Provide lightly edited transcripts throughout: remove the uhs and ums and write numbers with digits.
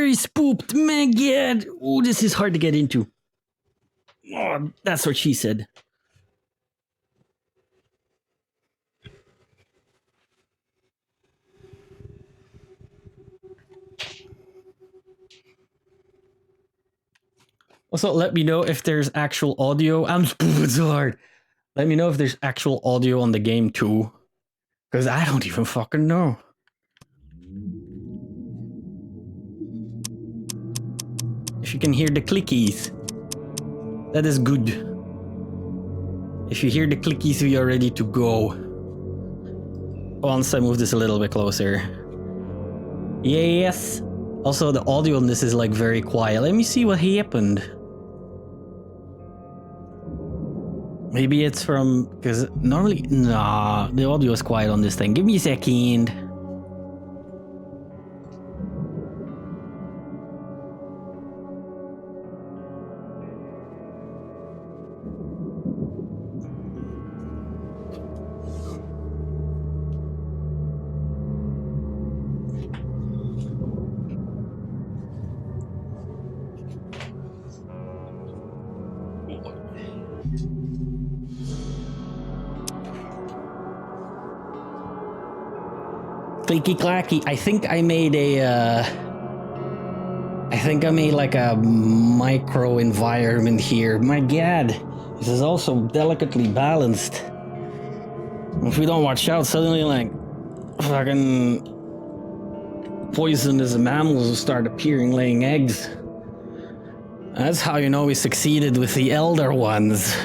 very spooked. My God. Oh, this is hard to get into. Oh, that's what she said. Also, let me know if there's actual audio. I'm spooked so hard. Let me know if there's actual audio on the game too. Because I don't even fucking know. If you can hear the clickies, that is good. If you hear the clickies, we are ready to go. Once I move this a little bit closer. Yes. Also, the audio on this is like very quiet. Let me see what happened. Maybe it's from... Because normally... Nah, the audio is quiet on this thing. Give me a second. Clicky clacky. I think I made a like a micro environment here. My God, this is also delicately balanced. If we don't watch out, suddenly like fucking poisonous mammals will start appearing, laying eggs. That's how you know we succeeded with the elder ones.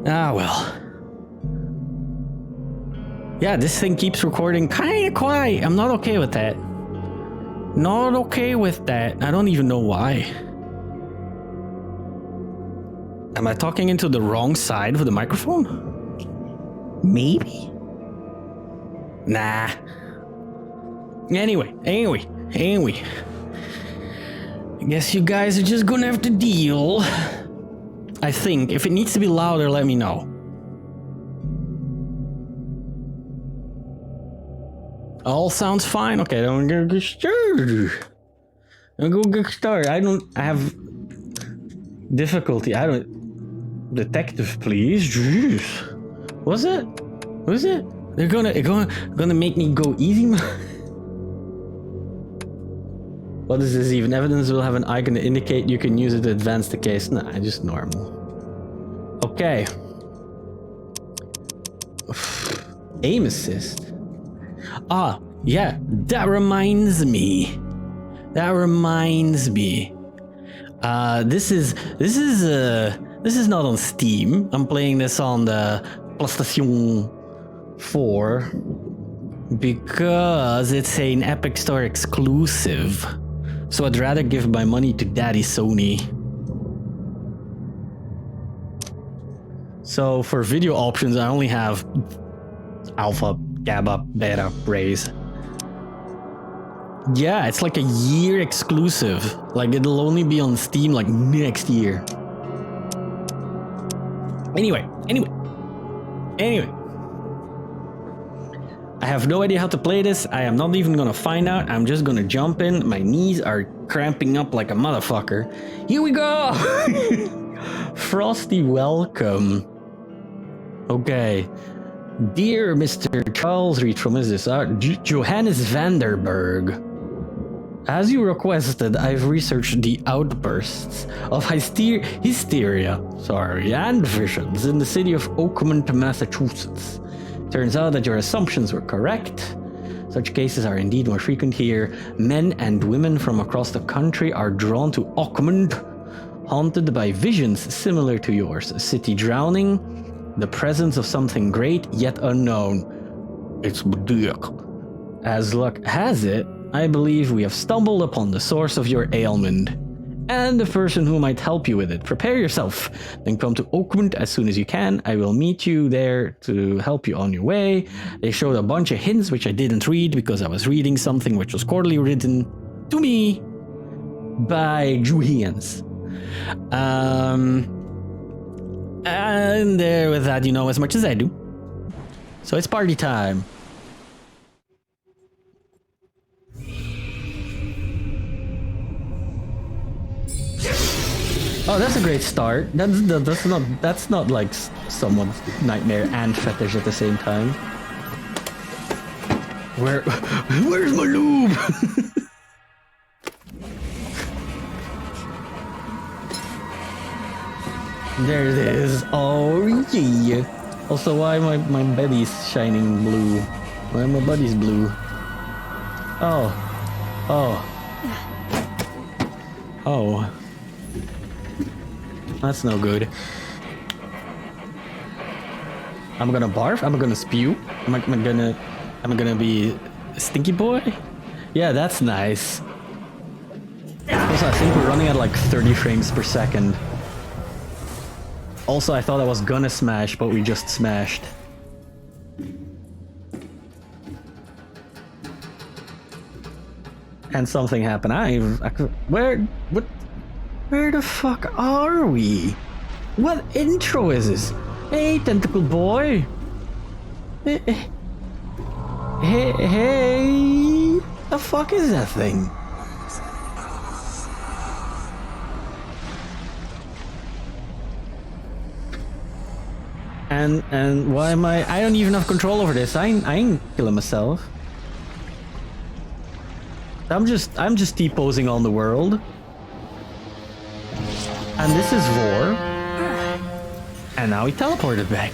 Ah well. Yeah, this thing keeps recording kinda quiet. I'm not okay with that. Not okay with that. I don't even know why. Am I talking into the wrong side of the microphone? Maybe? Nah. Anyway. I guess you guys are just gonna have to deal. I think. If it needs to be louder, let me know. All sounds fine. Okay, then we're gonna get started. I have difficulty. Detective, please. Jeez. Was it? They're gonna make me go easy. What is this even? Evidence will have an icon to indicate you can use it to advance the case. Nah, just normal. Okay. Aim assist. Ah, yeah, that reminds me. This is not on Steam. I'm playing this on the PlayStation 4 because it's an Epic Store exclusive. So I'd rather give my money to Daddy Sony. So for video options, I only have Alpha, Gamma, Beta, Raise. Yeah, it's like a year exclusive. Like it'll only be on Steam like next year. Anyway. I have no idea how to play this. I am not even gonna find out. I'm just gonna jump in. My knees are cramping up like a motherfucker. Here we go! Frosty welcome. Okay. Dear Mr. Charles Reed, from is this? Johannes Vanderberg. As you requested, I've researched the outbursts of hysteria and visions in the city of Oakmont, Massachusetts. Turns out that your assumptions were correct. Such cases are indeed more frequent here. Men and women from across the country are drawn to Oakmont, haunted by visions similar to yours. A city drowning, the presence of something great yet unknown. It's Budiak. As luck has it, I believe we have stumbled upon the source of your ailment and the person who might help you with it. Prepare yourself, then come to Oakmont as soon as you can. I will meet you there to help you on your way. They showed a bunch of hints which I didn't read because I was reading something which was poorly written to me by Julians. And with that, you know as much as I do. So it's party time. Oh, that's a great start. That's not like someone's nightmare and fetish at the same time. Where's my lube? There it is. Oh yeah. Also, why my buddy's shining blue? Why my buddy's blue? Oh. That's no good. I'm gonna barf? I'm gonna spew? Am I gonna be a stinky boy? Yeah, that's nice. Also, I think we're running at like 30 frames per second. Also, I thought I was gonna smash, but we just smashed. And something happened. Where the fuck are we? What intro is this? Hey, tentacle boy. Hey, the fuck is that thing? And why am I don't even have control over this. I ain't killing myself. I'm just T-posing on the world. And this is Vor. And now he teleported back.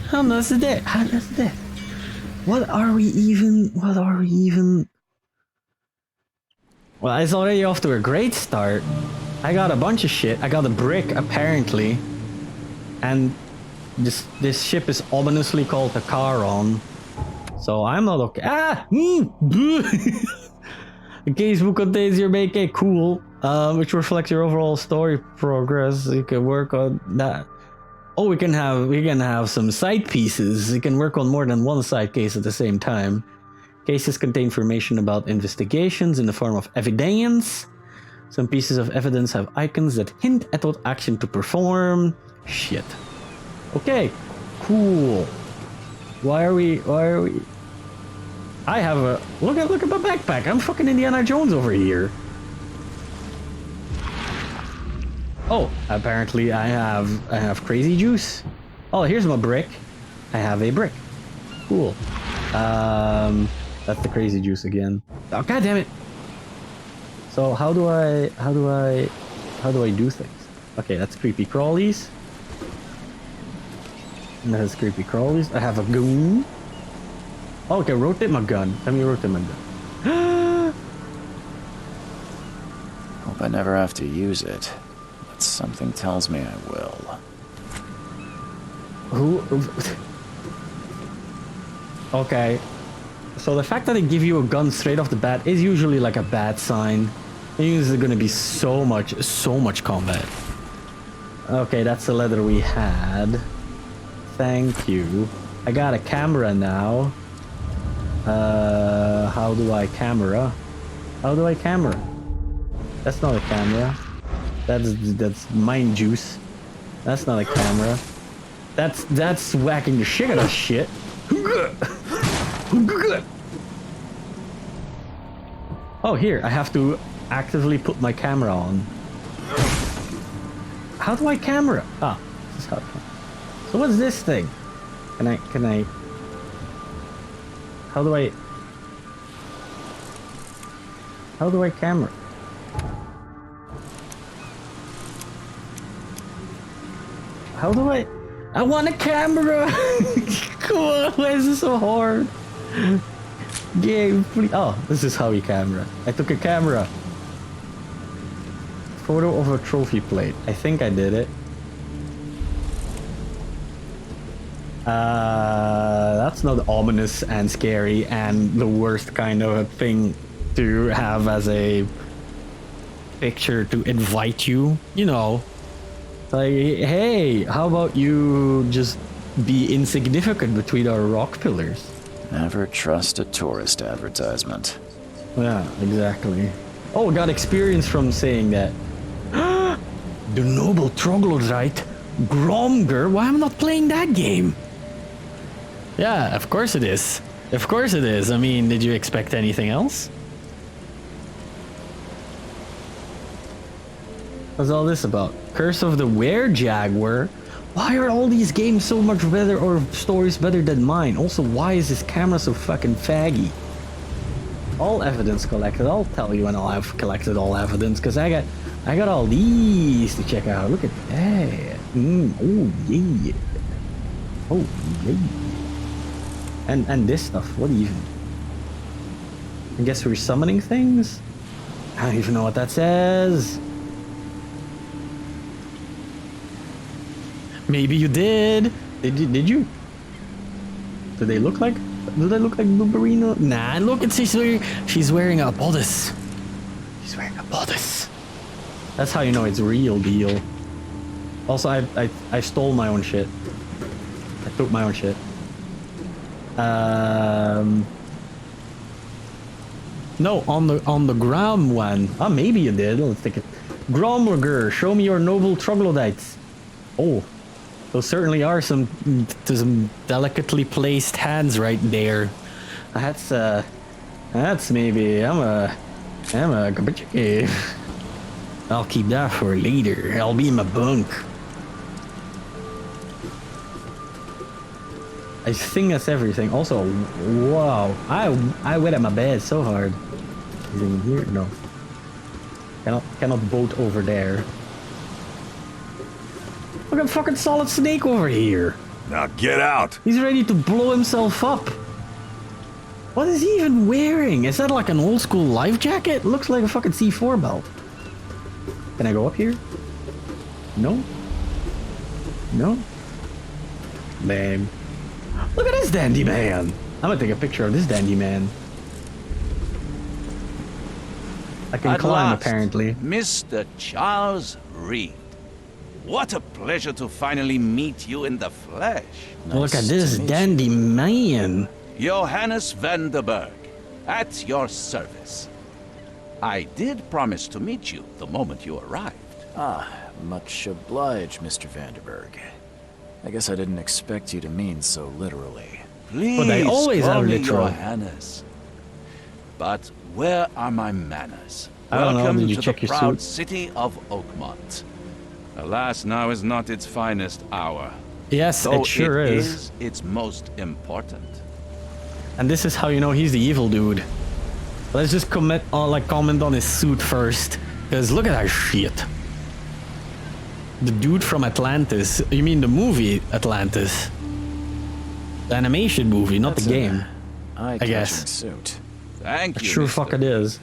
How does it? What are we even? Well, it's already off to a great start. I got a bunch of shit. I got a brick, apparently. And this ship is ominously called the Charon. So I'm not okay. The casebook contains your make a cool, which reflects your overall story progress. You can work on that. Oh, we can have some side pieces. You can work on more than one side case at the same time. Cases contain information about investigations in the form of evidence. Some pieces of evidence have icons that hint at what action to perform. Shit. Okay. Cool. Why are we? I have a look at my backpack. I'm fucking Indiana Jones over here. Oh, apparently I have crazy juice. Oh, here's my brick. I have a brick. Cool. That's the crazy juice again. Oh, god damn it. So how do I do things? Okay, that's creepy crawlies. And that has creepy crawlies. I have a goon. Oh, okay, rotate my gun. Let me rotate my gun. Hope I never have to use it. But something tells me I will. Okay. So the fact that they give you a gun straight off the bat is usually like a bad sign. It means there's gonna be so much combat. Okay, that's the letter we had. Thank you. I got a camera now. How do I camera? That's not a camera. That's mind juice. That's not a camera. That's whacking the shit out of shit. Oh, here, I have to actively put my camera on. How do I camera? Ah, this is how I camera. So what's this thing? Can I... How do I camera? How do I want a camera! Come on, why is this so hard? Game, please. Oh, this is how you camera. I took a camera. Photo of a trophy plate. I think I did it. That's not ominous and scary and the worst kind of a thing to have as a picture to invite you. You know, like, hey, how about you just be insignificant between our rock pillars? Never trust a tourist advertisement. Yeah, exactly. Oh, got experience from saying that. The noble troglodyte, Gromger. Why am I not playing that game? Yeah, of course it is. Of course it is. I mean, did you expect anything else? What's all this about? Curse of the Were-Jaguar? Why are all these games so much better or stories better than mine? Also, why is this camera so fucking faggy? All evidence collected. I'll tell you when I'll have collected all evidence, because I got all these to check out. Look at that. Oh yeah. Oh yeah. And this stuff. What even? I guess we're summoning things? I don't even know what that says. Maybe you did. Did you? Do they look like Blueberino? Nah, look, she's wearing a bodice. She's wearing a bodice. That's how you know it's real deal. Also, I stole my own shit. I took my own shit. No, on the ground one. Ah, maybe you did. Let's take it. Gromberger, show me your noble troglodytes. Oh, those certainly are some delicately placed hands right there. That's maybe. I'm a. I'll keep that for later. I'll be in my bunk. I think that's everything. Also, wow, I wet at my bed so hard. Is he in here? No. Cannot boat over there. Look at fucking Solid Snake over here. Now get out! He's ready to blow himself up. What is he even wearing? Is that like an old school life jacket? Looks like a fucking C4 belt. Can I go up here? No? No? Lame. Look at this dandy man. I'm gonna take a picture of this dandy man. I can At climb last, apparently. Mr. Charles Reed. What a pleasure to finally meet you in the flesh. Look at this dandy man. Johannes Vanderberg, at your service. I did promise to meet you the moment you arrived. Ah, much obliged, Mr. Vanderberg. I guess I didn't expect you to mean so literally. Please But they always call are me literal. Johannes. But where are my manners? I don't know, Welcome did you to check the your proud suit? city of Oakmont. Alas, now is not its finest hour. Yes, Though it sure it is. its most important. And this is how you know he's the evil dude. Let's just comment on his suit first. Cause look at that shit. The dude from Atlantis. You mean the movie Atlantis? The animation movie, not That's the game. Eye-catching guess. suit. Thank you, Sure Mr. fuck it is.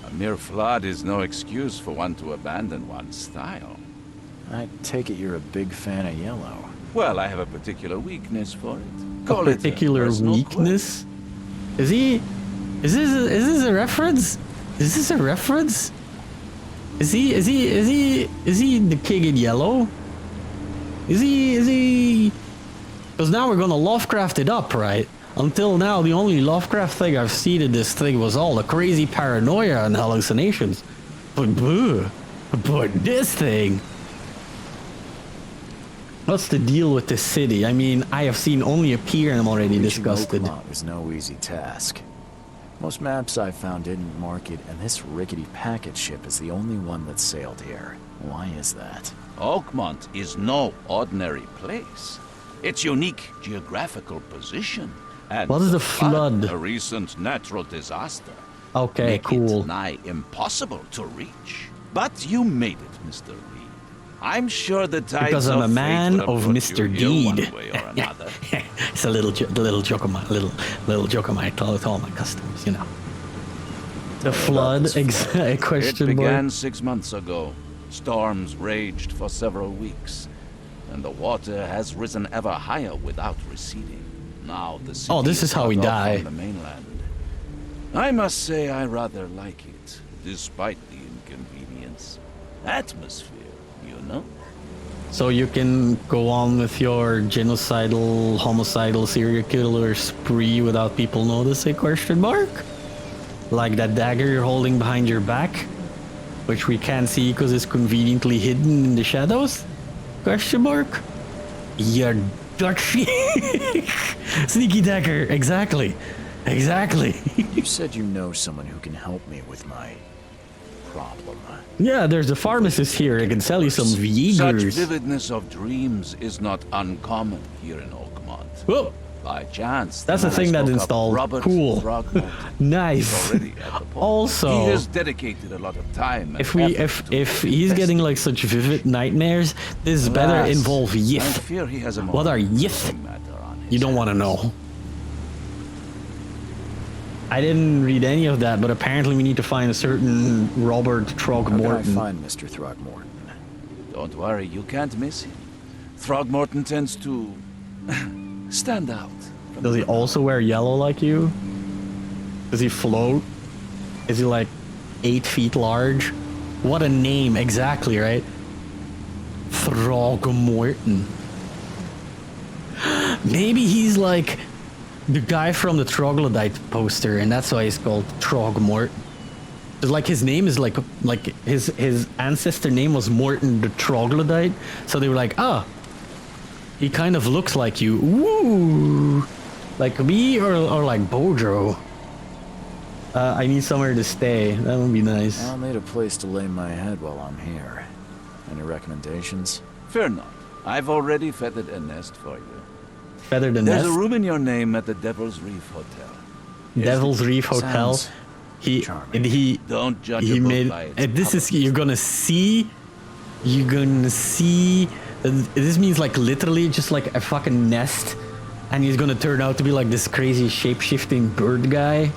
A mere flood is no excuse for one to abandon one's style. I take it you're a big fan of yellow. Well, I have a particular weakness for it. A Call it particular personal weakness? Is this a reference? Is this a reference? Is he the king in yellow? Is he? Because now we're gonna Lovecraft it up, right? Until now, the only Lovecraft thing I've seen in this thing was all the crazy paranoia and hallucinations. But this thing. What's the deal with this city? I mean, I have seen only a pier and I'm already Reaching disgusted. Oakmont was no easy task. Most maps I found didn't mark it, and this rickety packet ship is the only one that sailed here. Why is that? Oakmont is no ordinary place. Its unique geographical position and What is the flood? a recent natural disaster. Okay, make cool. it nigh impossible to reach. But you made it, Mr. Reed. I'm sure the tides Because I'm a of fate man would have of brought Mr. you here one Deed. way or another. It's a little joke of my little joke of my to all my customers, you know. The flood, It question began mark. 6 months ago. Storms raged for several weeks, and the water has risen ever higher without receding. Now the city Oh, this is how we cut off die. from the mainland. I must say I rather like it, despite the inconvenience. Atmosphere, you know? So you can go on with your genocidal, homicidal serial killer spree without people noticing? Question mark. Like that dagger you're holding behind your back, which we can't see because it's conveniently hidden in the shadows? Question mark. You're dirty. Sneaky dagger. Exactly. You said you know someone who can help me with my problem. Yeah, there's a pharmacist here. I can sell you some Such Jaegers. vividness of dreams is not uncommon here in Oakmont. Whoa, By chance, That's the man I thing that spoke of, installed. Robert Cool. Throgmorton, nice. is already at the port. Also, He has dedicated a lot of time. And if we effort to if he's getting like such vivid nightmares, this better Alas, involve I Yith. fear he has a more What are Yith? pressing matter on his You don't want to hands. know. I didn't read any of that, but apparently we need to find a certain Robert How can I Throgmorton. find Mr. Throgmorton? Don't worry, you can't miss him. Throgmorton tends to stand out. from Does he the crowd. also wear yellow like you? Does he float? Is he like 8 feet large? What a name, exactly, right? Throgmorton. Maybe he's like the guy from the Troglodyte poster, and that's why he's called Throgmorton. Cause like his name is like his ancestor name was Morton the Troglodyte, so they were like, ah, he kind of looks like you. Woo! Like me or like Bodro. I need somewhere to stay. That would be nice. I'll need a place to lay my head while I'm here. Any recommendations? Fear not. I've already feathered a nest for you. Feather the There's nest. a room in your name at the Devil's Reef Hotel. Here's Devil's the key. Reef Hotel. Sounds He charming. he Don't judge he a book made. by its This is cover. you're gonna see. You're gonna see. This means like literally just like a fucking nest, and he's gonna turn out to be like this crazy shape-shifting bird guy.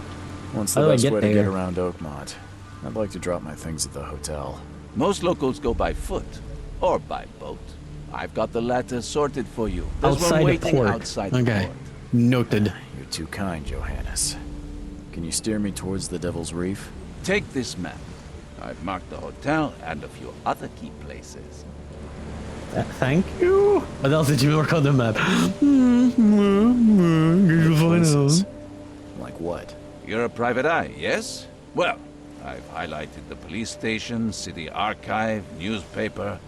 What's How the do I best get way to get there? around Oakmont? I'd like to drop my things at the hotel. Most locals go by foot or by boat. I've got the latter sorted for you. There's one Outside the waiting port. outside the Okay. port. Noted. You're too kind, Johannes. Can you steer me towards the Devil's Reef? Take this map. I've marked the hotel and a few other key places. Thank you. What else did you work on the map? Places? Like what? You're a private eye, yes? Well, I've highlighted the police station, city archive, newspaper,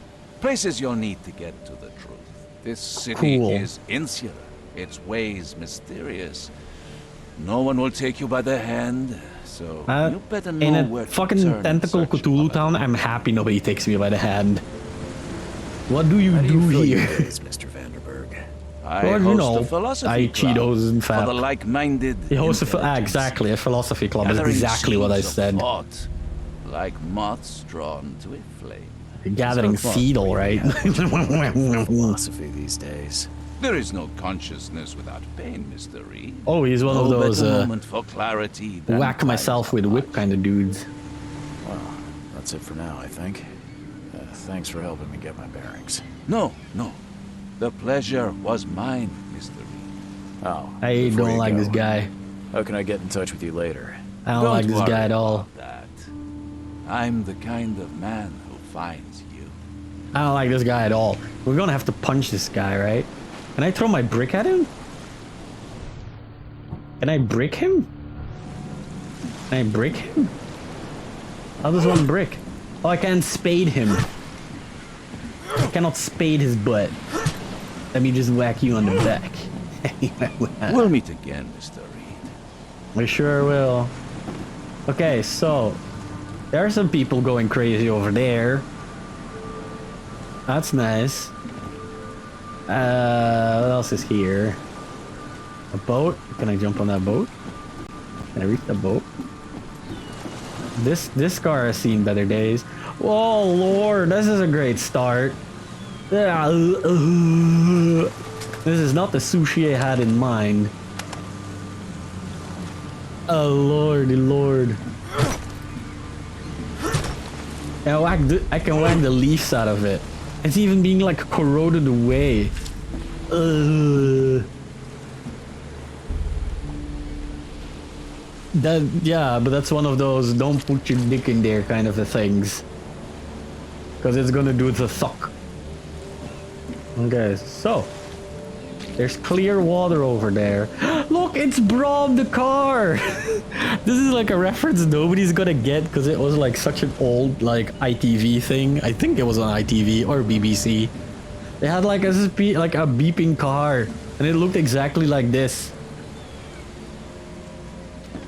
places you'll need to get to the truth. This city Cool. is insular, its ways mysterious. No one will take you by the hand, so you better know in where a to fucking turn in tentacle search Cthulhu of it. town, I'm happy nobody takes me by the hand. What do you How do you do fill your here? days, Mr. Vanderberg? I Well, you host know, a philosophy I eat club Cheetos and for fap. the like-minded. He hosts intelligence. exactly a philosophy club. Is Gathering exactly what I seeds of said. thought, like moths drawn to a flame. Gathering So far, seed, all we right. have philosophy these days. There is no consciousness without pain, Mr. Reed. Oh, he's one of No those better moment for clarity than whack myself with whip kind of dudes. Well, that's it for now, I think. Thanks for helping me get my bearings. No. The pleasure was mine, Mr. Reed. Oh, I before don't you like go, this guy. How can I get in touch with you later? I don't like this worry guy at all. about that. I'm the kind of man who finds you. I don't like this guy at all. We're gonna have to punch this guy, right? Can I throw my brick at him? Can I brick him? Can I brick him? How does one brick? Oh, I can't spade him. I cannot spade his butt. Let me just whack you on the back. We'll meet again, Mr. Reed. We sure will. Okay, so there are some people going crazy over there. That's nice. What else is here? A boat? Can I jump on that boat? Can I reach the boat? This car has seen better days. Oh Lord, this is a great start. This is not the sushi I had in mind. Oh lordy lord. I can whack the leaves out of it. It's even being like corroded away. Yeah, but that's one of those don't put your dick in there kind of a things. Because it's gonna do the suck. Okay, so there's clear water over there. Look, it's Brom the car. This is like a reference nobody's gonna get because it was like such an old like ITV thing. I think it was on ITV or BBC. They had like a beeping car, and it looked exactly like this.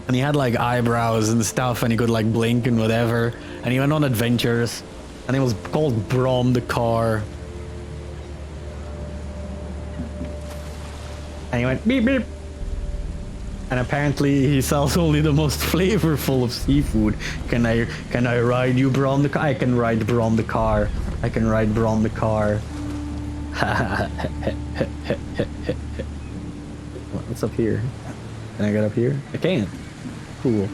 And he had like eyebrows and stuff, and he could like blink and whatever. And he went on adventures. And he was called Brom the car. And he went beep beep. And apparently he sells only the most flavorful of seafood. Can I ride you, Brom the car? I can ride Brom the car. I can ride Brom the car. What's up here? Can I get up here? I can't. Cool.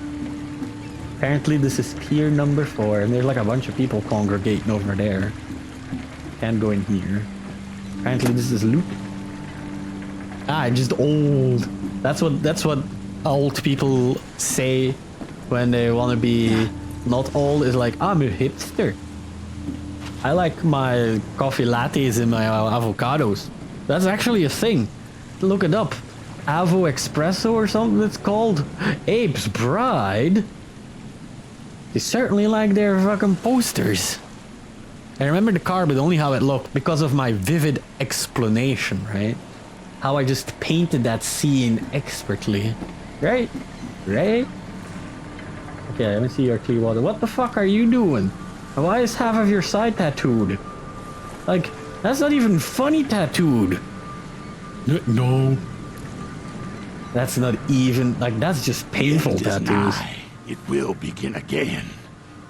Apparently this is pier number 4, and there's like a bunch of people congregating over there. Can't go in here. Apparently this is loot. Ah, just old. That's what old people say when they want to be not old. Is like, I'm a hipster. I like my coffee lattes and my avocados. That's actually a thing. Look it up. Avo Espresso or something it's called. Abe's Bride. They certainly like their fucking posters. I remember the car, but only how it looked because of my vivid explanation, right? How I just painted that scene expertly. Right? Right? Okay, let me see your clear water. What the fuck are you doing? Why is half of your side tattooed? Like, that's not even funny tattooed. No. That's not even, like, that's just painful tattoos. Nigh. It will begin again.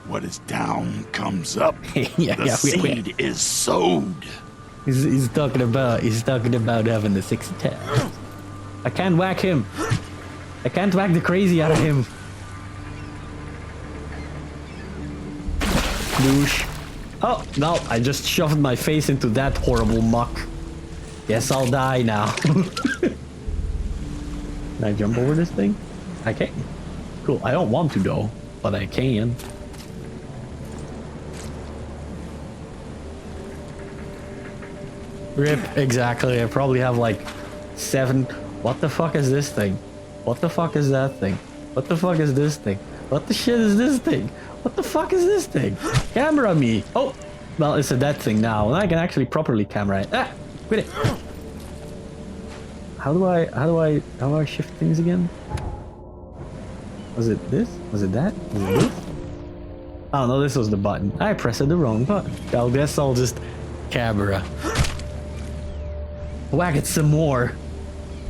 What is down comes up. The seed is sowed. He's talking about having the 6 attacks. I can't whack him. I can't whack the crazy out of him. Douche. Oh, no, I just shoved my face into that horrible muck. Guess I'll die now. Can I jump over this thing? I can. Cool, I don't want to though, but I can. Rip, exactly. I probably have like 7. What the fuck is this thing? What the fuck is that thing? What the fuck is this thing? What the shit is this thing? What the fuck is this thing? Camera me. Oh, well, it's a dead thing now. And I can actually properly camera it. Ah, quit it. How do I shift things again? Was it this? Was it that? Was it this? Oh no, this was the button. I pressed the wrong button. I guess I'll just camera. Whack it some more.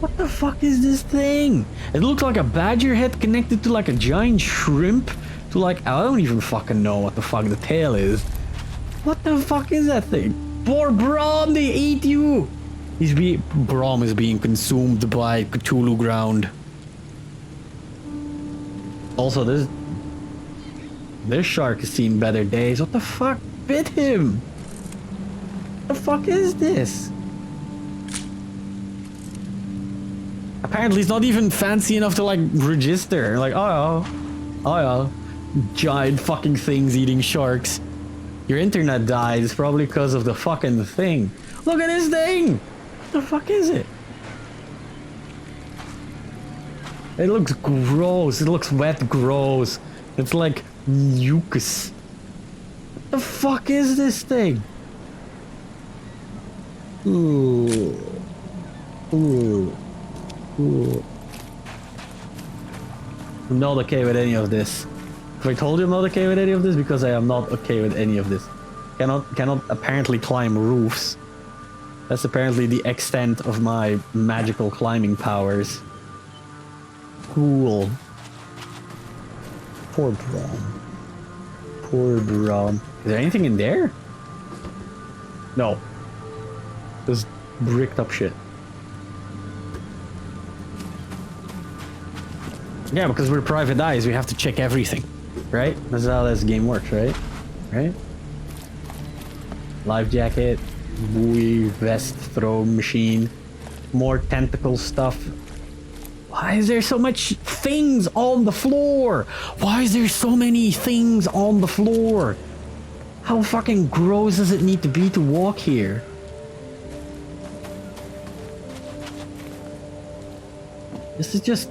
What the fuck is this thing? It looks like a badger head connected to like a giant shrimp. To like, I don't even fucking know what the fuck the tail is. What the fuck is that thing? Poor Brom, they ate you. Brom is being consumed by Cthulhu ground. Also, this shark has seen better days. What the fuck bit him? What the fuck is this? Apparently it's not even fancy enough to like register. Like, oh yeah, giant fucking things eating sharks. Your internet died. It's probably because of the fucking thing. Look at this thing! What the fuck is it? It looks gross. It looks wet gross. It's like mucus. What the fuck is this thing? Ooh. Ooh. Ooh. I'm not okay with any of this. Have I told you I'm not okay with any of this? Because I am not okay with any of this. Cannot apparently climb roofs. That's apparently the extent of my magical climbing powers. Cool. Poor Brom. Poor Brom. Is there anything in there? No. Just bricked up shit. Yeah, because we're private eyes, we have to check everything. Right? That's how this game works, right? Right? Life jacket, buoy, vest, throw machine, more tentacle stuff. Why is there so much things on the floor? Why is there so many things on the floor? How fucking gross does it need to be to walk here? This is just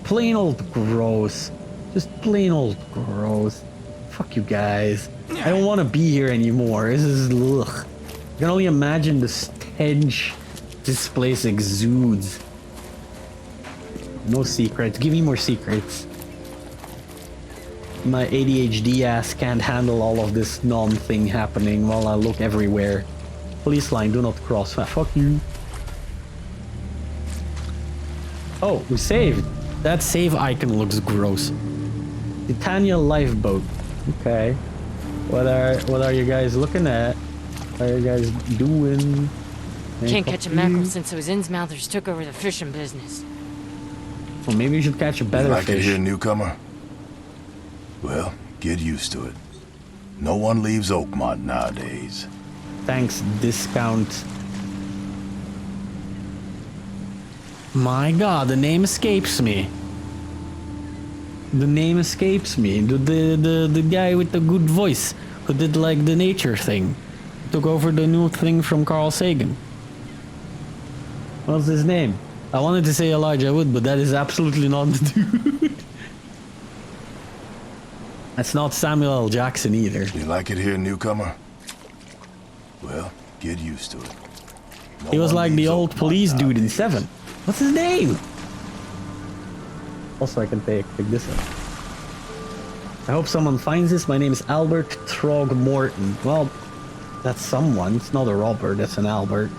plain old gross. Just plain old gross. Fuck you guys. I don't want to be here anymore. This is ugh. I can only imagine the stench this place exudes. No secrets. Give me more secrets. My ADHD ass can't handle all of this non-thing happening while I look everywhere. Police line, do not cross. Ah, fuck you. Oh, we saved. That save icon looks gross. Titania lifeboat. Okay. What are you guys looking at? What are you guys doing? Can't catch a mackerel since those Innsmouthers took over the fishing business. Well, maybe you should catch a better You like fish. it here, newcomer? Well, get used to it. No one leaves Oakmont nowadays. Thanks, discount. My god, the name escapes me. The name escapes me. The guy with the good voice who did like the nature thing. Took over the new thing from Carl Sagan. What's his name? I wanted to say Elijah Wood, but that is absolutely not the dude. That's not Samuel L. Jackson either. You like it here, newcomer? Well, get used to it. No He was one like the leaves old Oakmont police dude in nowadays. 7. What's his name? Also, I can pick this up. I hope someone finds this. My name is Albert Throgmorton. Well, that's someone. It's not a Robert, that's an Albert.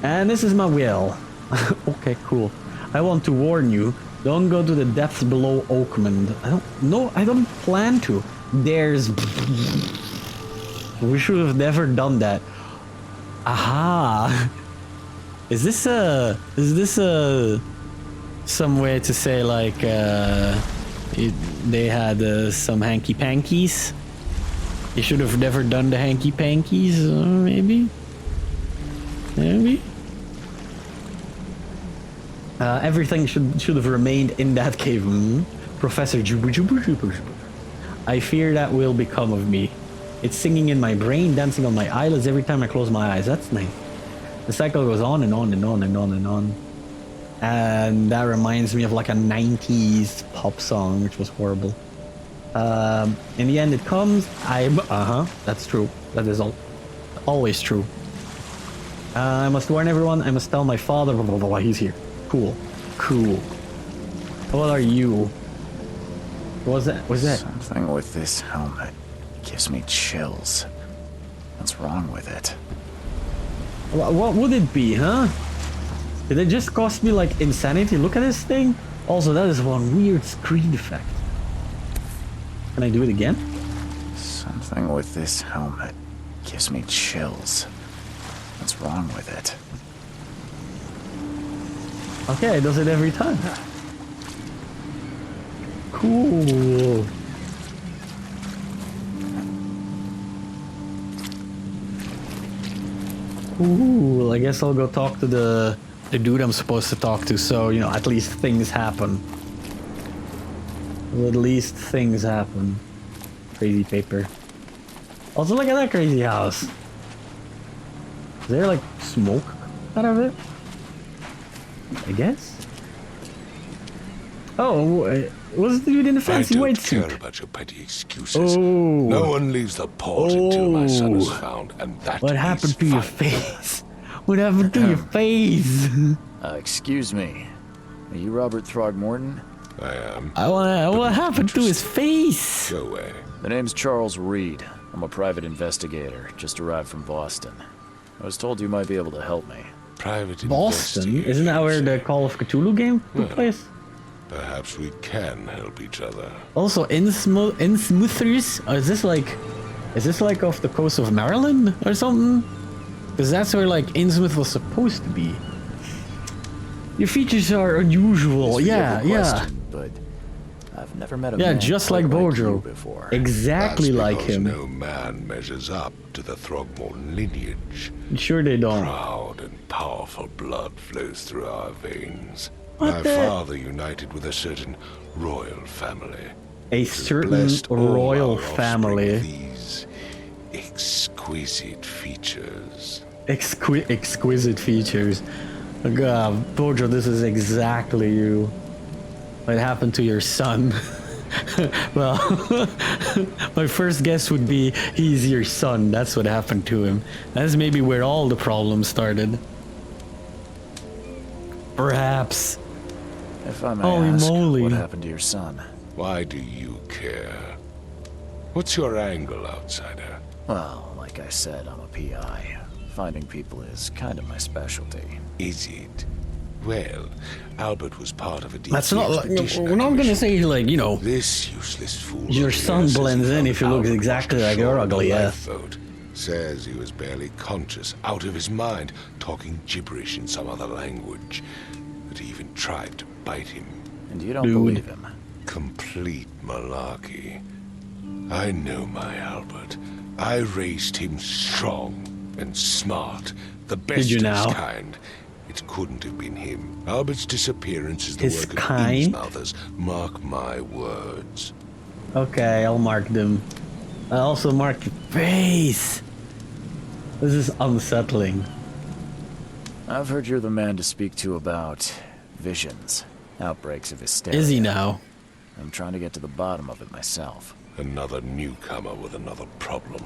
And this is my will. Okay, cool. I want to warn you. Don't go to the depths below Oakmond. I don't plan to. There's... We should have never done that. Aha! Is this some way to say like they had some hanky pankies? You should have never done the hanky pankies, maybe? Maybe? Everything should have remained in that cave. Professor Jubu Jubu Jubu Jubu. I fear that will become of me. It's singing in my brain, dancing on my eyelids every time I close my eyes. That's nice. The cycle goes on and on and on and on and on. And that reminds me of like a 90s pop song, which was horrible. In the end it comes, that's true. That is always true. I must warn everyone, I must tell my father, blah, blah, blah, blah, he's here. Cool. Cool. What are you? What was that? Something with this helmet gives me chills. What's wrong with it? What would it be, huh? Did it just cost me like insanity? Look at this thing. Also, that is one weird screen effect. Can I do it again? Something with this helmet gives me chills. What's wrong with it? Okay, it does it every time. Cool. Cool. I guess I'll go talk to the dude I'm supposed to talk to, so, you know, at least things happen. At least things happen. Crazy paper. Also, look at that crazy house. Is there, like, smoke out of it? I guess? Oh, what's the dude in the fancy white suit? I don't care about your petty excuses. Oh. No one leaves the port until my son is found, and that What is happened to your final. face? What happened to your face? Excuse me. Are you Robert Throgmorton? I am. What happened to his face? Go away. The name's Charles Reed. I'm a private investigator, just arrived from Boston. I was told you might be able to help me. Private Boston? investigation, Isn't that where you the say? Call of Cthulhu game took place? Perhaps we can help each other. Also, Innsmouthers? Is this like off the coast of Maryland or something? Because that's where like Innsmouth was supposed to be. Your features are unusual. Forgive Yeah, the yeah. question, but I've never met a Yeah, man just quite like Bojo. you before. Exactly That's like because him. no man measures up to the Throgmorton lineage. Sure they don't. Proud and powerful blood flows through our veins. What My the- father united with a certain royal family. A who certain blessed all royal our offspring family. with these exquisite features. Exquisite features. God, Bojo, this is exactly you. What happened to your son? Well, my first guess would be he's your son. That's what happened to him. That's maybe where all the problems started. Perhaps. If I may Holy ask, moly. what happened to your son? Why do you care? What's your angle, outsider? Well, like I said, I'm a PI. Finding people is kind of my specialty. Is it? Well, Albert was part of a deep That's not like, expedition we're not gonna commission. say like, you know, This useless fool your over son here says blends he in found if he looks Albert exactly washed like your ashore on a ugly ass. lifeboat. Says he was barely conscious, out of his mind, talking gibberish in some other language. That he even tried to bite him. And you don't Dude. believe him? Complete malarkey. I know my Albert. I raised him strong and smart, the best you of now? his kind. It couldn't have been him. Albert's disappearance is the His work kind? of Innsmouthers. Mark my words. Okay, I'll mark them. I also mark your face. This is unsettling. I've heard you're the man to speak to about visions, outbreaks of hysteria. Is he now? I'm trying to get to the bottom of it myself. Another newcomer with another problem.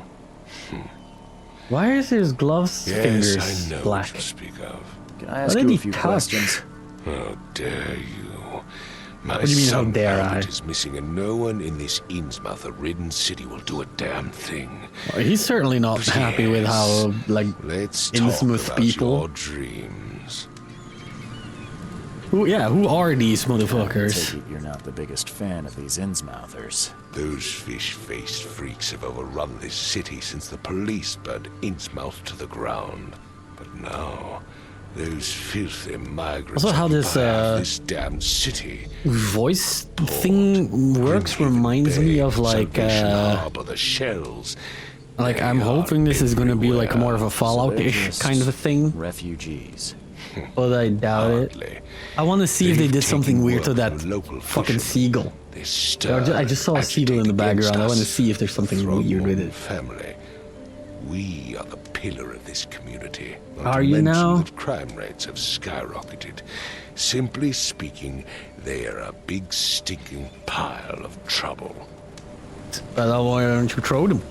Why is his gloves Yes, fingers I know black? what you speak of. Can I ask What you did a he few touch? questions? How dare you? My What do you mean, how son dare Albert I? is missing, and no one in this Innsmouther-ridden city will do a damn thing. Well, he's certainly not happy with how, like, Let's Innsmouth talk about people. your dreams. who are these I motherfuckers? take it you're not the biggest fan of these Innsmouthers. Those fish-faced freaks have overrun this city since the police burned Innsmouth to the ground. But now, those filthy migrants Also, how this, occupy half this damn city. Voice thing works reminds me of like, Harbor, the shells. like They I'm are hoping this is gonna be like everywhere. more of a Fallout-ish Civilians, kind of a thing, Refugees. but I doubt it. Hardly. I want to see if they They've did something taken weird to work that from local fucking fishermen. seagull. They I stir just saw a and seagull in the agitate background. I against want to us, see if there's something the weird with Throgmorton it. family. We are the pillar of this community. Not Are to you mention now? that crime rates have skyrocketed. Simply speaking, they are a big stinking pile of trouble. But why don't you throw them?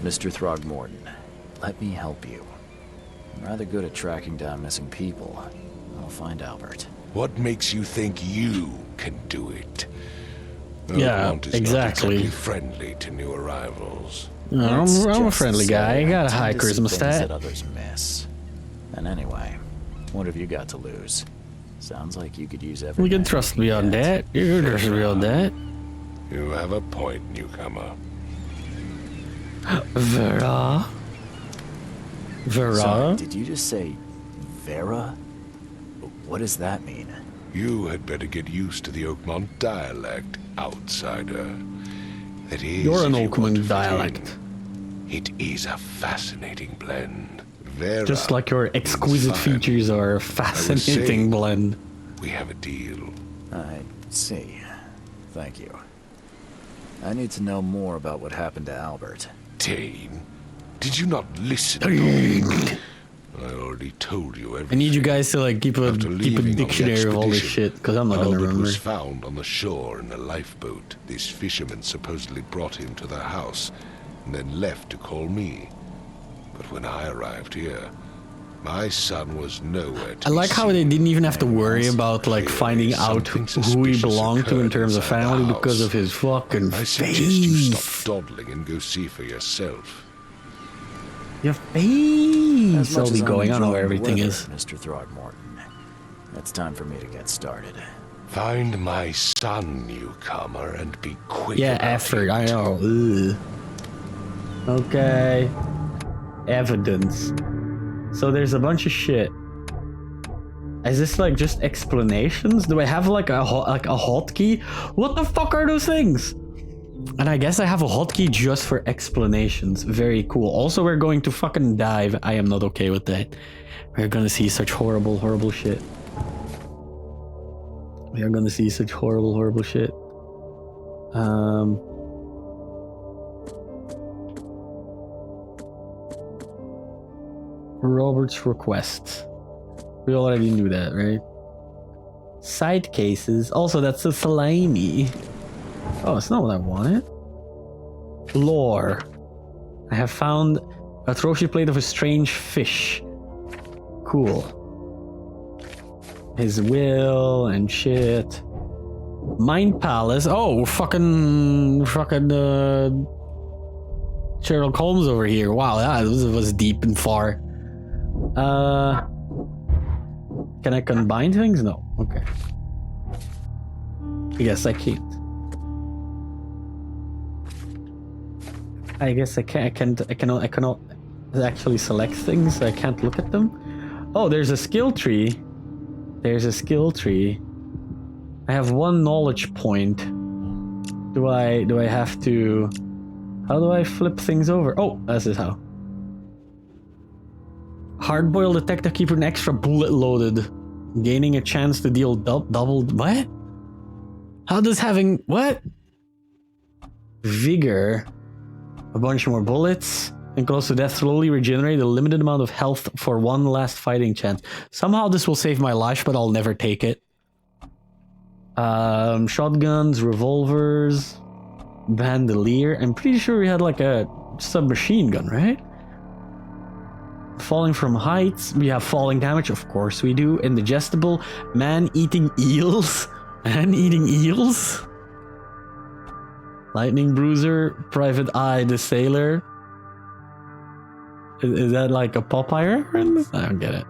Mr. Throgmorton, let me help you. I'm rather good at tracking down missing people. I'll find Albert. What makes you think you can do it? Yeah, Oakmont is exactly. Not exactly friendly to new arrivals. I'm That's a just friendly to say guy. I got a tend high to see charisma things stat. that others miss. And anyway, what have you got to lose? Sounds like you could use every You can man trust you me on get. that. You can trust me on that. You have a point, newcomer. Vera. Sorry, Vera? did you just say Vera? What does that mean? You had better get used to the Oakmont dialect, outsider. That is, You're an if you want to Oakmont fit in. dialect. It is a fascinating blend. Vera Just like your exquisite means fine. features are a fascinating blend. We have a deal. I see. Thank you. I need to know more about what happened to Albert. Dane, did you not listen? I already told you everything. I need you guys to like keep a After leaving on the dictionary of all this expedition, shit, because I'm not gonna Albert remember. was found on the shore in a lifeboat. This fisherman supposedly brought him to their house and then left to call me. But when I arrived here, my son was nowhere to I like be how they seen. didn't even have to worry Yes. about like Clearly, finding out who something he suspicious belonged to in occurred terms of inside the family because house. of his fucking I suggest you face. stop dawdling and go see for yourself. Your As face. much I'll as be I'm going. I know enjoying where the everything weather, is. Mr. Throgmorton, it's time for me to get started. Find my son, newcomer, and be quick Yeah, about effort. it. I know. Ugh. Okay. Evidence. So there's a bunch of shit. Is this like just explanations? Do I have like a hotkey? What the fuck are those things? And I guess I have a hotkey just for explanations. Very cool. Also, we're going to fucking dive. I am not okay with that. We're gonna see such horrible, horrible shit. We are gonna see such horrible, horrible shit. Robert's request. We already knew that, right? Side cases. Also, that's a salami. Oh, it's not what I wanted. Lore. I have found a trophy plate of a strange fish. Cool. his will and shit. Mind Palace. Oh, fucking Sherlock Holmes over here. Wow, that was deep and far. Can I combine things? No. Okay. I guess I can't. I guess I can't. I cannot actually select things. I can't look at them. Oh, there's a skill tree. There's a skill tree. I have 1 knowledge point. Do I have to? How do I flip things over? Oh, this is how. Hardboiled detective keeper an extra bullet loaded, gaining a chance to deal double. What? How does having what? Vigor, a bunch more bullets, and close to death slowly regenerate a limited amount of health for 1 last fighting chance. Somehow this will save my life, but I'll never take it. Shotguns, revolvers, bandolier. I'm pretty sure we had like a submachine gun, right? Falling from heights. We have falling damage, of course we do. Indigestible. Man-eating eels. Man-eating eels. Lightning bruiser. Private Eye the Sailor. Is that like a Popeye reference? I don't get it.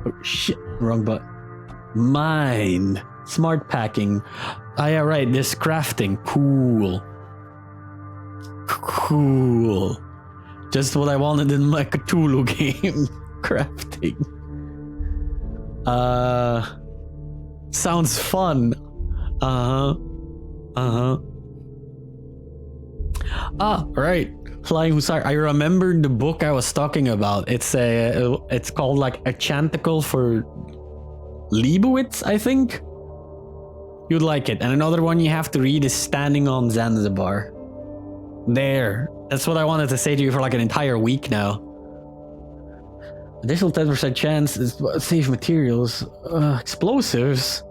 Oh shit, wrong button. Mind. Smart packing. Ah, yeah, right. This crafting. Cool. Cool. Just what I wanted in my Cthulhu game. Crafting. Sounds fun. Ah, right. Flying Hussar. I remembered the book I was talking about. It's called like a Chanticle for Leibowitz, I think. You'd like it. And another one you have to read is Standing on Zanzibar. There. That's what I wanted to say to you for like an entire week now. Additional 10% chance is save materials. Explosives.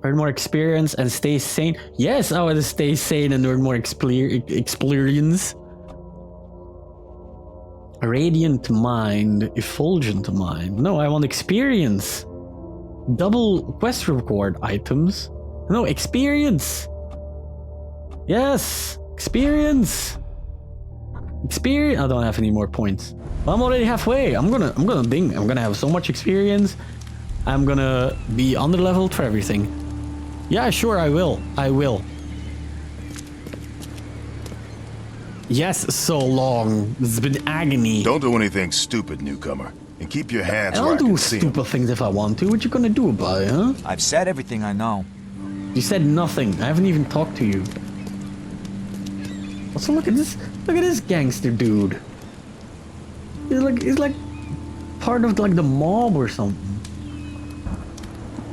Earn more experience and stay sane. Yes, I want to stay sane and earn more experience. Radiant Mind. Effulgent Mind. No, I want experience. Double quest reward items. No, experience. Yes, experience. Experience. I don't have any more points. I'm already halfway. I'm gonna have so much experience. I'm gonna be under-leveled for everything. Yeah, sure, I will. Yes, so long. It's been agony. Don't do anything stupid, newcomer. And keep your hands where I I'll do can see 'em. stupid things if I want to. What you gonna do about it, huh? I've said everything I know. You said nothing. I haven't even talked to you. Also, look at this. Look at this gangster dude. He's like part of like the mob or something.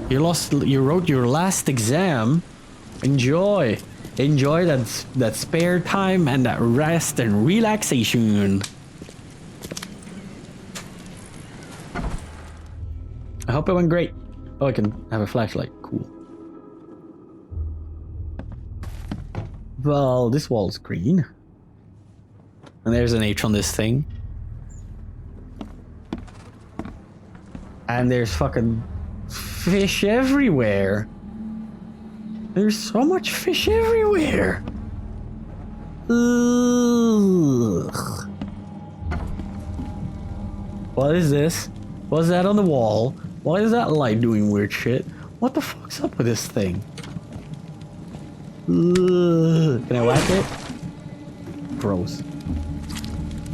You wrote your last exam. Enjoy that spare time and that rest and relaxation. I hope it went great. Oh, I can have a flashlight. Cool. Well, this wall's green. And there's an H on this thing. And there's fucking fish everywhere. There's so much fish everywhere. Ugh. What is this? What's that on the wall? Why is that light doing weird shit? What the fuck's up with this thing? Ugh. Can I whack it? Gross.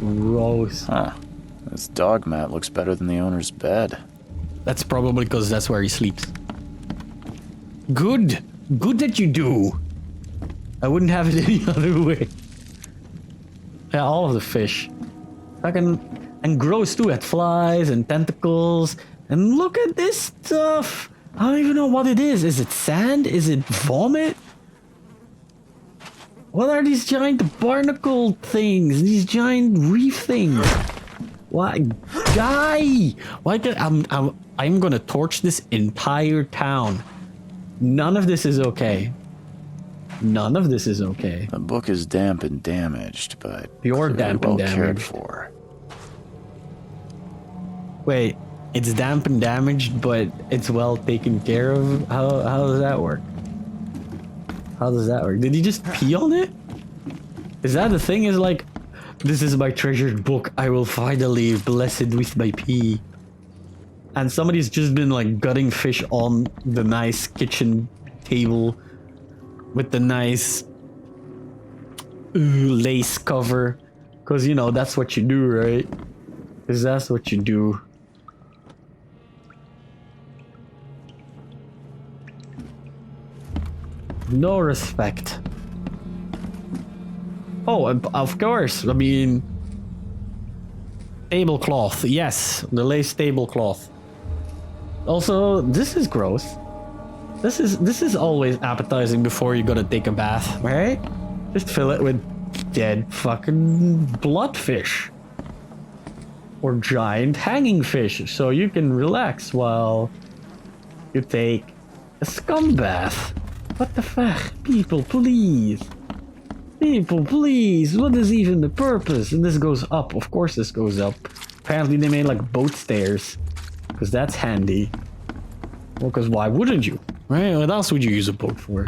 Gross. Huh. This dog mat looks better than the owner's bed. That's probably because that's where he sleeps. Good. Good that you do. I wouldn't have it any other way. Yeah, all of the fish. Fucking... And gross too, at flies and tentacles. And look at this stuff. I don't even know what it is. Is it sand? Is it vomit? What are these giant barnacle things? These giant reef things? Why, guy? Why did I'm gonna torch this entire town. None of this is okay. None of this is okay. The book is damp and damaged, but You're damp and well cared damaged. for. Wait, It's damp and damaged, but it's well taken care of. How does that work? How does that work? Did he just pee on it? Is that the thing? Is like, this is my treasured book. I will finally blessed with my pee. And somebody's just been like gutting fish on the nice kitchen table with the nice lace cover. Because, you know, that's what you do, right? Because that's what you do. No respect. Oh, of course. I mean, tablecloth. Yes, the lace tablecloth. Also, this is gross. This is always appetizing before you're gonna take a bath, right? Just fill it with dead fucking bloodfish or giant hanging fish, so you can relax while you take a scum bath. What the fuck? People, please. People, please. What is even the purpose? And this goes up. Of course this goes up. Apparently they made like boat stairs. Because that's handy. Well, because why wouldn't you? Right? What else would you use a boat for?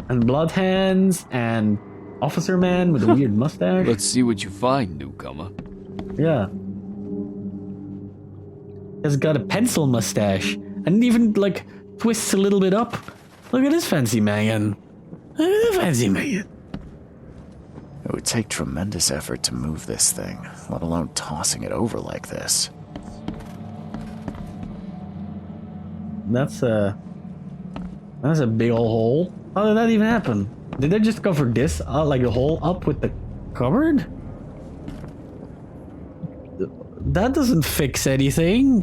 And blood hands and officer man with a weird mustache. Let's see what you find, newcomer. Yeah. He's got a pencil mustache. And even like twists a little bit up. Look at this fancy man. Look at the fancy man. It would take tremendous effort to move this thing, let alone tossing it over like this. That's a big old hole. How did that even happen? Did they just cover this like a hole up with the cupboard? That doesn't fix anything.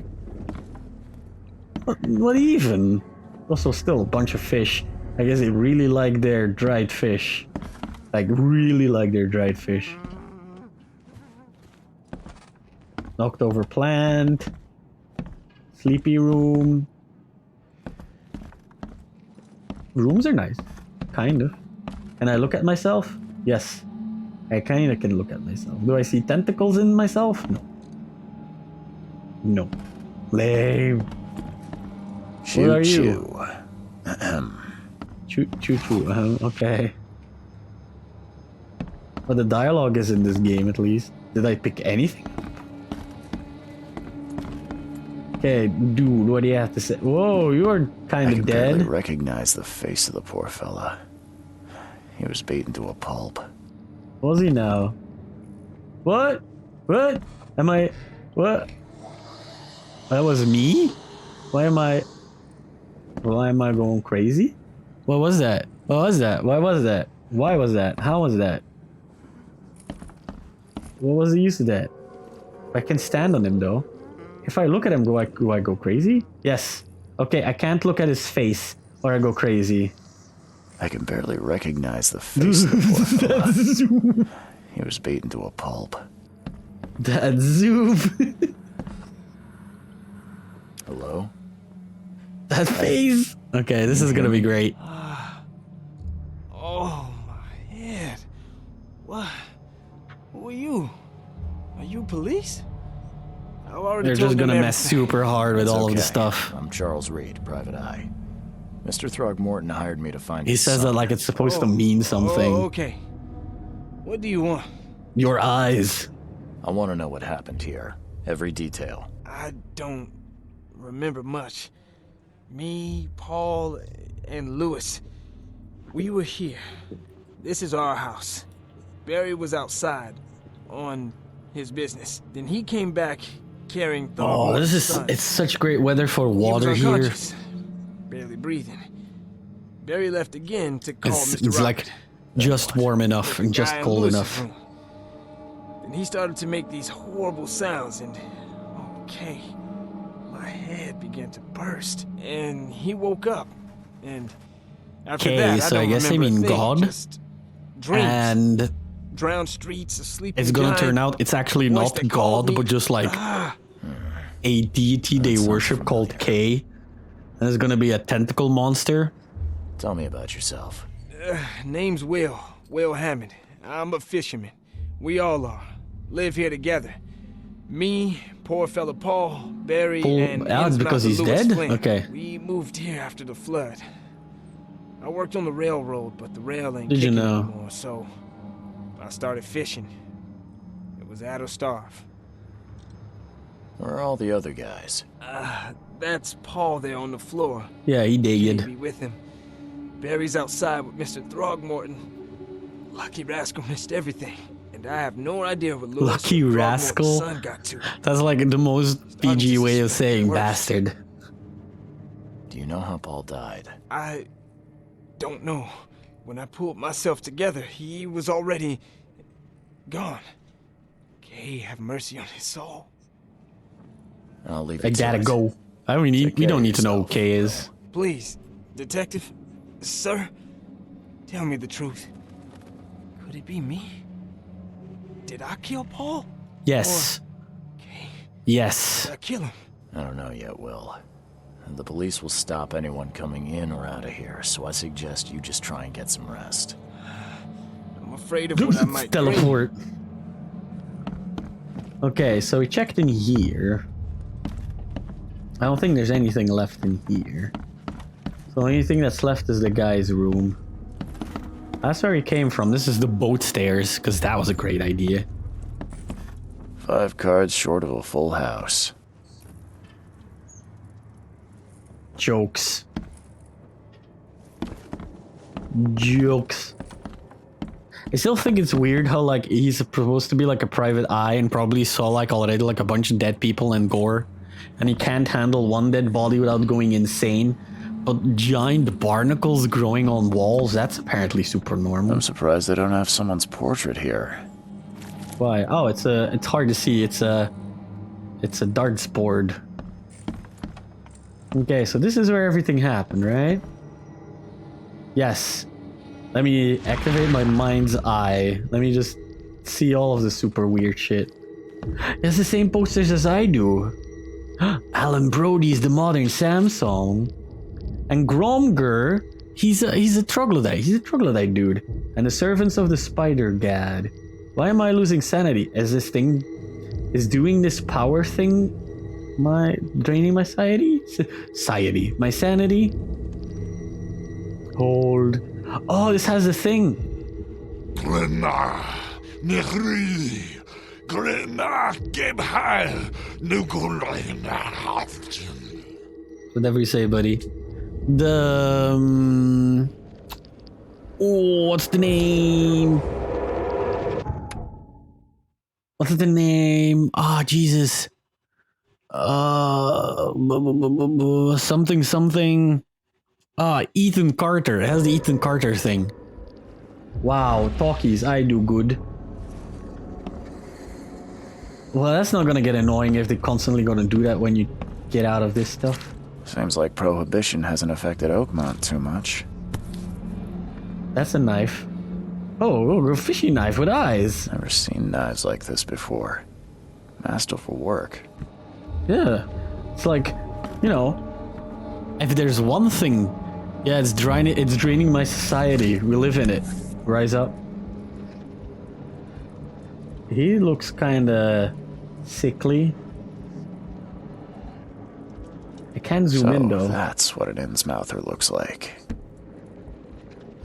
What even? Also, still a bunch of fish. I guess they really like their dried fish. Like, really like their dried fish. Knocked over plant. Sleepy room. Rooms are nice. Kind of. Can I look at myself? Yes. I kind of can look at myself. Do I see tentacles in myself? No. No. Lame. What are you? Choo choo choo. Okay. But the dialogue is in this game at least. Did I pick anything? Okay, dude, what do you have to say? Whoa, you are kind of dead. I can barely recognize the face of the poor fella. He was beaten to a pulp. Was he now? What? What? Am I? What? That was me? Why am I going crazy? What was that? What was that? Why was that? Why was that? How was that? What was the use of that? I can stand on him though. If I look at him, do I go crazy? Yes. Okay, I can't look at his face or I go crazy. I can barely recognize the face of the poor fella. He was beaten to a pulp. That zoom. Hello? That face. Okay, this is gonna be great. Oh my head. What? Who are you? Are you police? They're just gonna mess super hard with all of the stuff. I'm Charles Reed, Private Eye. Mr. Throgmorton hired me to find He says that like it's supposed to mean something. Oh, okay. What do you want? Your eyes. I want to know what happened here. Every detail. I don't remember much. Me, Paul, and Lewis. We were here. This is our house. Barry was outside on his business. Then he came back carrying Oh, this is it's such great weather for water he was here. unconscious, barely breathing. Barry left again to call Mr. It's like just warm enough and just cold enough. And he started to make these horrible sounds and okay, my head began to burst and he woke up and after that so I guess they mean God dreams, and drowned streets, a sleeping it's gonna giant, turn out it's actually voice not that called God me. but just like a deity they worship called K. And it's gonna be a tentacle monster. Tell me about yourself. Name's Will Hammond. I'm a fisherman. We all are. Live here together. Me, Poor fella Paul, Barry, Paul, and because Innsmouth he's Lewis dead? Flynn. Okay. We moved here after the flood. I worked on the railroad, but the rail ain't Did you kicking know? anymore, so I started fishing. It was at or starve. Where are all the other guys? That's Paul there on the floor. Yeah, he Can't did. be with him. Barry's outside with Mr. Throgmorton. Lucky rascal missed everything. And I have no idea what Lewis Lucky or rascal? Throgmorton's son got to. That's like the most PG way of saying Worse. bastard. Do you know how Paul died? I don't know. When I pulled myself together, he was already gone. Kay, have mercy on his soul. I'll leave I it to gotta it. go. I don't need. Take We care don't of need to know who yourself. Kay is. Please, detective, sir, tell me the truth. Could it be me? Did I kill Paul? Yes. Kay, Yes. did I kill him? I don't know yet, Will. And the police will stop anyone coming in or out of here, so I suggest you just try and get some rest. I'm afraid of what I might dream. Teleport. Okay, so we checked in here. I don't think there's anything left in here. So the only thing that's left is the guy's room. That's where he came from. This is the boat stairs, because that was a great idea. 5 cards short of a full house. Jokes. Jokes. I still think it's weird how like he's supposed to be like a private eye and probably saw like already like a bunch of dead people and gore, and he can't handle one dead body without going insane. But giant barnacles growing on walls, that's apparently super normal. I'm surprised they don't have someone's portrait here. Why? Oh, it's hard to see. It's a darts board. Okay, so this is where everything happened, right? Yes. Let me activate my mind's eye. Let me just see all of the super weird shit. It's the same posters as I do. Alan Brody's The Modern Samsung. And Gromger, he's a troglodyte. He's a troglodyte dude. And the Servants of the Spider God. Why am I losing sanity? Is this thing... Is doing this power thing... draining my sanity? My sanity? Hold. Oh, this has a thing. Grenna, Nehri, Grenna, Gebheil, Nukulina, Whatever you say, buddy. Oh, what's the name? What's the name? Ah, Jesus. Something. Ethan Carter. It has the Ethan Carter thing. Wow, talkies, I do good. Well, that's not gonna get annoying if they're constantly gonna do that when you get out of this stuff. Seems like Prohibition hasn't affected Oakmont too much. That's a knife. Oh, a fishy knife with eyes. Never seen knives like this before. Masterful work. Yeah. It's like, you know, if there's one thing, yeah, it's draining my society. We live in it. Rise up. He looks kinda sickly. I can't zoom in though. That's what an Innsmouther looks like.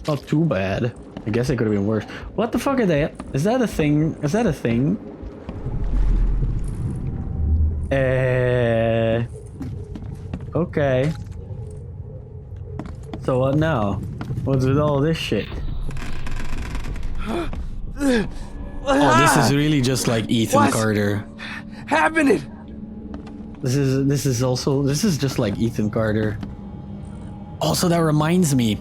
Not too bad. I guess it could have been worse. What the fuck are they? Is that a thing? Is that a thing? Okay. So what now? What's with all this shit? Oh, this is really just like Ethan What? Carter. Happening! This is just like Ethan Carter. Also, that reminds me.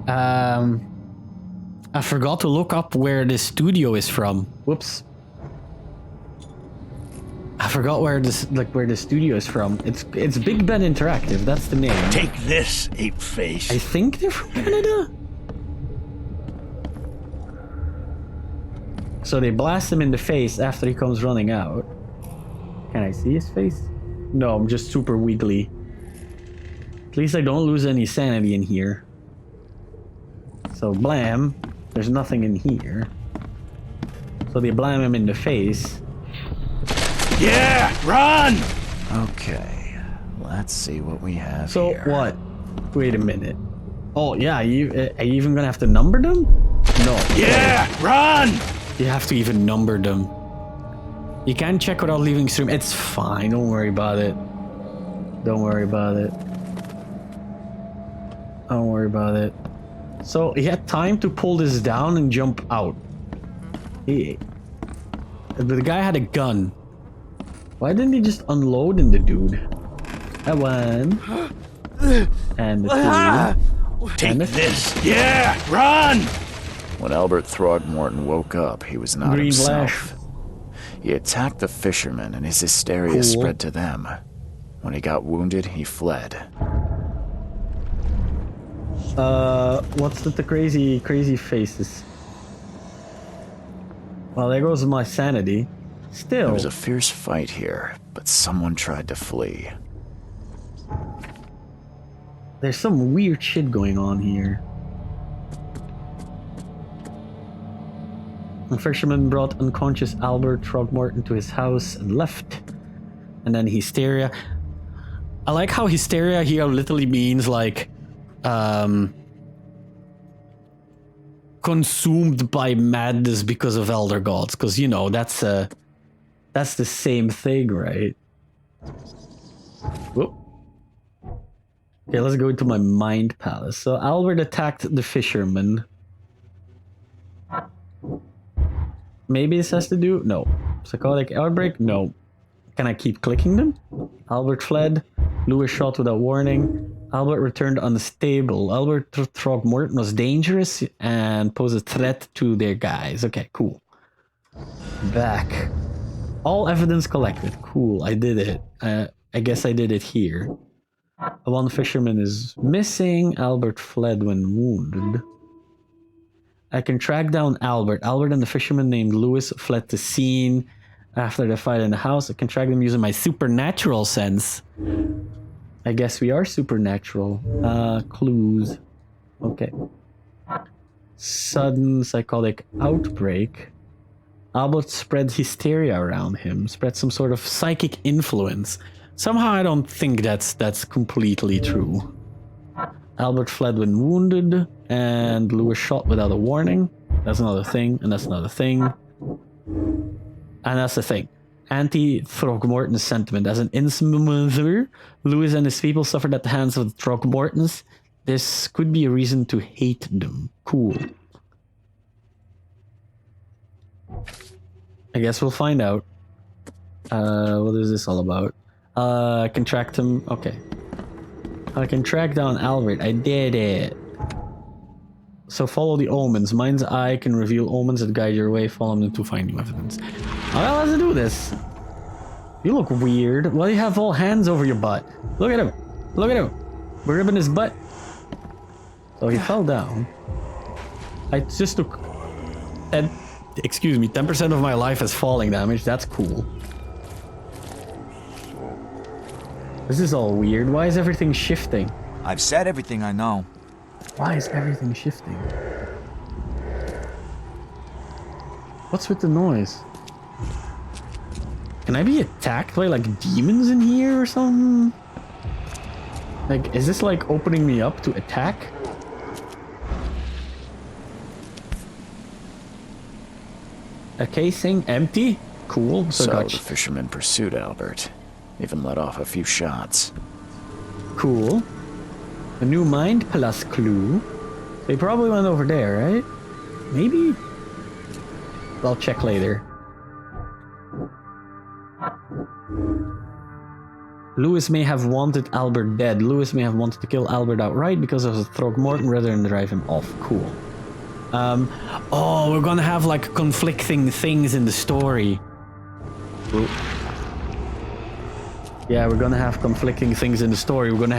I forgot to look up where the studio is from. Whoops. I forgot where the studio is from. It's Big Ben Interactive. That's the name. Take this, ape face. I think they're from Canada. So they blast him in the face after he comes running out. Can I see his face? No, I'm just super wiggly. At least I don't lose any sanity in here. So blam. There's nothing in here. So they blam him in the face. Yeah, run! Okay, let's see what we have So here. what? Wait a minute. Oh yeah, are you even gonna have to number them? No. Yeah, run! You have to even number them. You can check without leaving stream. It's fine. Don't worry about it. Don't worry about it. Don't worry about it. So he had time to pull this down and jump out. But the guy had a gun. Why didn't he just unload in the dude? That one. And the two. Take and the this. Yeah, run! When Albert Throgmorton woke up, he was not Green himself. flash. He attacked the fishermen and his hysteria Cool. spread to them. When he got wounded, he fled. What's with the crazy faces? Well, there goes my sanity. Still. There was a fierce fight here, but someone tried to flee. There's some weird shit going on here. The fisherman brought unconscious Albert Throgmorton to his house and left. And then hysteria. I like how hysteria here literally means like consumed by madness because of elder gods, because you know that's the same thing, right? Whoop. Okay, let's go into my mind palace. So Albert attacked the fisherman. Maybe this has to do... No. Psychotic outbreak? No. Can I keep clicking them? Albert fled. Lewis shot without warning. Albert returned unstable. Albert Throgmorton was dangerous and posed a threat to their guys. Okay, cool. Back. All evidence collected. Cool, I did it. I guess I did it here. One fisherman is missing. Albert fled when wounded. I can track down Albert. Albert and the fisherman named Lewis fled the scene after the fight in the house. I can track them using my supernatural sense. I guess we are supernatural. Clues. Okay. Sudden psychotic outbreak. Albert spread hysteria around him. Spread some sort of psychic influence. Somehow I don't think that's completely true. Albert fled when wounded, and Lewis shot without a warning. That's another thing, and that's another thing. And that's the thing. Anti-Throgmorton sentiment. As an influencer, Lewis and his people suffered at the hands of the Throgmortons. This could be a reason to hate them. Cool. I guess we'll find out. What is this all about? I can track them. Okay. I can track down Albert. I did it. So follow the omens. Mind's eye can reveal omens that guide your way. Follow them to find new evidence. Well, let's do this. You look weird. Why do you have all hands over your butt? Look at him. Look at him. We're ripping his butt. So he fell down. I just took 10% of my life as falling damage. That's cool. This is all weird. Why is everything shifting? I've said everything I know. Why is everything shifting? What's with the noise? Can I be attacked by like demons in here or something? Like, is this like opening me up to attack? A casing empty? Cool. So the the fisherman pursued Albert. Even let off a few shots. Cool. A new mind plus clue. They probably went over there, right? Maybe? I'll check later. Lewis may have wanted Albert dead. Lewis may have wanted to kill Albert outright because of the Throgmorton rather than drive him off. Cool. Oh, we're gonna have like conflicting things in the story. Ooh. Yeah, we're gonna have conflicting things in the story. We're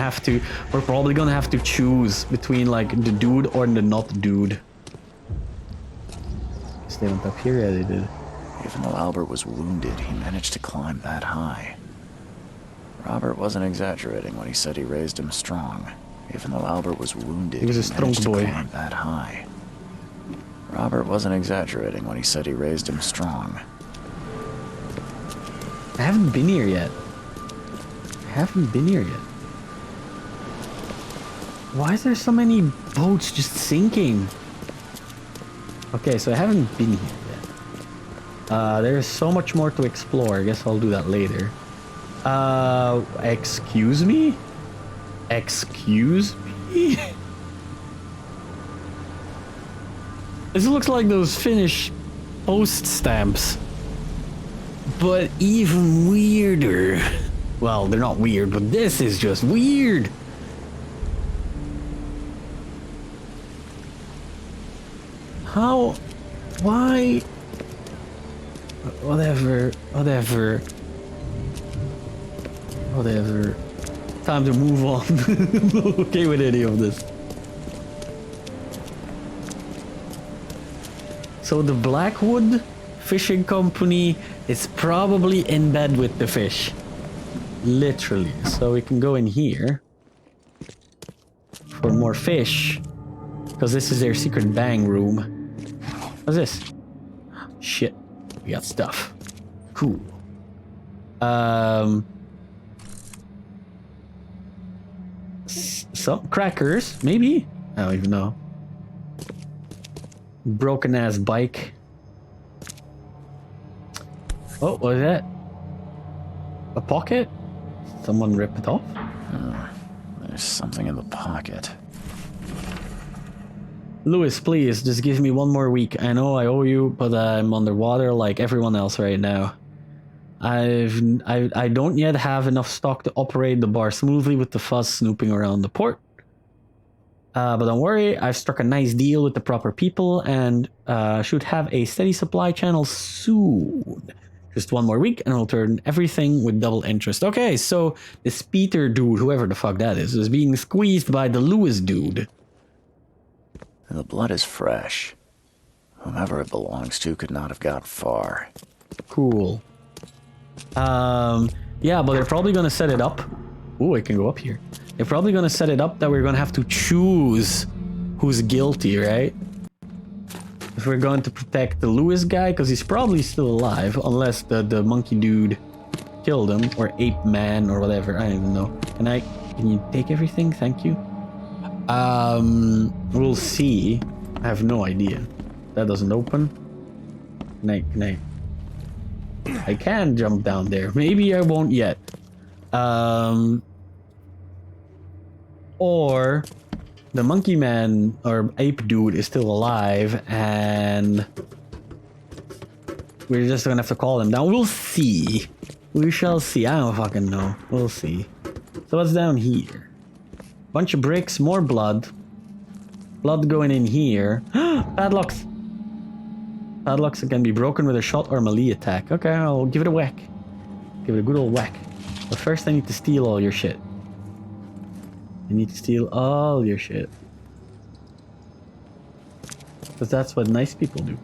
probably gonna have to choose between like the dude or the not dude. They went up here, yeah they did. Even though Albert was wounded, he managed to climb that high. Robert wasn't exaggerating when he said he raised him strong. Even though Albert was wounded, he was a strong managed boy. to climb that high. Robert wasn't exaggerating when he said he raised him strong. I haven't been here yet. Why is there so many boats just sinking? Okay, so I haven't been here yet. There's so much more to explore. I guess I'll do that later. Excuse me? Excuse me? This looks like those Finnish post stamps. But even weirder. Well, they're not weird, but this is just weird. How? Why? Whatever. Time to move on. I'm not okay with any of this. So the Blackwood Fishing Company is probably in bed with the fish. Literally. So we can go in here for more fish. Because this is their secret bang room. What's this? Shit. We got stuff. Cool. Some crackers, maybe? I don't even know. Broken ass bike. Oh, what is that? A pocket? Someone ripped it off? There's something in the pocket. Lewis, please, just give me one more week. I know I owe you, but I'm underwater like everyone else right now. I don't yet have enough stock to operate the bar smoothly with the fuzz snooping around the port. But don't worry, I've struck a nice deal with the proper people and should have a steady supply channel soon. Just one more week and I'll turn everything with double interest. Okay, so this Peter dude, whoever the fuck that is being squeezed by the Lewis dude. The blood is fresh. Whomever it belongs to could not have got far. Cool. Yeah, but they're probably gonna set it up. Ooh, I can go up here. They're probably gonna set it up that we're gonna have to choose who's guilty, right? If we're going to protect the Lewis guy, because he's probably still alive, unless the monkey dude killed him, or ape man, or whatever. I don't even know. Can you take everything? Thank you. We'll see. I have no idea. That doesn't open. I can jump down there. Maybe I won't yet. Or the monkey man or ape dude is still alive and we're just gonna have to call him down. We'll see. We shall see. I don't fucking know. We'll see. So what's down here? Bunch of bricks, more blood. Blood going in here. Padlocks. Padlocks that can be broken with a shot or melee attack. Okay, I'll give it a whack. Give it a good old whack. But first I need to steal all your shit. You need to steal all your shit. Because that's what nice people do.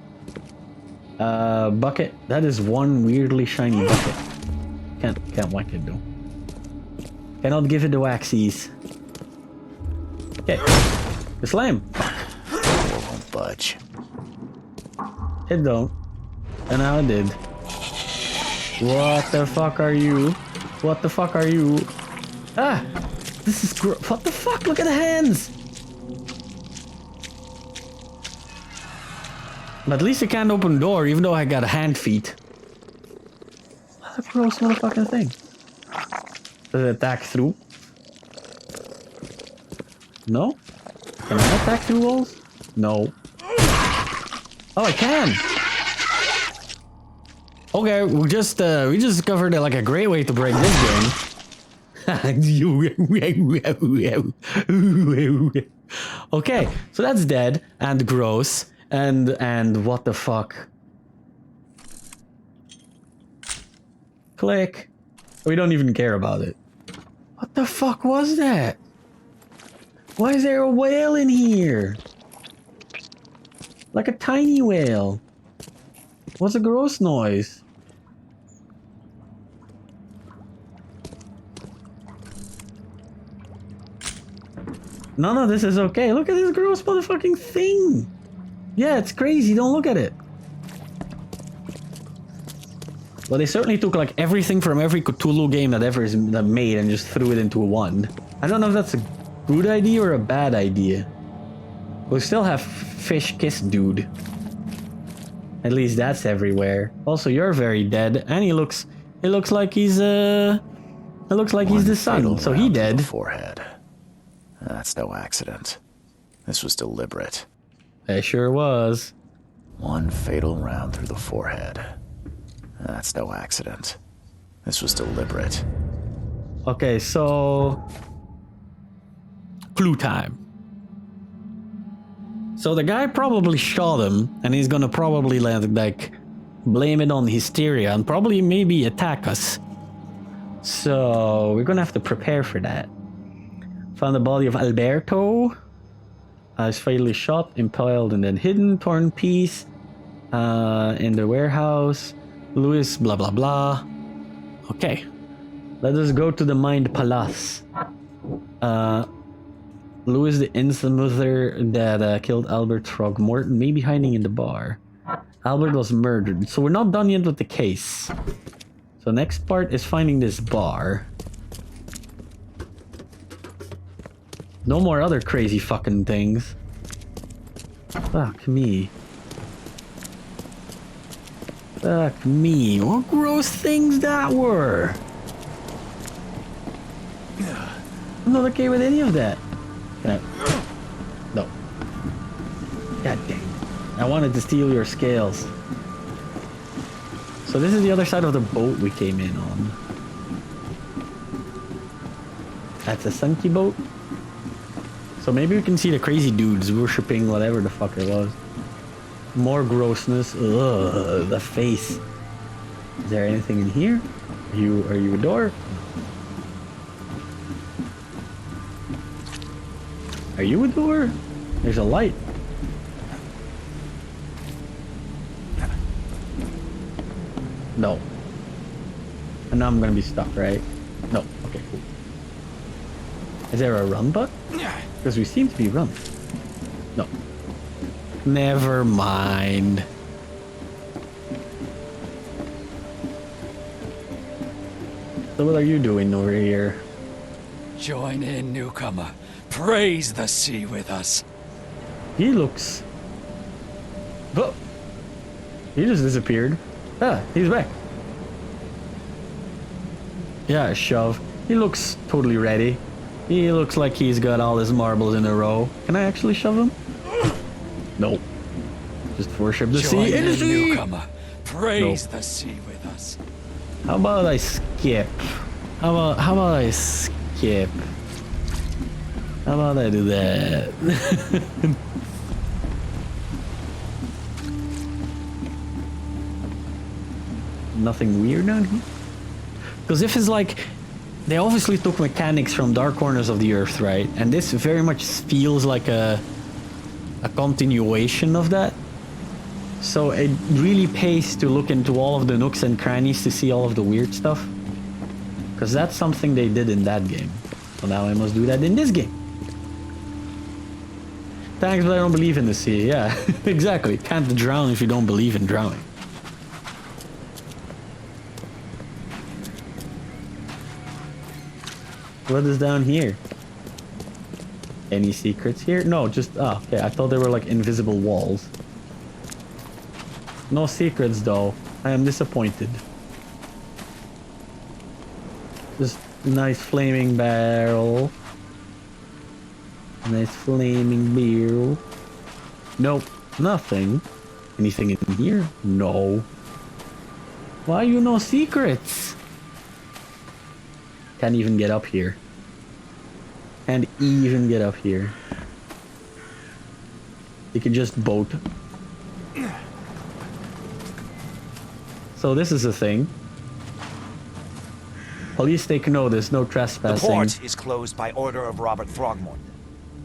Bucket. That is one weirdly shiny bucket. Can't whack it though. Cannot give it the waxies. Okay. The slam. It won't budge. It don't. And now it did. What the fuck are you? What the fuck are you? Ah! This is what the fuck? Look at the hands! But at least I can't open the door, even though I got hand feet. What a gross motherfucking thing. Does it attack through? No? Can I attack through walls? No. Oh, I can! Okay, we just discovered like a great way to break this game. Okay, so that's dead and gross and what the fuck? Click. We don't even care about it. What the fuck was that? Why is there a whale in here? Like a tiny whale. What's a gross noise? None of this is okay. Look at this gross motherfucking thing. Yeah, it's crazy. Don't look at it. But they certainly took like everything from every Cthulhu game that ever is made and just threw it into one. I don't know if that's a good idea or a bad idea. We still have Fish Kiss Dude. At least that's everywhere. Also, you're very dead, and he looks like he's it looks like he's the son, so he dead. Forehead. That's no accident. This was deliberate. It sure was. One fatal round through the forehead. That's no accident. This was deliberate. Okay, so clue time. So the guy probably shot him, and he's gonna probably like blame it on hysteria and probably maybe attack us. So we're gonna have to prepare for that. Found the body of Alberto. He's fatally shot, impaled, and then hidden. Torn piece in the warehouse. Louis, blah blah blah. Okay, let us go to the Mind Palace. Louis the Insmother that killed Albert Throgmorton may be hiding in the bar. Albert was murdered, so we're not done yet with the case. So next part is finding this bar. No more other crazy fucking things. Fuck me. Fuck me. What gross things that were. I'm not okay with any of that. No. God dang. I wanted to steal your scales. So this is the other side of the boat we came in on. That's a sunky boat. So maybe we can see the crazy dudes worshipping whatever the fuck it was. More grossness. Ugh, the face. Is there anything in here? Are you a door? Are you a door? There's a light. No. And now I'm gonna be stuck, right? No. Okay, cool. Is there a run button? Because we seem to be run. No. Never mind. So what are you doing over here? Join in, newcomer. Praise the sea with us. He looks... Oh! He just disappeared. Ah, he's back. Yeah, shove. He looks totally ready. He looks like he's got all his marbles in a row. Can I actually shove him? Nope. Just worship the sea. Join in, newcomer. Praise the sea with us. How about I skip? How about I skip? How about I do that? Nothing weird down here? Because if it's like... They obviously took mechanics from Dark Corners of the Earth, right? And this very much feels like a continuation of that. So it really pays to look into all of the nooks and crannies to see all of the weird stuff. Because that's something they did in that game. So now I must do that in this game. Thanks, but I don't believe in the sea. Yeah, exactly. Can't drown if you don't believe in drowning. What is down here? Any secrets here? No, just... Oh, okay. I thought they were like invisible walls. No secrets, though. I am disappointed. Just a nice flaming barrel. Nice flaming barrel. Nope. Nothing. Anything in here? No. Why you no secrets? Can't even get up here. Can't even get up here. You can just boat. So this is a thing. Police take notice, no trespassing. The port is closed by order of Robert Throgmorton.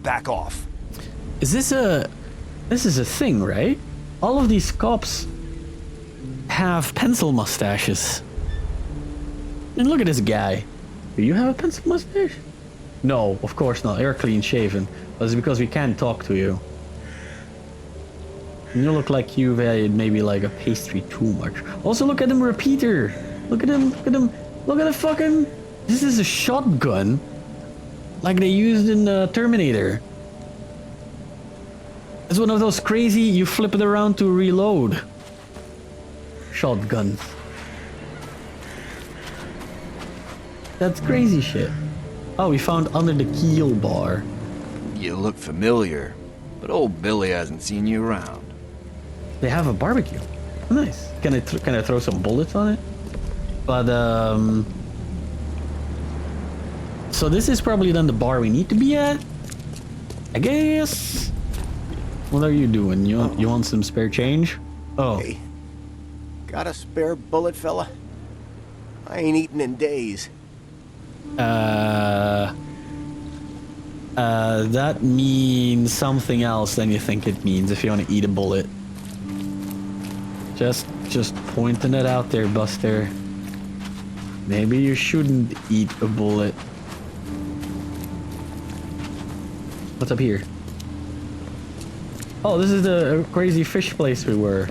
Back off. Is this a... This is a thing, right? All of these cops have pencil mustaches. And look at this guy. Do you have a pencil mustache? No, of course not. You're clean shaven. But it's because we can't talk to you. And you look like you've had maybe like a pastry too much. Also look at them repeater. Look at him, look at him. Look at the fucking... This is a shotgun. Like they used in Terminator. It's one of those crazy, you flip it around to reload. Shotguns. That's crazy shit. Oh, we found under the keel bar. You look familiar, but old Billy hasn't seen you around. They have a barbecue. Nice. Can I throw some bullets on it? But so this is probably then the bar we need to be at, I guess. What are you doing? You want some spare change? Oh. Hey, got a spare bullet, fella? I ain't eaten in days. That means something else than you think it means if you want to eat a bullet. Just pointing it out there, Buster. Maybe you shouldn't eat a bullet. What's up here? Oh, this is the crazy fish place we were.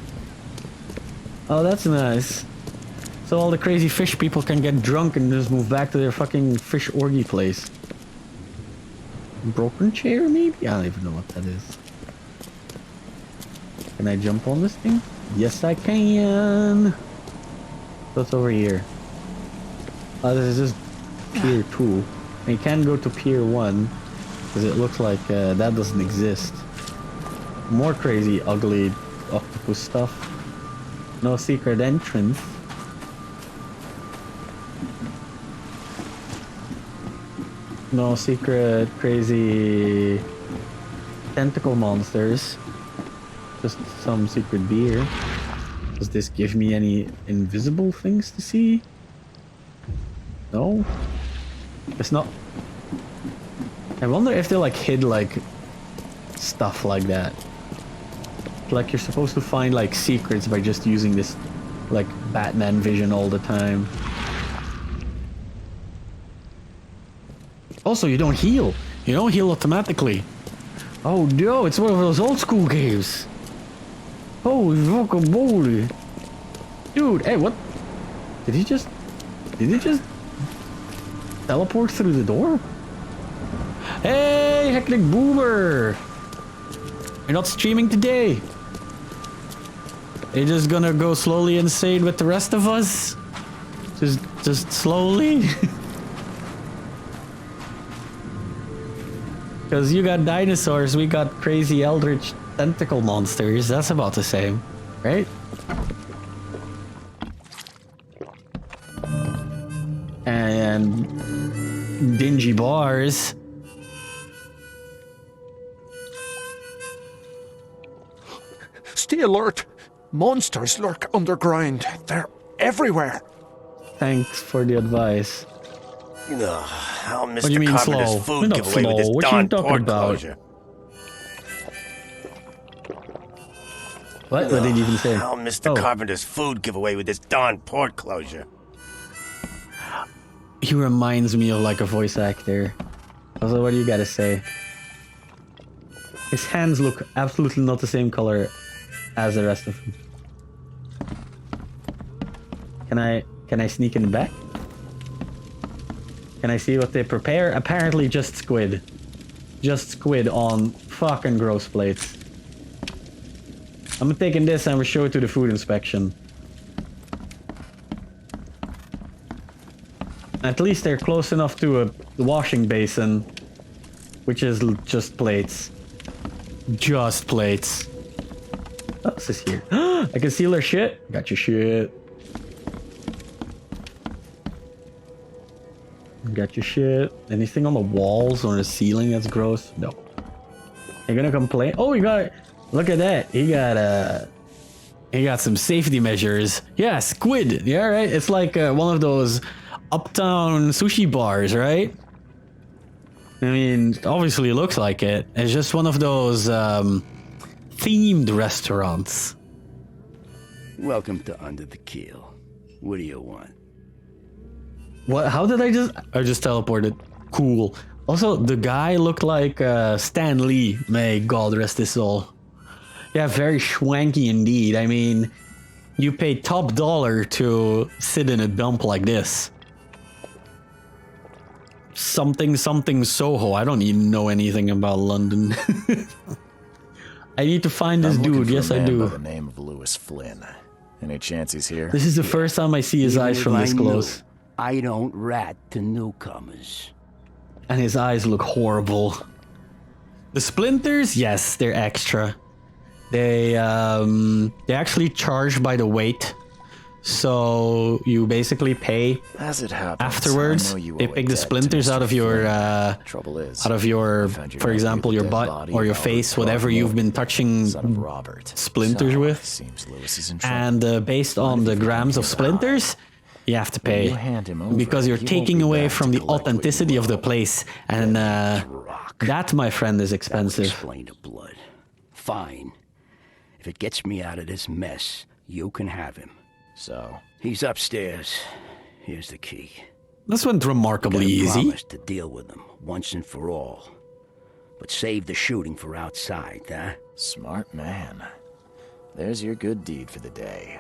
Oh, that's nice. So all the crazy fish people can get drunk and just move back to their fucking fish orgy place. Broken chair, maybe? I don't even know what that is. Can I jump on this thing? Yes, I can. What's over here? Oh, this is just Pier 2. And you can go to Pier 1. Because it looks like that doesn't exist. More crazy, ugly octopus stuff. No secret entrance. No secret, crazy tentacle monsters. Just some secret beer. Does this give me any invisible things to see? No? It's not. I wonder if they like hid like stuff like that. Like you're supposed to find like secrets by just using this like Batman vision all the time. Also, you don't heal. You don't heal automatically. Oh no, it's one of those old school games. Holy fucking moly. Dude, hey, what? Did he just teleport through the door? Hey, Hectic Boomer! You're not streaming today. You're just gonna go slowly insane with the rest of us? Just slowly? Because you got dinosaurs, we got crazy eldritch tentacle monsters. That's about the same, right? And dingy bars. Stay alert. Monsters lurk underground. They're everywhere. Thanks for the advice. How What do you Mr. mean Carpenter's slow? food We're not giveaway with slow. this What you darn talking port about? closure. What did he even say? How Mr. Carpenter's food giveaway with this darn port closure. He reminds me of like a voice actor. Also, what do you gotta say? His hands look absolutely not the same color as the rest of him. Can I sneak in the back? Can I see what they prepare? Apparently just squid. Just squid on fucking gross plates. I'm taking this and we'll show it to the food inspection. At least they're close enough to a washing basin, which is just plates. Just plates. What else is here? I can seal their shit. Got your shit. Got your shit. Anything on the walls or the ceiling that's gross? No. You're gonna complain? Oh, you got... Look at that. He got some safety measures. Yeah, squid. Yeah, right. It's like one of those uptown sushi bars, right? I mean, obviously it looks like it. It's just one of those themed restaurants. Welcome to Under the Keel. What do you want? What? How did I just teleported? Cool. Also, the guy looked like Stan Lee. May God rest his soul. Yeah, very schwanky indeed. I mean, You pay top dollar to sit in a dump like this. Something Soho. I don't even know anything about London. I need to find this dude. Yes, I do. By the name of Lewis Flynn. Any chance he's here? This is the first time I see his eyes from this close. I don't rat to newcomers. And his eyes look horrible. The splinters, yes, they're extra. They actually charge by the weight. So you basically pay As it happens, afterwards. They pick the splinters out of your Trouble is, for example, your butt or your face, whatever you've been touching splinters with. Seems Lewis is in trouble. And based on the grams of splinters, you have to pay because you're taking away from the authenticity of the place, and that, my friend, is expensive. Explain to blood. Fine. If it gets me out of this mess, you can have him. So he's upstairs. Here's the key. This went remarkably easy. Promise to deal with him once and for all, but save the shooting for outside, huh? Smart man. There's your good deed for the day.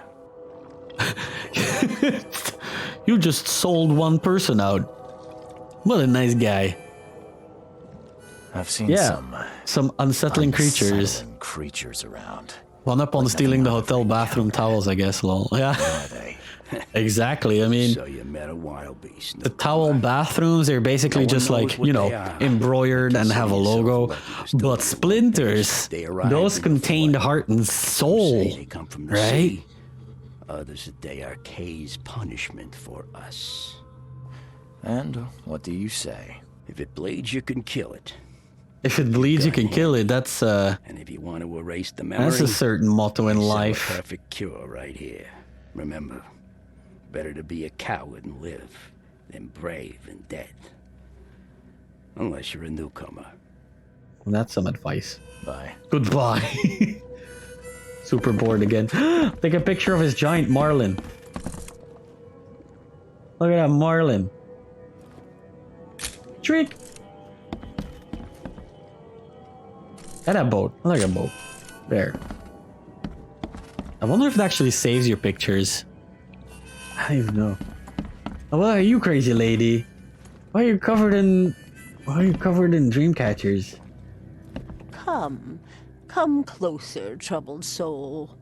You just sold one person out. What a nice guy. I've seen some unsettling creatures. Creatures around. One up on stealing the hotel bathroom towels, I guess, lol. Yeah. Exactly. I mean, so you met a wild beast. The towel bathrooms are basically just like, you know, embroidered and have a logo. But splinters, those contain the heart and soul, right? Others that they are Kay's punishment for us. And what do you say? If it bleeds, you can kill it. If it bleeds, you can kill it. That's and if you want to erase the memory, that's a certain motto in life. A perfect cure right here. Remember, better to be a coward and live than brave and dead. Unless you're a newcomer. Well, that's some advice. Bye. Goodbye. Super bored again. Take a picture of his giant marlin. Look at that marlin. Trick. At that boat. I like a boat. There. I wonder if it actually saves your pictures. I don't even know. Oh, why are you, crazy lady? Why are you covered in dream catchers? Come closer, troubled soul.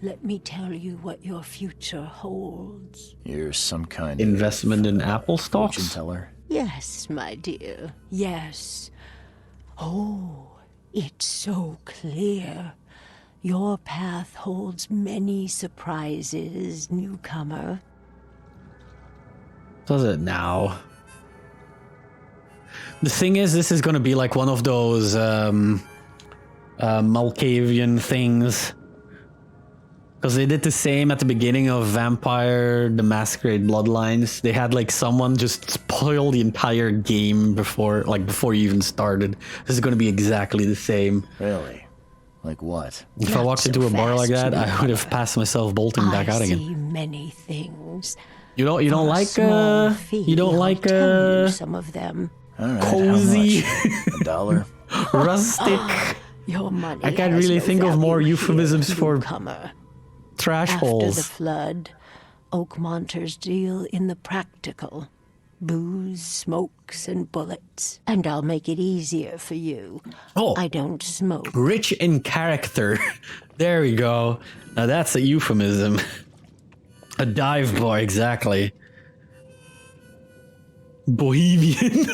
Let me tell you what your future holds. You're some kind investment of in Apple stocks? Fortune teller? Yes, my dear. Yes. Oh, it's so clear. Your path holds many surprises, newcomer. Does it now? The thing is, this is gonna be like one of those Malkavian things. Because they did the same at the beginning of Vampire the Masquerade Bloodlines. They had like someone just spoil the entire game before you even started. This is gonna be exactly the same. Really? Like what? If I walked into a bar like that, I would have passed myself bolting back out again. I see many things. You don't like some of them. Right, cozy, $1, rustic. Your money. I can't really think of more euphemisms for trash holes. After the flood, Oakmonters deal in the practical. Booze, smokes, and bullets. And I'll make it easier for you. Oh, I don't smoke. Rich in character. There we go. Now that's a euphemism. A dive bar, exactly. Bohemian.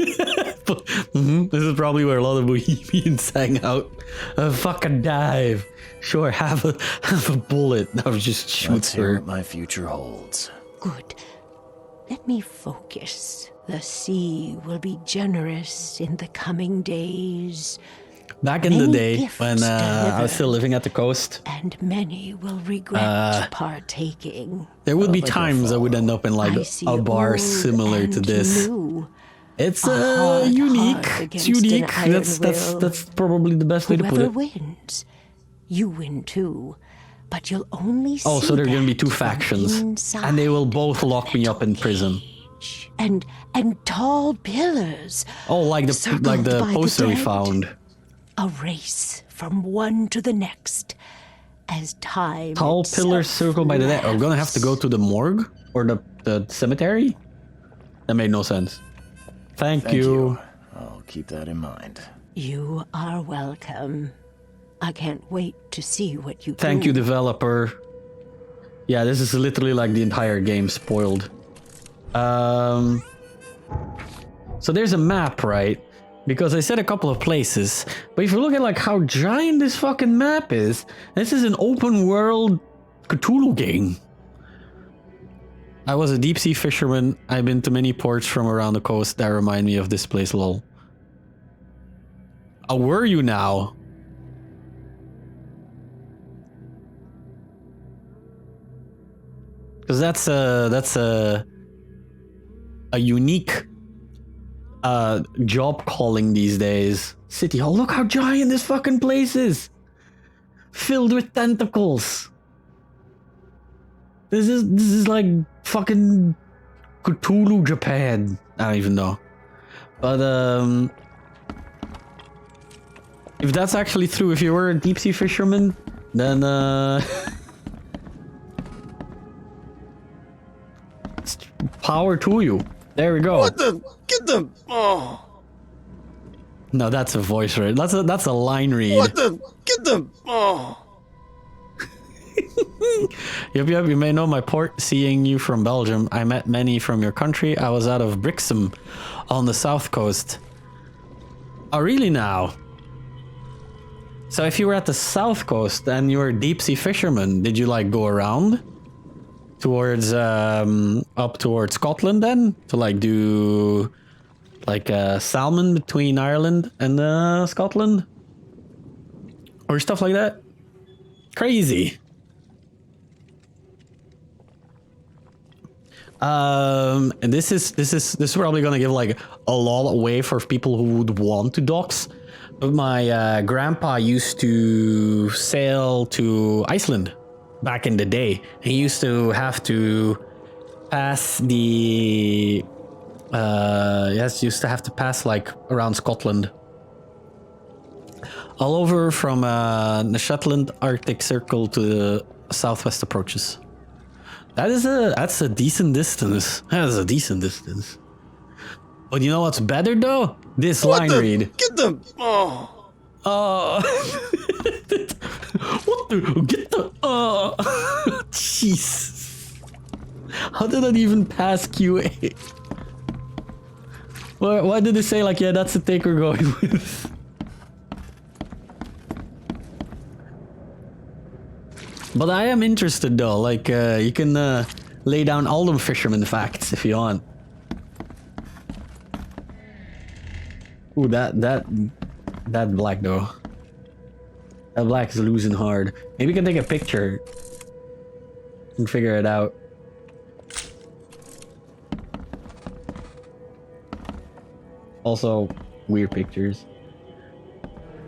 This is probably where a lot of Bohemians hang out. A fucking dive. Sure, have a bullet. No, just shoots her. What my future holds. Good. Let me focus. The sea will be generous in the coming days. Back in the day, when I was still living at the coast, and many will regret partaking. There would be times I would end up in like a bar similar to this. It's unique. It's unique. That's probably the best way to put it. Whoever wins, you win too. But you'll only see so there are going to be two factions, and they will both lock me up in prison. And tall pillars. Oh, like the poster we found. A race from one to the next. as time Tall itself pillars circled by the dead. I'm gonna have to go to the morgue or the cemetery. That made no sense. Thank you. I'll keep that in mind. You are welcome. I can't wait to see what you Thank do. you, developer. Yeah, this is literally like the entire game spoiled. So there's a map, right? Because I said a couple of places, but if you look at like how giant this fucking map is, this is an open world Cthulhu game. I was a deep sea fisherman. I've been to many ports from around the coast that remind me of this place, lol. How were you now? Because that's a unique job calling these days. City Hall. Look how giant this fucking place is. Filled with tentacles. This is like fucking Cthulhu Japan. I don't even know. But if that's actually true, if you were a deep sea fisherman, then power to you. There we go. What the? Get the. Oh. No, that's a voice read. That's a line read. What the? Get the. Oh. Yep, you may know my port. Seeing you from Belgium, I met many from your country. I was out of Brixham on the south coast. Oh, really now? So if you were at the south coast and you were a deep sea fisherman, did you like go around towards up towards Scotland then to like do like salmon between Ireland and Scotland or stuff like that? Crazy. And this is probably gonna give like a lot away for people who would want to dox. But my grandpa used to sail to Iceland back in the day. He used to have to pass the used to have to pass like around Scotland, all over from the Shetland Arctic Circle to the southwest approaches. That's a decent distance. That is a decent distance. But you know what's better though? This line read. Get them. Oh. What the? Get the. Jeez. How did that even pass QA? Why did they say like, yeah, that's the take we're going with? But I am interested though. Like, you can lay down all them fisherman facts if you want. Ooh, that black though. That black is losing hard. Maybe we can take a picture and figure it out. Also, weird pictures.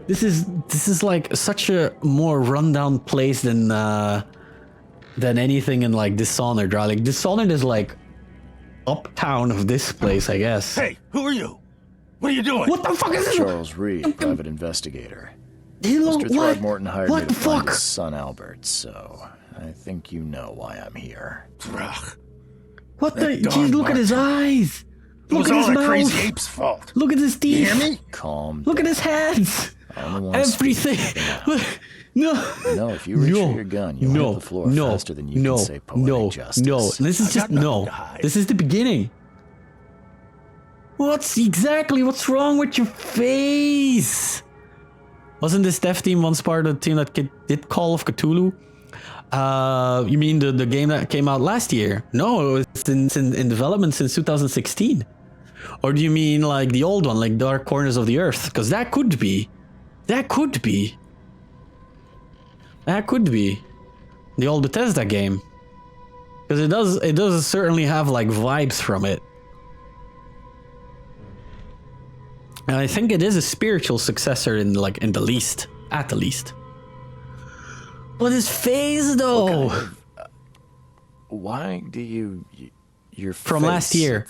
This is like such a more rundown place than anything in like Dishonored, right? Like Dishonored is like uptown of this place, I guess. Hey, who are you? What are you doing? What the fuck is this? Charles Reed, private investigator. Hello, Mr. what? Throgmorton hired What me the to find fuck? his son Albert, so I think you know why I'm here. What the? Jeez, look at his eyes. Look at his mouth. Crazy ape's fault. Look at his teeth. You hear me? Calm. Look at his hands. Everything. No. No, if you reach for your gun, you'll hit the floor faster than you can say poetic justice. No. This is just This is the beginning. What's wrong with your face? Wasn't this dev team once part of the team that did Call of Cthulhu? You mean the game that came out last year? No, it was in development since 2016. Or do you mean like the old one, like Dark Corners of the Earth? Because that could be. That could be the old Bethesda game. Because it does certainly have like vibes from it. And I think it is a spiritual successor at the least. But his face though. Why do your from face, last year?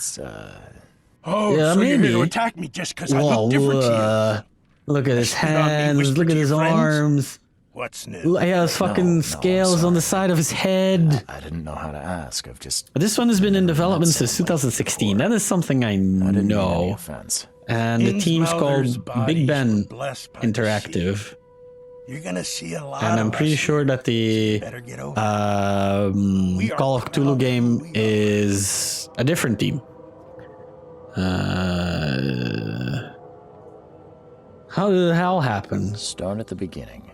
Oh, yeah, so maybe. you're here to attack me just because I look different to you. Look at his hands, look at his arms. What's new? He has fucking scales on the side of his head. I didn't know how to ask. I've just... This one has been in development since 2016. That is something I know. And the team's called Big Ben Interactive. You're gonna see a lot. And I'm pretty sure that the Call of Cthulhu game is a different team. How did the hell happen? Start at the beginning.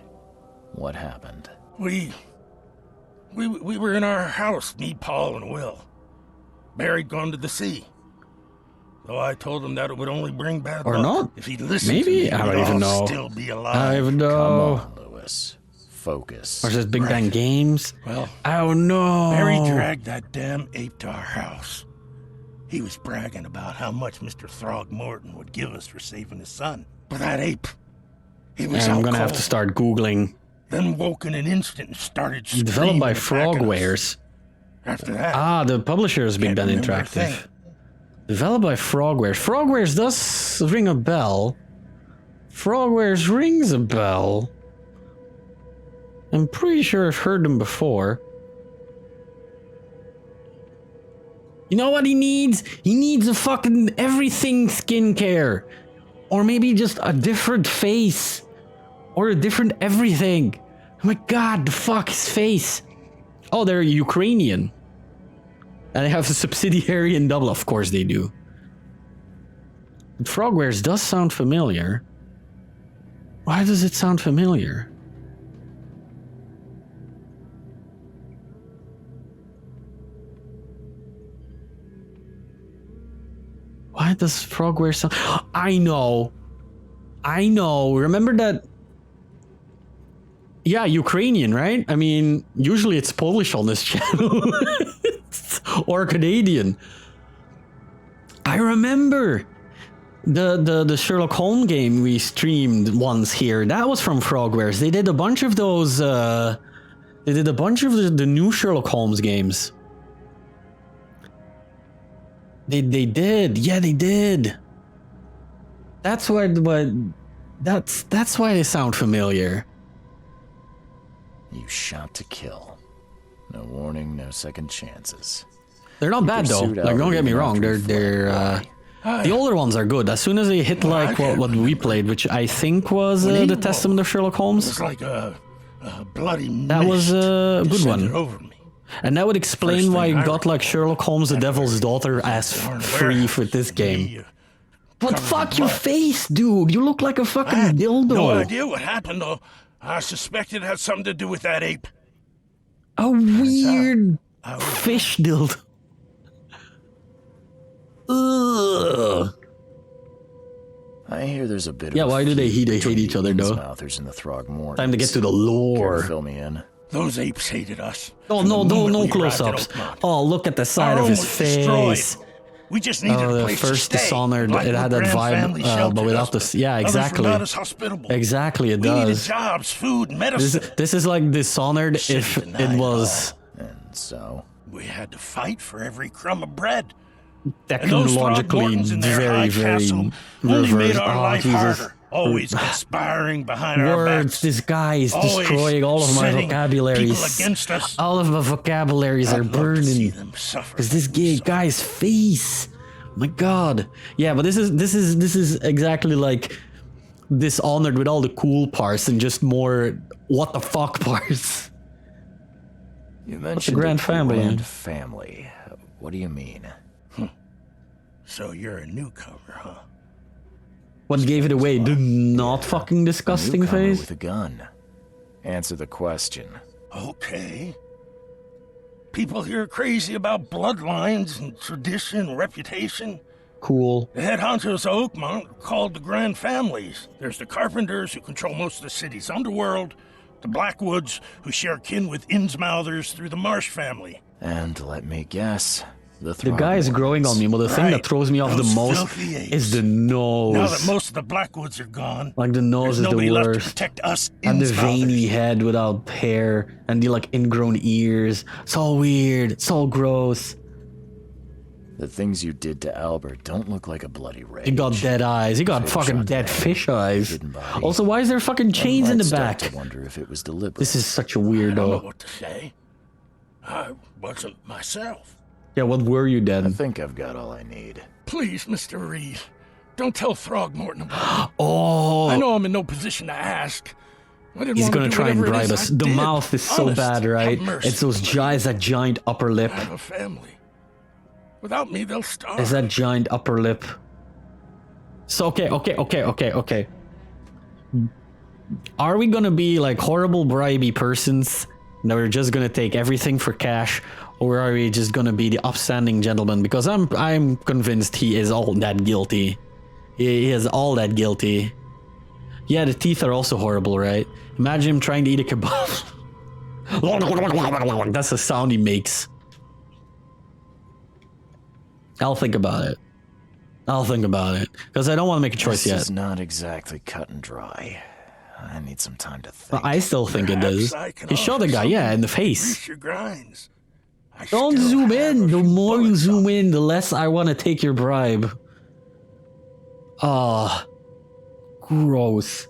What happened? We were in our house, me, Paul, and Will. Barry'd gone to the sea. So I told him that it would only bring bad Or luck. not. If he'd listened Maybe? to me, I don't we'd even all know. still be alive. I don't even know. Come on, Lewis. Focus. Or is this Big Bang Games? Well, oh no. Barry dragged that damn ape to our house. He was bragging about how much Mr. Throgmorton would give us for saving his son. But that ape, he was And I'm out gonna have cold. to start Googling. Then woke in an instant and started screaming. Developed by and attacking us. Frogwares. After that, The publisher is Big Ben remember a Interactive. thing. Developed by Frogwares. Frogwares does ring a bell. Frogwares rings a bell. I'm pretty sure I've heard them before. You know what he needs? He needs a fucking everything skincare. Or maybe just a different face. Or a different everything. Oh my god, the fuck, his face. Oh, they're Ukrainian. And they have a subsidiary in Dublin. Of course they do. But Frogwares does sound familiar. Why does it sound familiar? Why does Frogwares sound... I know. Remember that... Yeah, Ukrainian, right? I mean, usually it's Polish on this channel. Or Canadian. I remember the Sherlock Holmes game we streamed once here. That was from Frogwares. They did a bunch of those... they did a bunch of the new Sherlock Holmes games. They did. Yeah, they did. That's why... That's why they sound familiar. You shot to kill. No warning, no second chances. They're not bad though. Like, don't get me wrong. They're the older ones are good. As soon as they hit like what we played, which I think was the Testament of Sherlock Holmes. It's like a bloody That was mist a good descended one. over me. And that would explain why you got like Sherlock Holmes, the Devil's Daughter as free with this game. But fuck your face, dude. You look like a fucking dildo. No idea what happened though. I suspected it had something to do with that ape. A weird fish dildo. Ugh. I hear there's a bit Yeah, of why do they hate each other though? Innsmouthers and the Throgmortons. Time to get to the lore. Care to fill me in. Those apes hated us. Oh no, no close-ups. Oh, look at the side of his face. We just needed a the place to first stay. Dishonored, Like it had that Grand vibe, Family but sheltered without us. this. Yeah, Others were exactly. not as hospitable. Exactly, it We needed does. jobs, food, medicine. This is like Dishonored if it was And so We had to fight for every crumb of bread. technologically And those Throgmortons in their very, high very castle only made reversed. our Oh, life Jesus. harder. Always conspiring behind our Words, backs. this guy is Always destroying all of my setting vocabularies. people against us. All of my vocabularies are I'd love to see burning. them suffer. Because this guy's face. My god. Yeah, but this is exactly like Dishonored with all the cool parts and just more what the fuck parts. you What's mentioned a grand family? grand family. What do you mean? So you're a newcomer, huh? What gave it away? The not fucking disgusting Newcomer face? with a gun. Answer the question. Okay. People here are crazy about bloodlines and tradition and reputation. Cool. The head honchos of Oakmont are called the Grand Families. There's the Carpenters, who control most of the city's underworld, the Blackwoods, who share kin with Innsmouthers through the Marsh family. And let me guess. The guy is growing on me, but the thing that throws me off the Those most filthy apes. is the nose. Now that most of the Blackwoods are gone, Like the nose there's is nobody the left to worst. protect us And the Innsmouthers. veiny head without hair and the like ingrown ears. It's all weird. It's all gross. The things you did to Albert don't look like a bloody rage. He got dead eyes. He got fucking dead fish eyes. Also, why is there fucking chains in the back? I wonder if it was deliberate. This is such a I don't know weirdo. what to say. I wasn't myself. Yeah, what were you I then? think I've got all I need. Please, Mr. Reed, don't tell Throgmorton about it. Oh, I know I'm in no position to ask. I didn't he's want to gonna do try and whatever it bribe is us. I The did. mouth is so Honest, bad, right? have mercy. It's those giants, that giant upper lip. I have a family. Without me, they'll starve. Is that giant upper lip? So okay. Are we gonna be like horrible bribey persons that we're just gonna take everything for cash, or are we just gonna be the upstanding gentleman? Because I'm convinced he is all that guilty. He is all that guilty. Yeah, the teeth are also horrible, right? Imagine him trying to eat a kebab. That's the sound he makes. I'll think about it. Because I don't want to make a choice This yet. is not exactly cut and dry. I need some time to think. I still think it is. He shot the guy, yeah, in the face. Grease your grinds. Don't zoom in. The more you zoom in, the less I want to take your bribe. Ah, gross.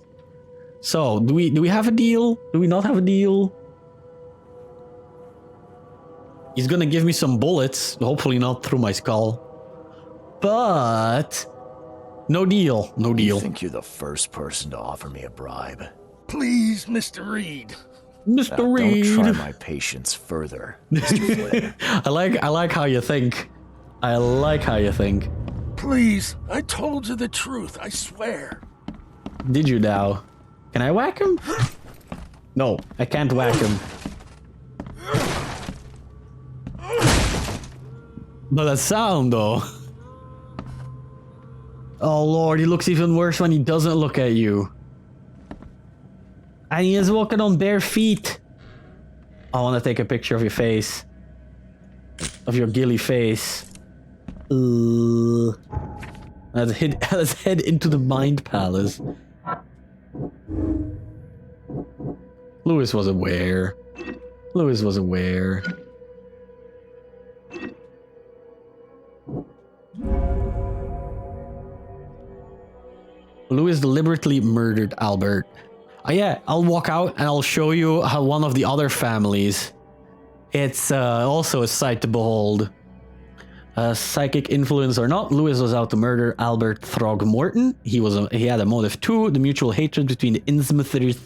So, do we have a deal? Do we not have a deal? He's gonna give me some bullets, hopefully not through my skull. But no deal, no deal. You think you're the first person to offer me a bribe? Please, Mr. Reed. Mr. Reed. Don't try my patience further, Mr. Flynn. I like how you think. Please, I told you the truth, I swear. Did you now? Can I whack him? No, I can't whack him. But that sound though. Oh lord, he looks even worse when he doesn't look at you. And he is walking on bare feet. I want to take a picture of your face. Of your gilly face. Let's head into the Mind Palace. Lewis was aware. Lewis deliberately murdered Albert. Oh yeah, I'll walk out and I'll show you how one of the other families. It's also a sight to behold. Psychic influence or not, Lewis was out to murder Albert Throgmorton. He had a motive too, the mutual hatred between the Innsmouthers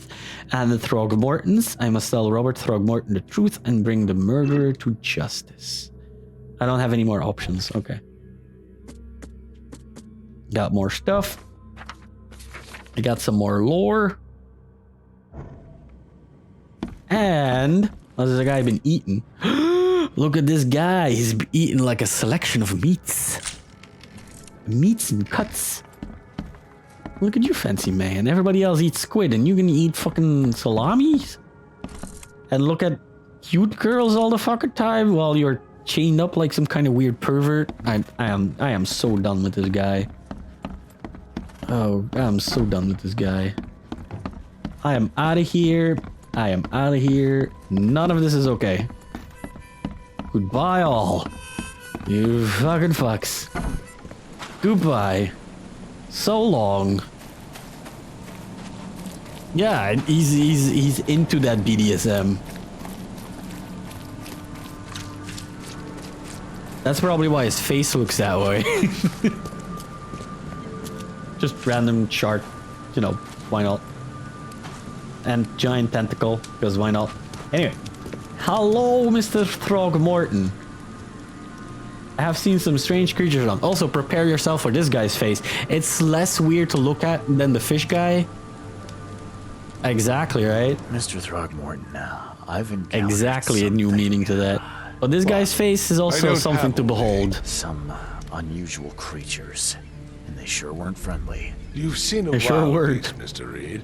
and the Throgmortons. I must tell Robert Throgmorton the truth and bring the murderer to justice. I don't have any more options, okay. Got more stuff. I got some more lore. And there's a guy been eating. Look at this guy. He's eating like a selection of meats. Meats and cuts. Look at you, fancy man. Everybody else eats squid and you can eat fucking salamis? And look at cute girls all the fucking time while you're chained up like some kind of weird pervert. I am so done with this guy. Oh, I'm so done with this guy. I am out of here. None of this is okay. Goodbye all. You fucking fucks. Goodbye. So long. Yeah, he's into that BDSM. That's probably why his face looks that way. Just random chart, you know, why not? And giant tentacle, because why not? Anyway, hello, Mr. Throgmorton. I have seen some strange creatures around. Also, prepare yourself for this guy's face. It's less weird to look at than the fish guy. Exactly, right? Mr. Throgmorton, I've encountered exactly a new meaning to that. But this guy's face is also something to behold. Some unusual creatures. They sure weren't friendly. You've seen a wild beast, Mr. Reed.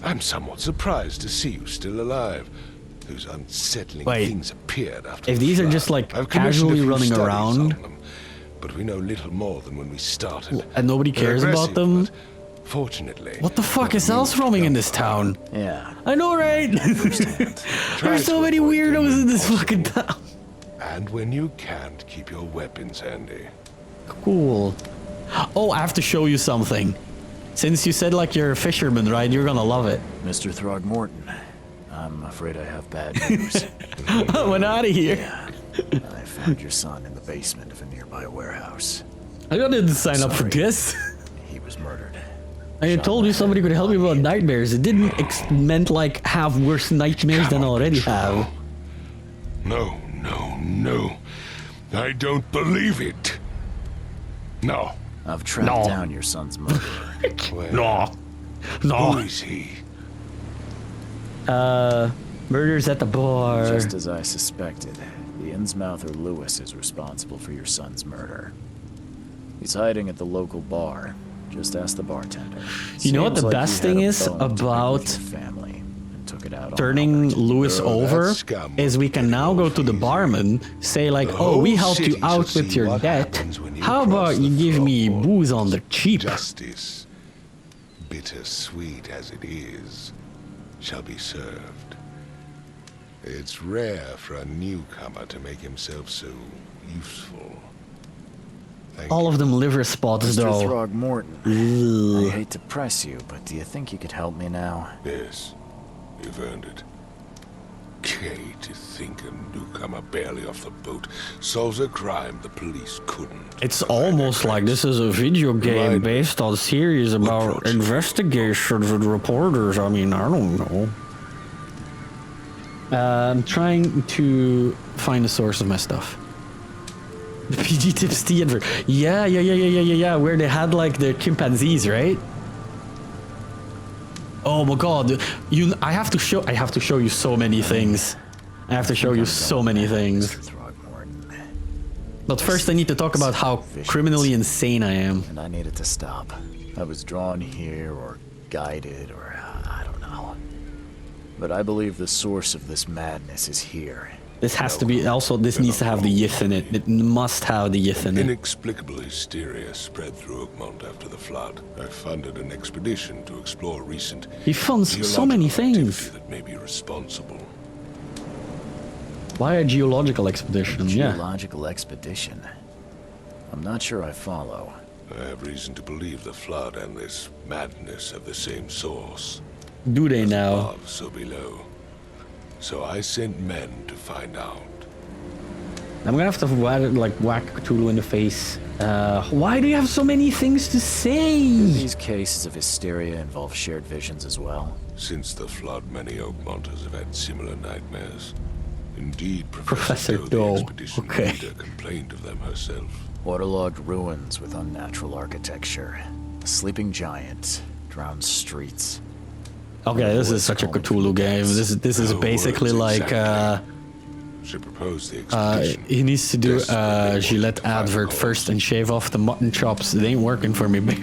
I'm somewhat surprised to see you still alive. Those unsettling things appeared after if these are just like casually running around, them, but we know little more than when we started. And nobody cares about them. Fortunately, what the fuck is else roaming in this town? Yeah, I know, right? There's so many weirdos in this fucking town. And when you can't, keep your weapons handy. Cool. Oh, I have to show you something. Since you said like you're a fisherman, right? You're gonna love it. Mr. Throgmorton, I'm afraid I have bad news. Went out of here. Yeah, I found your son in the basement of a nearby warehouse. I didn't sign up for this. He was murdered. I told you somebody could help me about nightmares. It didn't meant like have worse nightmares than I already have. No, no, no. I don't believe it. No. I've tracked down your son's murderer. No. Who is he? Murders at the bar. Just as I suspected, the Innsmouther Lewis is responsible for your son's murder. He's hiding at the local bar. Just ask the bartender. You know what the best thing is about turning Lewis over is we can now go to the barman, say like, oh, we helped you out with your debt. How about you give me booze on the cheap? Justice, bittersweet as it is, shall be served. It's rare for a newcomer to make himself so useful. All of them liver spots, Mr. though. Throgmorton, I hate to press you, but do you think you could help me now? Yes, you've earned it. Kay, to think a newcomer barely off the boat solves a crime the police couldn't. It's almost like this is a video game based on series about investigations and reporters. I mean, I don't know. I'm trying to find the source of my stuff. The PG Tips Tea advert. Yeah. Where they had like the chimpanzees, right? Oh my god. I have to show you so many things. I have to show you so many things. But first I need to talk about how criminally insane I am. And I needed to stop. I was drawn here or guided or I don't know. But I believe the source of this madness is here. This has to be, also this needs to have the yith in it. It must have the yith in it. Inexplicable hysteria spread through Oakmont after the flood. I funded an expedition to explore recent He funds so many things. that may be responsible. Why a geological expedition? Geological expedition? I'm not sure I follow. I have reason to believe the flood and this madness have the same source. Do they now? Above, so below. So I sent men to find out. I'm gonna have to whack Cthulhu in the face. Why do you have so many things to say? Do these cases of hysteria involve shared visions as well? Since the flood, many Oakmonters have had similar nightmares. Indeed, Professor Doe, Doe. the expedition Okay. leader, complained of them herself. Waterlogged ruins with unnatural architecture. A sleeping giant. Drowned streets. Okay, this is such a Cthulhu game. This is basically like She proposed the expedition. he needs to do a Gillette advert first and shave off the mutton chops. It ain't working for me, baby.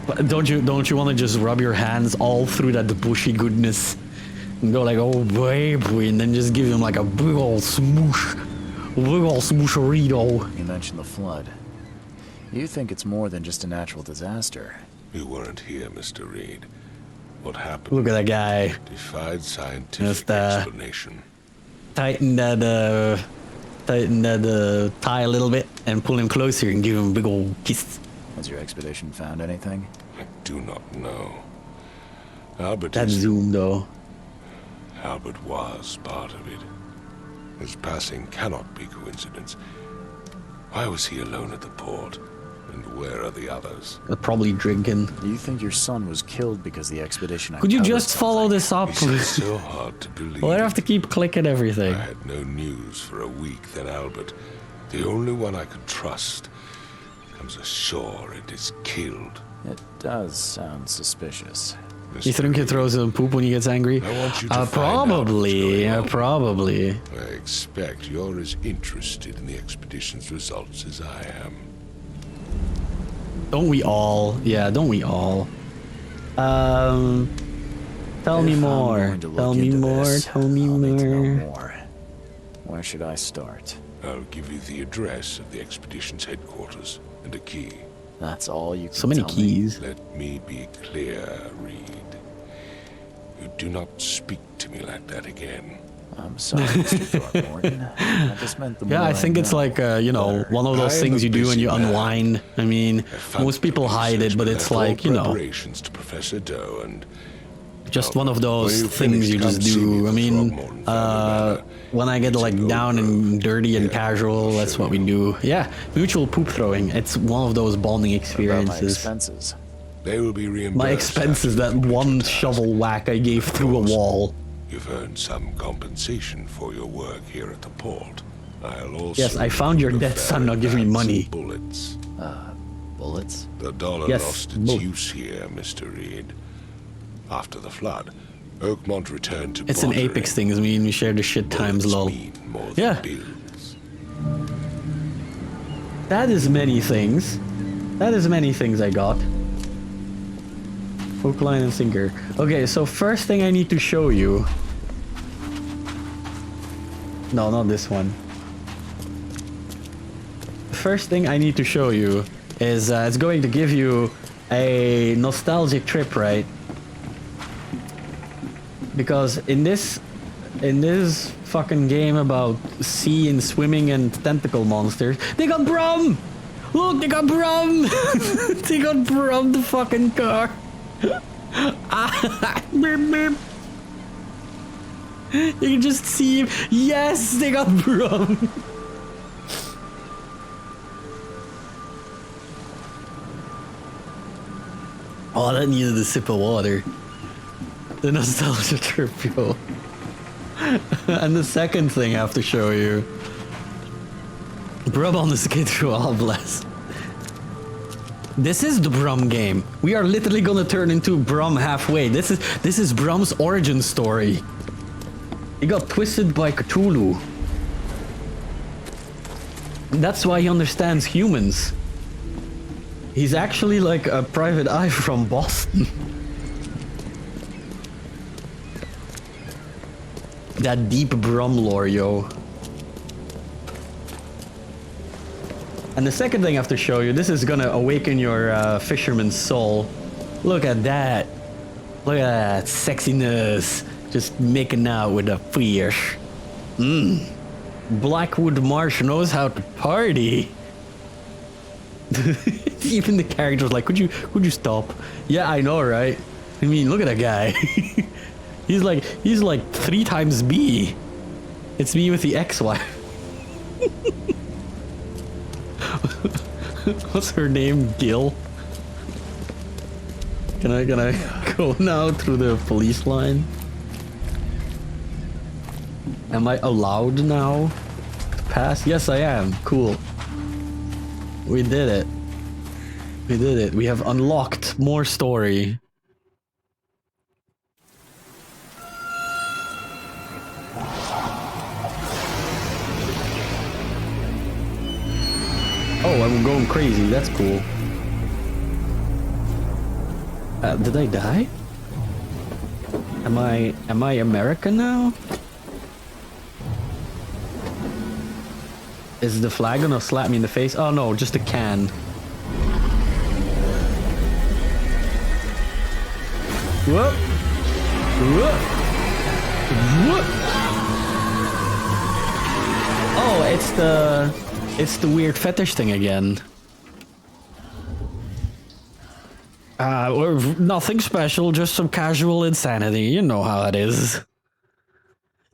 But don't you want to just rub your hands all through that bushy goodness and go like, oh baby, and then just give him like a big old smoosh, smoocherito. You mentioned the flood. You think it's more than just a natural disaster? You weren't here, Mr. Reed. What happened? Look at that guy. Defied scientific Just explanation. tighten that tie a little bit and pull him closer and give him a big old kiss. Has your expedition found anything? I do not know. Albert That is... zoom though. Albert was part of it. His passing cannot be coincidence. Why was he alone at the port? And where are the others? They're probably drinking. Do you think your son was killed because the expedition... Could you just follow this up, It's please? so hard to believe. Well, I have to keep clicking everything. I had no news for a week. Then Albert, the only one I could trust, comes ashore and is killed. It does sound suspicious. You think he throws a poop when he gets angry? I want you to find Probably. out what's Probably. I expect you're as interested in the expedition's results as I am. Don't we all? Yeah, don't we all? Tell me more. Tell me more. Tell me more. Where should I start? I'll give you the address of the expedition's headquarters and a key. That's all you can So many tell me? keys. Let me be clear, Reed. You do not speak to me like that again. I'm sorry, Mr. Throckmorton. I just meant the Yeah, I think it's like, you know, one of those things you do when you unwind. I mean, most people hide it, but it's like, you know, Preparations to Professor Doe and just one of those things you just do. I mean, when I get like down and dirty and casual, that's what we do. Yeah, mutual poop throwing. It's one of those bonding experiences. My expenses. They will be reimbursed. My expenses, that one shovel whack I gave through a wall. You've earned some compensation for your work here at the port. I'll also Yes, I found your dead son. Now give me money. Bullets. Bullets? The dollar lost its use here, Mr. Reed. After the flood, Oakmont returned to It's an Apex thing. I mean, we share the shit times lol. Yeah. That is many things. That is many things I got. Hook, line, and sinker. Okay, so first thing I need to show you. No, not this one. First thing I need to show you is it's going to give you a nostalgic trip, right? Because in this fucking game about sea and swimming and tentacle monsters, they got Brum! Look, they got Brum! They got Brum the fucking car. Beep, beep. You can just see him. Yes, they got Brum. Oh, that needed a sip of water. The nostalgia trip, yo. And the second thing I have to show you. Brum on the skid through all blast. This is the Brum game. We are literally gonna turn into Brum halfway. This is Brum's origin story. He got twisted by Cthulhu. That's why he understands humans. He's actually like a private eye from Boston. That deep Brum lore, yo. And the second thing I have to show you, this is gonna awaken your fisherman's soul. Look at that. Look at that sexiness. Just making out with a fish. Blackwood Marsh knows how to party. Even the character's like, could you stop? Yeah, I know, right? I mean, look at that guy. he's like 3 times B. It's me with the ex-wife. What's her name? Gil? Can I go now through the police line? Am I allowed now to pass? Yes, I am. Cool. We did it. We did it. We have unlocked more story. Oh, I'm going crazy. That's cool. Did I die? Am I American now? Is the flag gonna slap me in the face? Oh no, just a can. Whoop! Whoop! Whoop! Oh, it's the weird fetish thing again. Nothing special, just some casual insanity. You know how it is.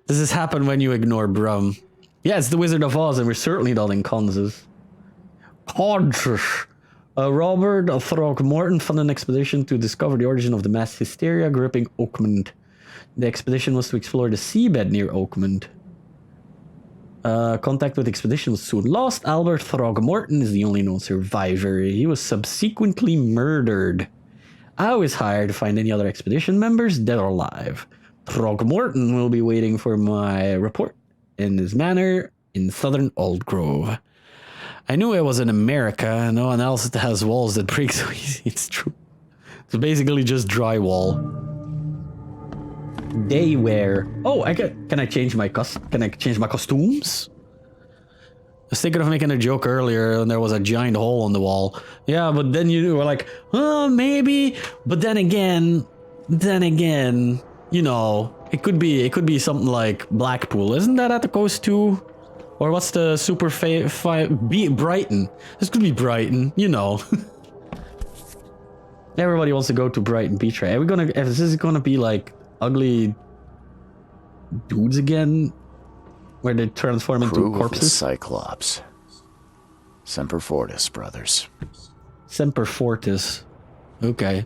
Does this happen when you ignore Brum? Yeah, it's the Wizard of Oz, and we're certainly not in Kansas. Kansas. Robert Throckmorton funded an expedition to discover the origin of the mass hysteria gripping Oakmont. The expedition was to explore the seabed near Oakmont. Contact with the expedition was soon lost. Albert Throckmorton is the only known survivor. He was subsequently murdered. I was hired to find any other expedition members, dead or alive. Throckmorton will be waiting for my report in his manor in southern Old Grove. I knew I was in America. No one else has walls that break so easy. It's true. It's basically just drywall. They wear. Oh, can I change my costumes? I was thinking of making a joke earlier, and there was a giant hole on the wall. Yeah, but then you were like, oh, maybe. But then again, you know, it could be something like Blackpool. Isn't that at the coast too? Or what's the super Brighton? This could be Brighton, you know. Everybody wants to go to Brighton Beach, right? Is this gonna be like ugly dudes again? Where they transform into corpses? Of the Cyclops. Semper Fortis, brothers. Semper Fortis. Okay.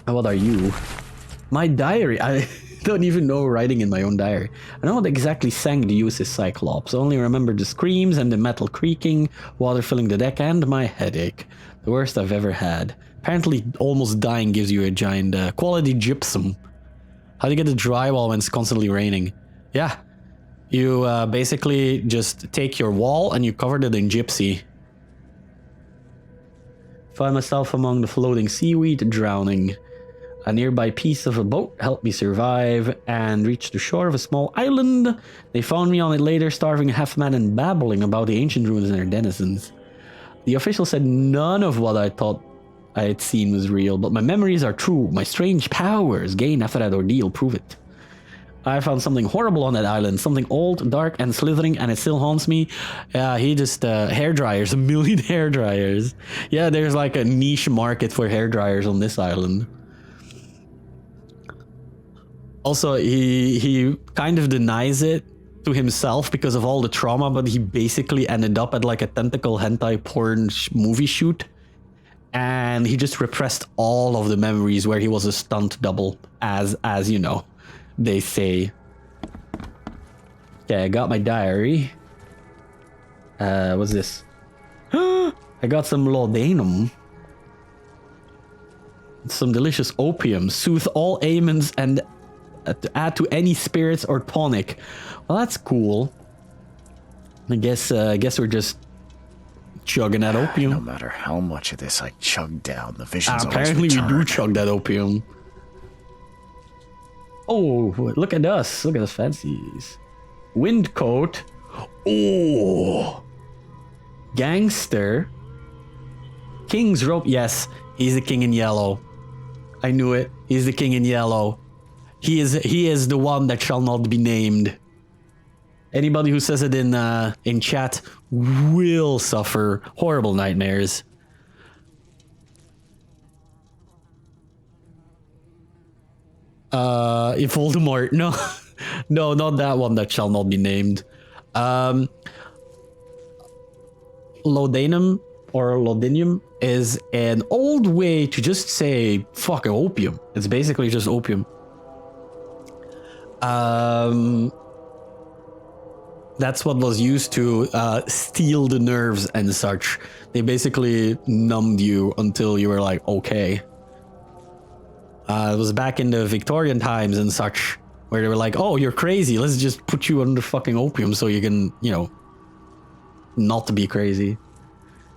And what are you? My diary. I don't even know writing in my own diary. I don't exactly sang the uses Cyclops. I only remember the screams and the metal creaking, water filling the deck, and my headache. The worst I've ever had. Apparently, almost dying gives you a giant quality gypsum. How do you get the drywall when it's constantly raining? Yeah. You basically just take your wall and you covered it in gypsy. Find myself among the floating seaweed, drowning. A nearby piece of a boat helped me survive and reach the shore of a small island. They found me on it later, starving half man and babbling about the ancient ruins and their denizens. The official said none of what I thought I had seen was real, but my memories are true. My strange powers gained after that ordeal prove it. I found something horrible on that island, something old, dark, and slithering, and it still haunts me. He just, hair dryers, 1 million hair dryers. Yeah, there's like a niche market for hair dryers on this island. Also, he kind of denies it to himself because of all the trauma, but he basically ended up at like a tentacle hentai porn movie shoot. And he just repressed all of the memories where he was a stunt double, as you know, they say. Okay, I got my diary. What's this? I got some laudanum. Some delicious opium. Soothe all ailments and to add to any spirits or tonic. Well, that's cool. I guess we're just chugging that opium. No matter how much of this I chug down, the visions apparently always we return. do chug that opium. Oh, look at us. Look at us fancies. Wind coat. Oh. Gangster. King's rope. Yes, he's the king in yellow. I knew it. He's the king in yellow. He is the one that shall not be named. Anybody who says it in chat will suffer horrible nightmares. If Voldemort, no, no, not that one that shall not be named. Laudanum or Laudinium is an old way to just say fucking opium. It's basically just opium. That's what was used to steal the nerves and such. They basically numbed you until you were like, okay. It was back in the Victorian times and such, where they were like, oh, you're crazy. Let's just put you under fucking opium so you can, you know, not to be crazy.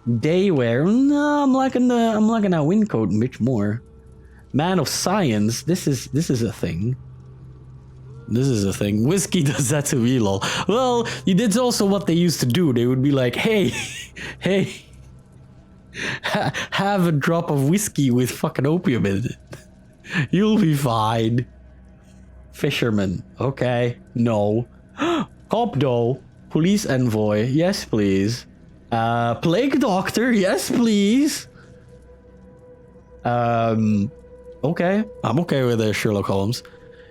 Daywear. No, I'm liking that wind coat much more. Man of science. This is a thing. This is a thing. Whiskey does that to me, lol. Well, it's also what they used to do. They would be like, hey, hey, have a drop of whiskey with fucking opium in it. You'll be fine. Fisherman. Okay. No. Copdo. Police envoy. Yes, please. Plague doctor. Yes, please. Okay. I'm okay with Sherlock Holmes.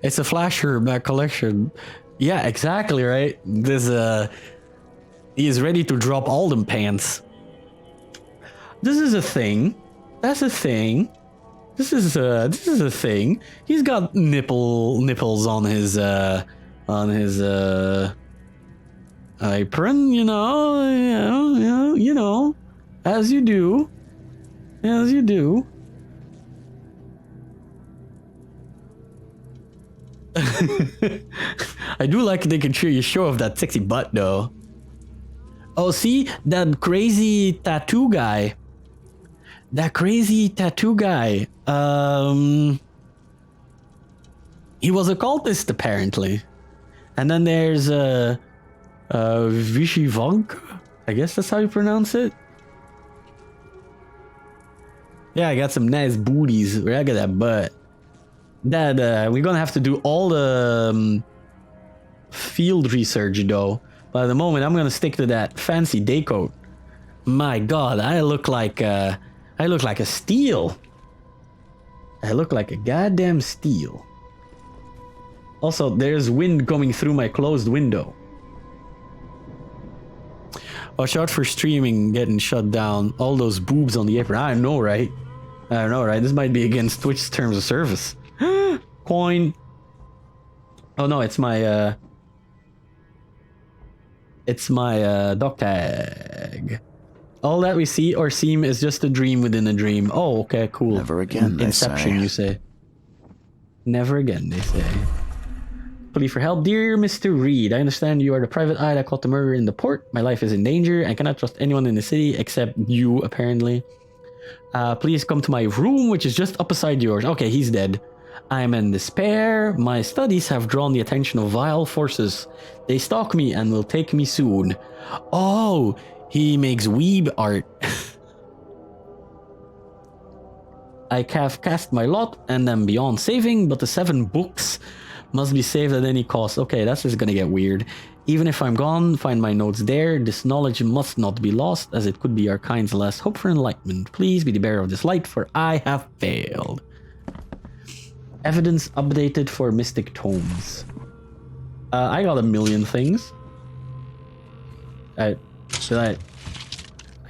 It's a flasher collection. Yeah, exactly, right? He is ready to drop all them pants. This is a thing. That's a thing. This is a thing. He's got nipples on his apron, you know, as you do. As you do. I do like they can show off that sexy butt though. Oh, see that crazy tattoo guy. That crazy tattoo guy. He was a cultist apparently. And then there's Vichy Vonk. I guess that's how you pronounce it. Yeah, I got some nice booties. Look at that butt. that we're gonna have to do all the field research though. But at the moment, I'm gonna stick to that fancy day coat. My God, I look like a steel. I look like a goddamn steel. Also, there's wind coming through my closed window. Watch out for streaming getting shut down. All those boobs on the apron. I know, right? This might be against Twitch's terms of service. Coin. Oh no, it's my dog tag. All that we see or seem is just a dream within a dream. Oh, okay, cool. Never again, they Inception, say. you say. Never again, they say. Plea for help. Dear Mr. Reed, I understand you are the private eye that caught the murder in the port. My life is in danger. I cannot trust anyone in the city except you, apparently. Please come to my room, which is just up beside yours. Okay, he's dead. I'm in despair. My studies have drawn the attention of vile forces. They stalk me and will take me soon. Oh, he makes weeb art. I have cast my lot and am beyond saving, but the 7 books must be saved at any cost. Okay, that's just gonna get weird. Even if I'm gone, find my notes there. This knowledge must not be lost, as it could be our kind's last hope for enlightenment. Please be the bearer of this light, for I have failed. Evidence updated for Mystic Tomes. I got a million things. I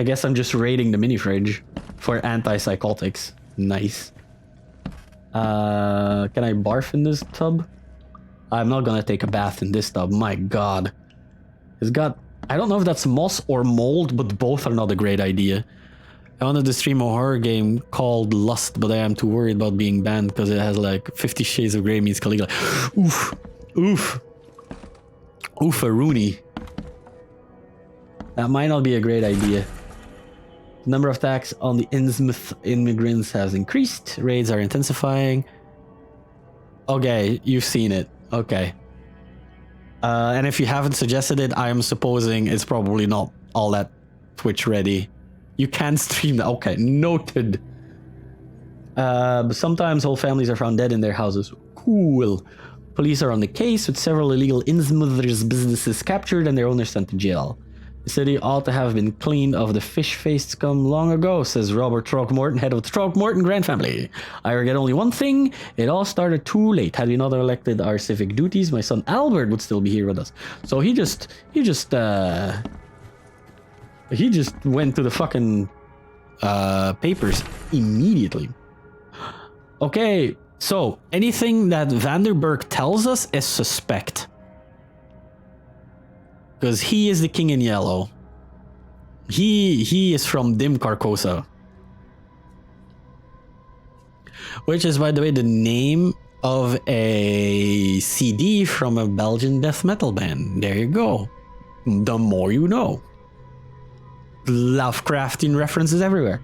guess I'm just raiding the mini fridge for antipsychotics. Nice. Can I barf in this tub? I'm not gonna take a bath in this tub. My God. It's got... I don't know if that's moss or mold, but both are not a great idea. I wanted to stream a horror game called Lust, but I am too worried about being banned because it has like 50 Shades of Grey meets Caligula. Oof. Oof. Oof-a-rooney. That might not be a great idea. The number of attacks on the Innsmouth immigrants has increased. Raids are intensifying. Okay, you've seen it. Okay. And if you haven't suggested it, I am supposing it's probably not all that Twitch ready. You can stream that. Okay, noted. But sometimes whole families are found dead in their houses. Cool. Police are on the case with several illegal Innsmouthers businesses captured and their owners sent to jail. The city ought to have been cleaned of the fish-faced scum long ago, says Robert Throckmorton, head of the Throckmorton Grand family. I regret only one thing. It all started too late. Had we not elected our civic duties, my son Albert would still be here with us. So he just went to the fucking papers immediately. Okay, so anything that Vanderberg tells us is suspect. Because he is the king in yellow. He is from Dim Carcosa. Which is, by the way, the name of a CD from a Belgian death metal band. There you go. The more you know. Lovecraftian references everywhere.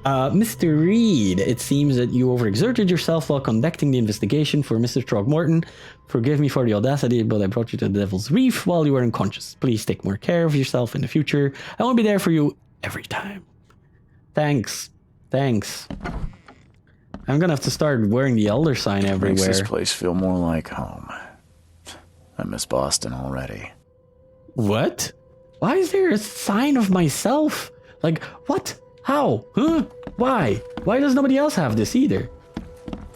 Mr. Reed, it seems that you overexerted yourself while conducting the investigation for Mr. Throckmorton. Forgive me for the audacity, but I brought you to the Devil's Reef while you were unconscious. Please take more care of yourself in the future. I won't be there for you every time. Thanks. Thanks. I'm gonna have to start wearing the Elder sign everywhere. Makes this place feel more like home. I miss Boston already. What? Why is there a sign of myself? Like, what? How? Huh? Why? Why does nobody else have this either?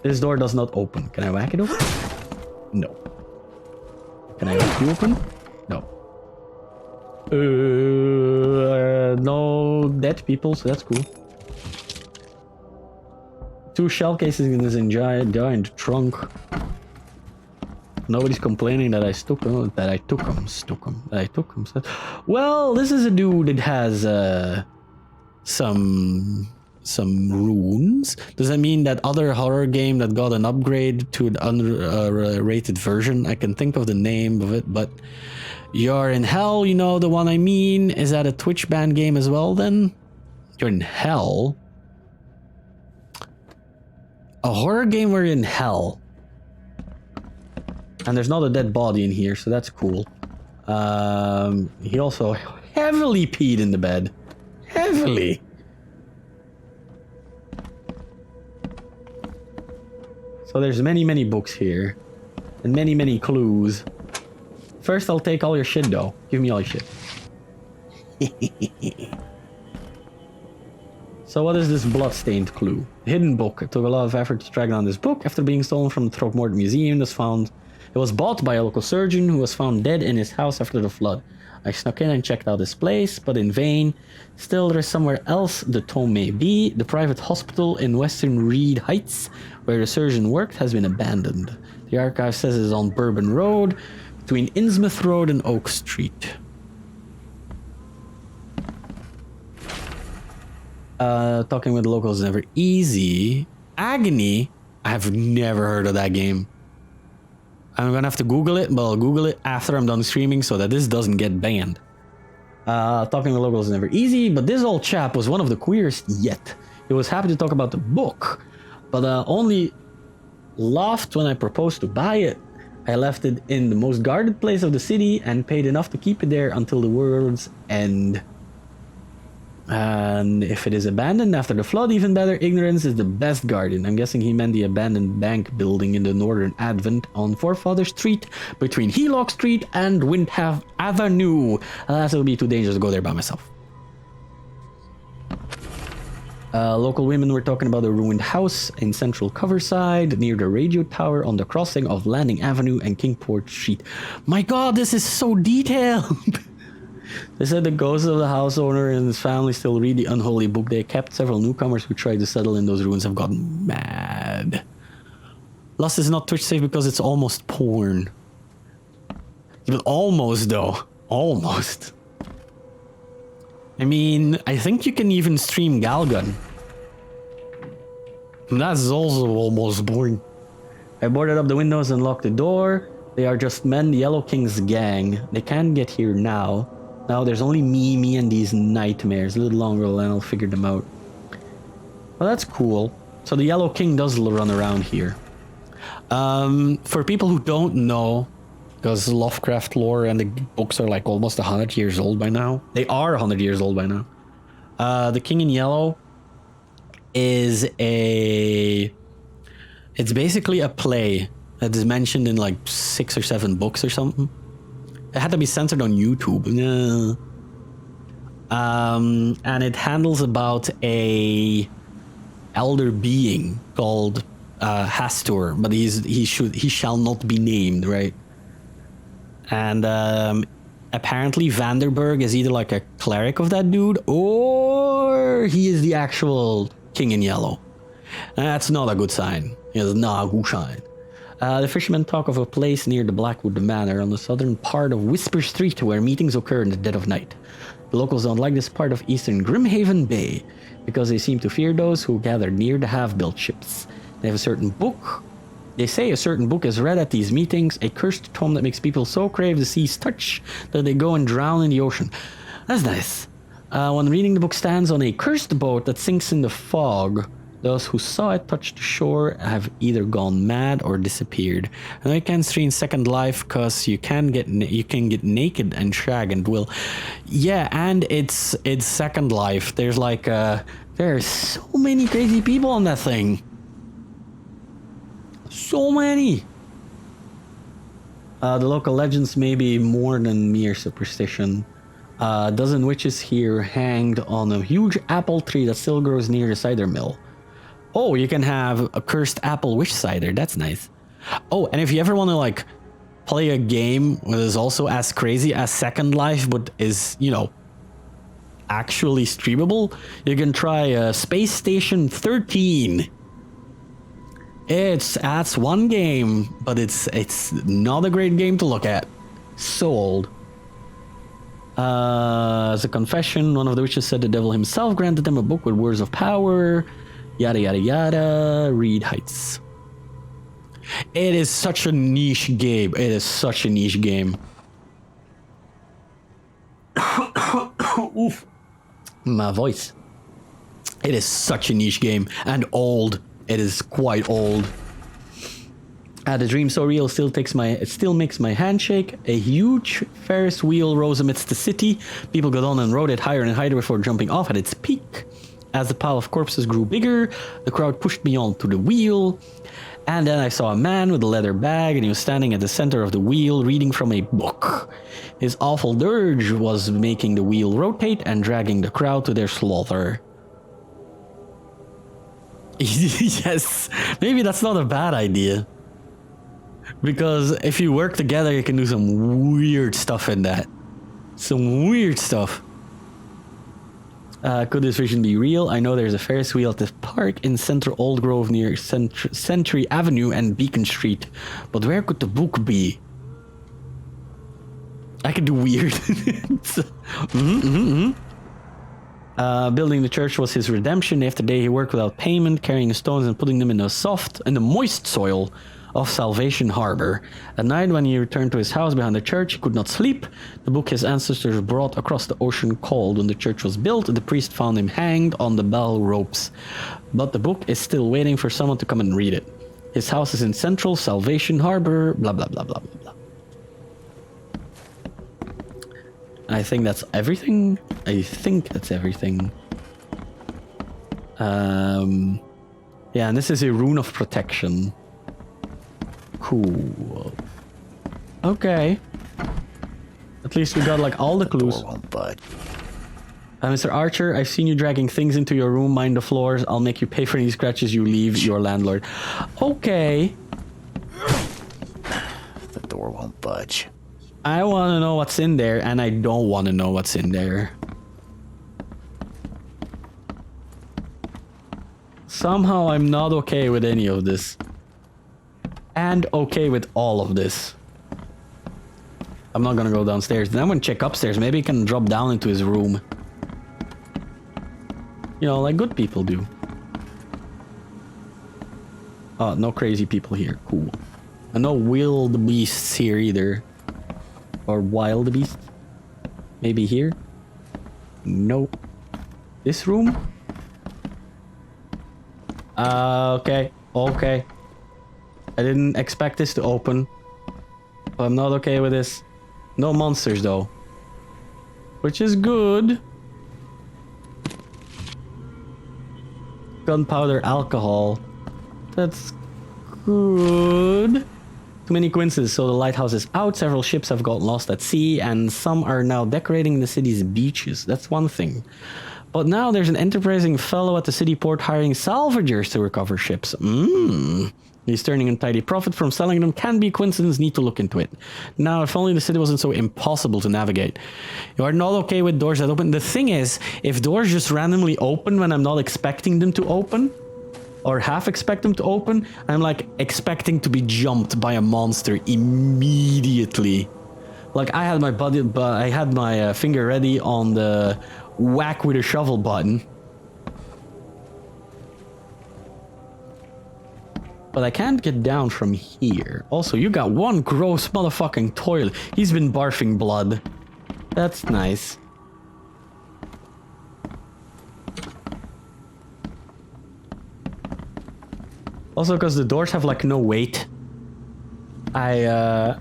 This door does not open. Can I whack it open? No. Can I whack you open? No. No dead people, so that's cool. 2 shell cases in this giant trunk. Nobody's complaining that I took them. Well, this is a dude that has some runes. Does that mean that other horror game that got an upgrade to an unrated version? I can think of the name of it, but You're in Hell, you know the one I mean. Is that a Twitch banned game as well then? You're in Hell? A horror game where you're in hell. And there's not a dead body in here, so that's cool. He also heavily peed in the bed. Heavily. So there's many books here. And many clues. First, I'll take all your shit, though. Give me all your shit. So what is this bloodstained clue? Hidden book. It took a lot of effort to track down this book. After being stolen from the Throckmorton Museum, it was bought by a local surgeon who was found dead in his house after the flood. I snuck in and checked out this place, but in vain. Still, there is somewhere else the tome may be. The private hospital in Western Reed Heights, where the surgeon worked, has been abandoned. The archive says it is on Bourbon Road, between Innsmouth Road and Oak Street. Talking with locals is never easy. Agony? I have never heard of that game. I'm gonna have to Google it, but I'll Google it after I'm done streaming so that this doesn't get banned. Talking with locals is never easy, but this old chap was one of the queerest yet. He was happy to talk about the book, but only laughed when I proposed to buy it. I left it in the most guarded place of the city and paid enough to keep it there until the world's end. And if it is abandoned after the flood, even better. Ignorance is the best guardian. I'm guessing he meant the abandoned bank building in the northern Advent on Forefather Street between Helock Street and Windham Avenue. Alas, it would be too dangerous to go there by myself. Local women were talking about a ruined house in central Coverside near the radio tower on the crossing of Landing Avenue and Kingport Street. My god, this is so detailed! They said the ghosts of the house owner and his family still read the unholy book they kept. Several newcomers who tried to settle in those ruins have gotten mad. Lost is not Twitch safe because it's almost porn. But almost though. Almost. I mean, I think you can even stream Galgun. That's also almost boring. I boarded up the windows and locked the door. They are just men, the Yellow King's gang. They can't get here now. Now there's only me and these nightmares. A little longer and I'll figure them out. Well, that's cool. So the Yellow King does run around here. For people who don't know, because Lovecraft lore and the books are like almost 100 years old by now. They are 100 years old by now. The King in Yellow is it's basically a play that is mentioned in like 6 or 7 books or something. It had to be censored on YouTube. And it handles about a elder being called Hastur, but he shall not be named, right? And apparently Vanderberg is either like a cleric of that dude, or he is the actual King in Yellow. And that's not a good sign. It's not a good sign. The fishermen talk of a place near the Blackwood Manor on the southern part of Whisper Street where meetings occur in the dead of night. The locals don't like this part of eastern Grimhaven Bay because they seem to fear those who gather near the half-built ships. They have a certain book. They say a certain book is read at these meetings, a cursed tome that makes people so crave the sea's touch that they go and drown in the ocean. That's nice. When reading the book stands on a cursed boat that sinks in the fog. Those who saw it touch the shore have either gone mad or disappeared. And I can't stream Second Life because you can get naked and shag and will. Yeah, and it's Second Life. There's like there's so many crazy people on that thing. So many. The local legends may be more than mere superstition. A dozen witches here hanged on a huge apple tree that still grows near the cider mill. Oh, you can have a cursed apple witch cider. That's nice. Oh, and if you ever want to like play a game that is also as crazy as Second Life, but is, you know, actually streamable, you can try Space Station 13. That's one game, but it's not a great game to look at. So old. As a confession, one of the witches said the devil himself granted them a book with words of power. Yada yada yada. Reed Heights. It is such a niche game. It is such a niche game. Oof. My voice. It is such a niche game and old. It is quite old. The dream so real it still makes my hand shake. A huge Ferris wheel rose amidst the city. People got on and rode it higher and higher before jumping off at its peak. As the pile of corpses grew bigger, the crowd pushed me onto the wheel. And then I saw a man with a leather bag, and he was standing at the center of the wheel reading from a book. His awful dirge was making the wheel rotate and dragging the crowd to their slaughter. Yes, maybe that's not a bad idea. Because if you work together, you can do some weird stuff in that. Some weird stuff. Could this vision be real? I know there's a Ferris wheel at this park in central Old Grove near Century Avenue and Beacon Street. But where could the book be? I could do weird. Building the church was his redemption. After day he worked without payment, carrying stones and putting them in the moist soil of Salvation Harbor. At night, when he returned to his house behind the church, he could not sleep. The book his ancestors brought across the ocean called. When the church was built, the priest found him hanged on the bell ropes. But the book is still waiting for someone to come and read it. His house is in central Salvation Harbor, blah blah blah blah blah blah. I think that's everything. I think that's everything. Yeah, and this is a rune of protection. Cool. Okay. At least we got like all the clues. Mr. Archer, I've seen you dragging things into your room. Mind the floors. I'll make you pay for any scratches you leave your landlord. Okay. The door won't budge. I want to know what's in there, and I don't want to know what's in there. Somehow I'm not okay with any of this. And okay with all of this. I'm not gonna go downstairs. Then I'm gonna check upstairs. Maybe he can drop down into his room. You know, like good people do. Oh, no crazy people here. Cool. And no wild beasts here either. Or wild beasts. Maybe here? Nope. This room? Okay. Okay. I didn't expect this to open. But I'm not okay with this. No monsters though. Which is good. Gunpowder alcohol. That's good. Too many coincidences. So the lighthouse is out. Several ships have got lost at sea. And some are now decorating the city's beaches. That's one thing. But now there's an enterprising fellow at the city port hiring salvagers to recover ships. He's turning a tidy profit from selling them. Can be coincidence, need to look into it. Now, if only the city wasn't so impossible to navigate. You are not okay with doors that open. The thing is, if doors just randomly open when I'm not expecting them to open, or half expect them to open, I'm like expecting to be jumped by a monster immediately. Like I had my finger ready on the whack with a shovel button. But I can't get down from here. Also, you got one gross motherfucking toilet. He's been barfing blood. That's nice. Also, because the doors have like no weight. Oh,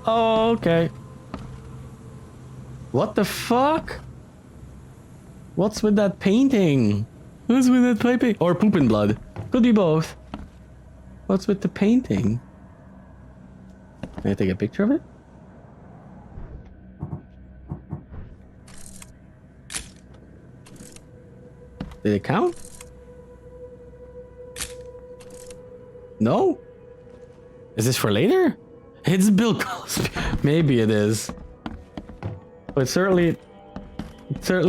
okay. What the fuck? What's with that painting? What's with that painting? Or poop and blood. Could be both. What's with the painting? Can I take a picture of it? Did it count? No? Is this for later? It's Bill Cosby. Maybe it is. But it's certainly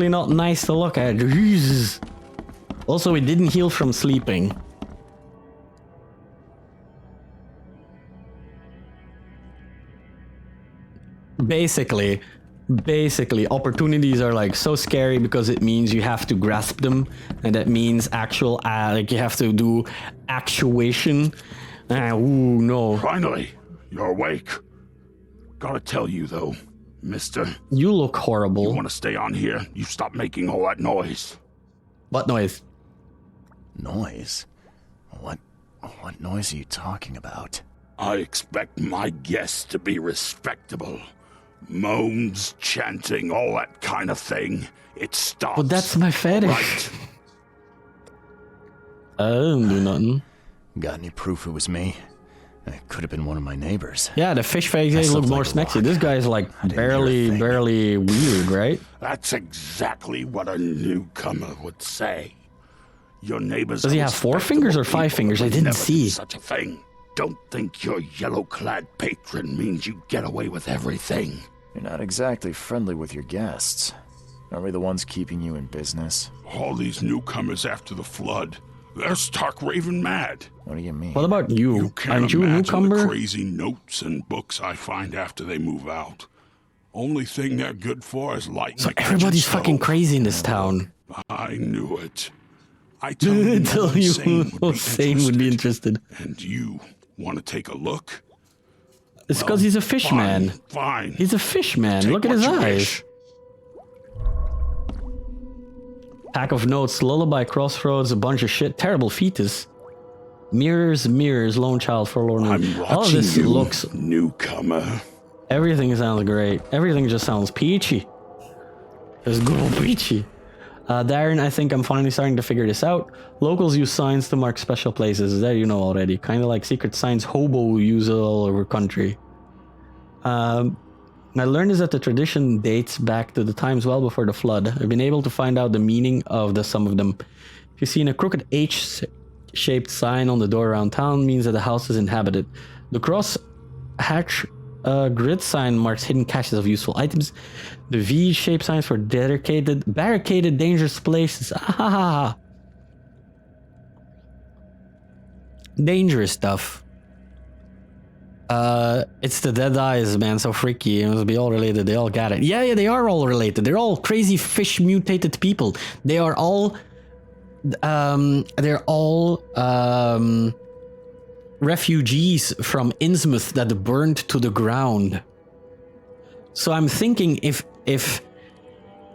not nice to look at. Jesus. Also, it didn't heal from sleeping. Basically, opportunities are like so scary because it means you have to grasp them, and that means actual, like you have to do actuation. Ooh, no. Finally, you're awake. Gotta tell you though, mister. You look horrible. You want to stay on here? You stop making all that noise. What noise? Noise? What noise are you talking about? I expect my guests to be respectable. Moans, chanting, all that kind of thing. It stops. But that's my fetish. Right. I didn't do nothing. Got any proof it was me? It could have been one of my neighbors. Yeah, the fish face guy looked more smexy. This guy's like barely weird, right? That's exactly what a newcomer would say. Your neighbors. Does he have 4 fingers or 5 fingers? I didn't see. Such a thing. Don't think your yellow-clad patron means you get away with everything. You're not exactly friendly with your guests. Are we the ones keeping you in business? All these newcomers after the flood. They're stark raving mad. What do you mean? What about you? Aren't you a newcomer? The crazy notes and books I find after they move out. Only thing they're good for is lighting. So everybody's fucking crazy in this town. I knew it. I tell you, Sane would be interested. And you want to take a look? It's because he's a fish man. Fine. He's a fish man. Look at his eyes. Pack of notes, lullaby, crossroads, a bunch of shit, terrible fetus. Mirrors, lone child, forlorn. All of this looks newcomer. Everything sounds great. Everything just sounds peachy. Just good old peachy. Darren, I think I'm finally starting to figure this out. Locals use signs to mark special places. That you know already. Kind of like secret signs hobo use all over country. I learned is that the tradition dates back to the times well before the flood. I've been able to find out the meaning of some of them. If you see a crooked H-shaped sign on the door around town, means that the house is inhabited. The cross-hatch grid sign marks hidden caches of useful items. The V-shaped signs for barricaded, dangerous places. Ah, dangerous stuff. It's the dead eyes, man. So freaky. It must be all related. They all got it. Yeah, they are all related. They're all crazy fish mutated people. They are all, refugees from Innsmouth that burned to the ground. So I'm thinking if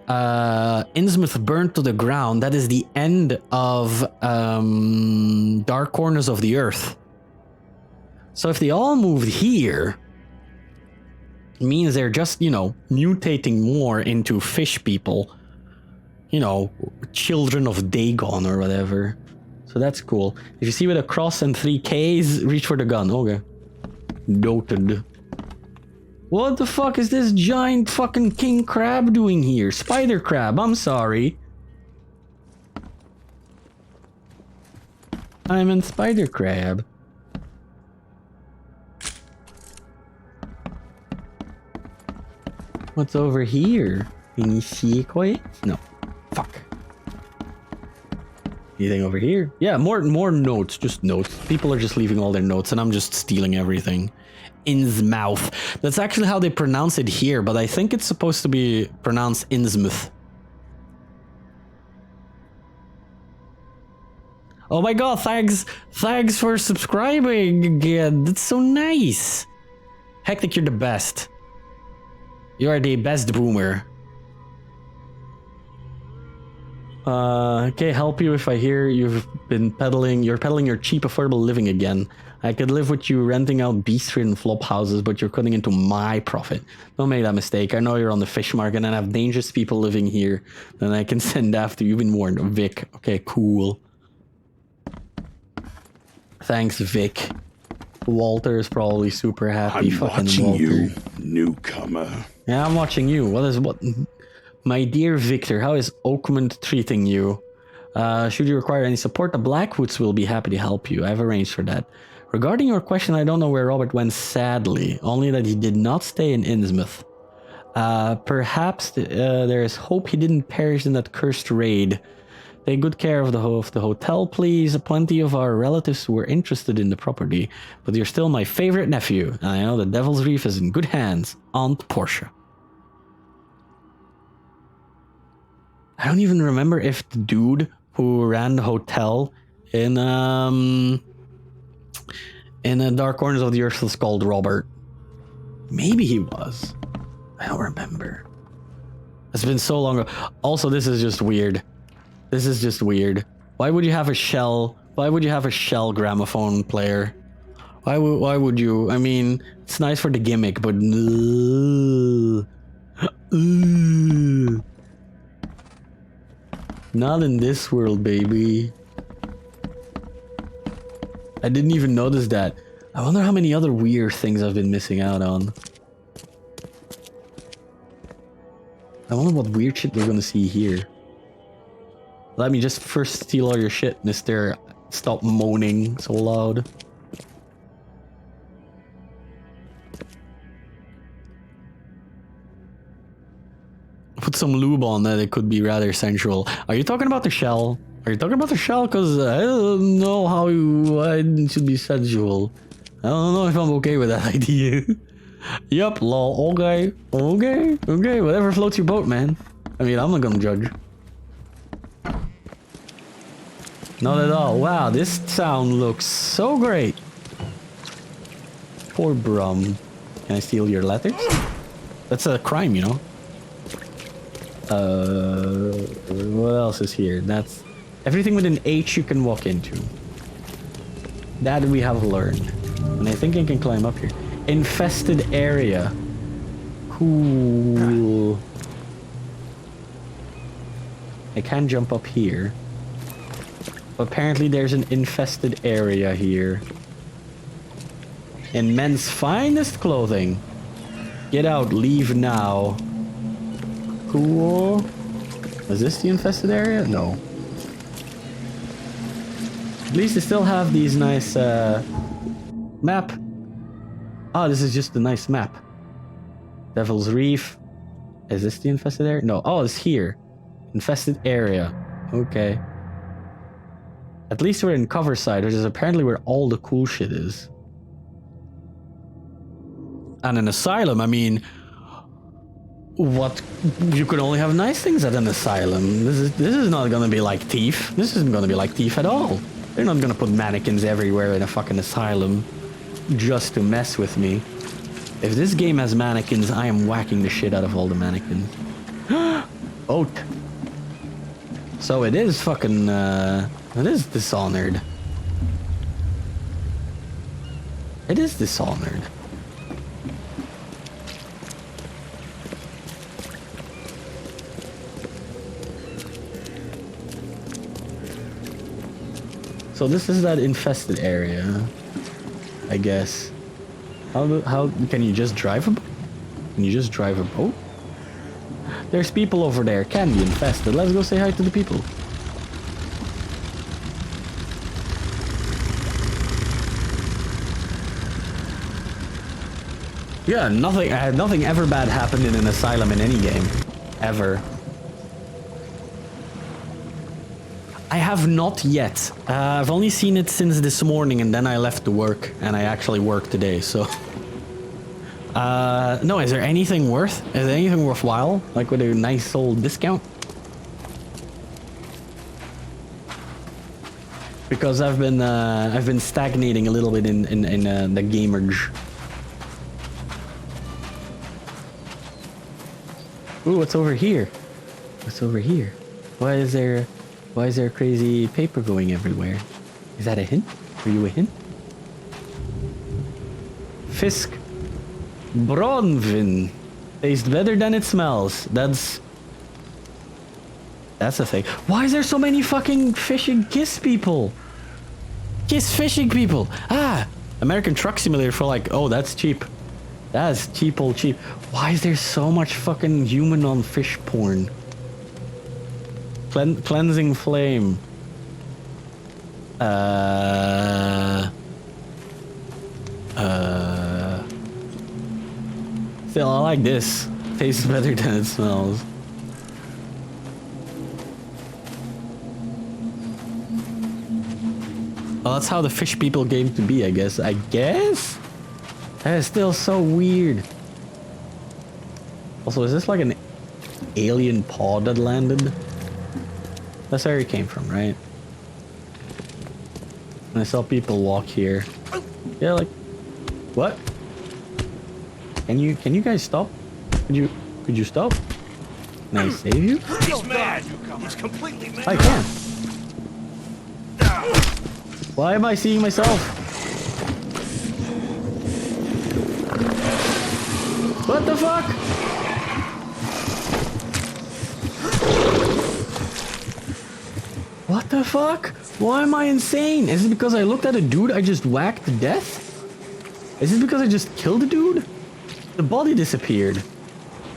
Innsmouth burned to the ground, that is the end of Dark Corners of the Earth. So if they all moved here, it means they're just, mutating more into fish people. Children of Dagon or whatever. So that's cool. If you see with a cross and 3 Ks, reach for the gun. Okay. Noted. What the fuck is this giant fucking king crab doing here? Spider crab, I'm sorry. I'm in spider crab. What's over here? Any secrets? No. Fuck. Anything over here? Yeah, more notes. Just notes. People are just leaving all their notes and I'm just stealing everything. Innsmouth. That's actually how they pronounce it here, but I think it's supposed to be pronounced Innsmouth. Oh my god, thanks for subscribing again. That's so nice. Hectic, you're the best. You are the best boomer. Okay, help you if I hear you're peddling your cheap affordable living again. I could live with you renting out beast-ridden flop houses, but you're cutting into my profit. Don't make that mistake. I know you're on the fish market and I have dangerous people living here. Then I can send after you. You've been warned. Vic. Okay, cool. Thanks, Vic. Walter is probably super happy. I'm watching you, newcomer. Yeah, I'm watching you. What? My dear Victor, how is Oakmont treating you? Should you require any support, the Blackwoods will be happy to help you. I've arranged for that. Regarding your question, I don't know where Robert went, sadly. Only that he did not stay in Innsmouth. Perhaps there is hope he didn't perish in that cursed raid. Take good care of the hotel, please. Plenty of our relatives were interested in the property, but you're still my favorite nephew, and I know the Devil's Reef is in good hands. Aunt Portia. I don't even remember if the dude who ran the hotel in the Dark Corners of the Earth was called Robert. Maybe he was. I don't remember. It's been so long ago. Also, this is just weird. This is just weird. Why would you have a shell? Why would you have a shell gramophone player? Why would you? I mean, it's nice for the gimmick, but not in this world, baby. I didn't even notice that. I wonder how many other weird things I've been missing out on. I wonder what weird shit we're gonna see here. Let me just first steal all your shit, mister. Stop moaning so loud. Put some lube on that, it could be rather sensual. Are you talking about the shell? Are you talking about the shell? Because I don't know how it should be sensual. I don't know if I'm okay with that idea. Yup, lol, okay, whatever floats your boat, man. I mean, I'm not gonna judge. Not at all. Wow, this sound looks so great. Poor Brum. Can I steal your letters? That's a crime, you know. What else is here? That's everything with an H you can walk into. That we have learned. And I think I can climb up here. Infested area. Cool. I can jump up here. Apparently there's an infested area here. In men's finest clothing. Get out, leave now. Cool. Is this the infested area? No. At least they still have these nice map. Oh, this is just a nice map. Devil's Reef. Is this the infested area? No. Oh, it's here. Infested area. Okay. At least we're in cover side, which is apparently where all the cool shit is. And an asylum, I mean, what? You could only have nice things at an asylum. This is not gonna be like Thief. This isn't gonna be like Thief at all. They're not gonna put mannequins everywhere in a fucking asylum just to mess with me. If this game has mannequins, I am whacking the shit out of all the mannequins. Oat. So it is fucking, it is Dishonored. It is Dishonored. So this is that infested area, I guess. How can you just drive a boat? Can you just drive a boat? There's people over there, can be infested. Let's go say hi to the people. Yeah, nothing ever bad happened in an asylum in any game. Ever. I have not yet. I've only seen it since this morning and then I left to work and I actually worked today, so... no, is there anything worthwhile? Like with a nice old discount? Because I've been stagnating a little bit in the gamerage. Ooh, what's over here? What's over here? Why is there crazy paper going everywhere? Is that a hint? Are you a hint? Fisk. Bronvin. Tastes better than it smells. That's the thing. Why is there so many fucking fishing kiss people? Kiss fishing people. Ah, American Truck Simulator for like, oh, that's cheap. That's cheap. Why is there so much fucking human on fish porn? Cleansing flame. Still, I like this. Tastes better than it smells. Well, that's how the fish people came to be, I guess. That is still so weird. Also, is this like an alien pod that landed? That's where it came from, right? And I saw people walk here. Yeah, like... What? Can you guys stop? Could you stop? Can I save you? He's mad. He's completely mad. I can't. Why am I seeing myself? What the fuck? What the fuck? Why am I insane? Is it because I looked at a dude I just whacked to death? Is it because I just killed a dude? The body disappeared.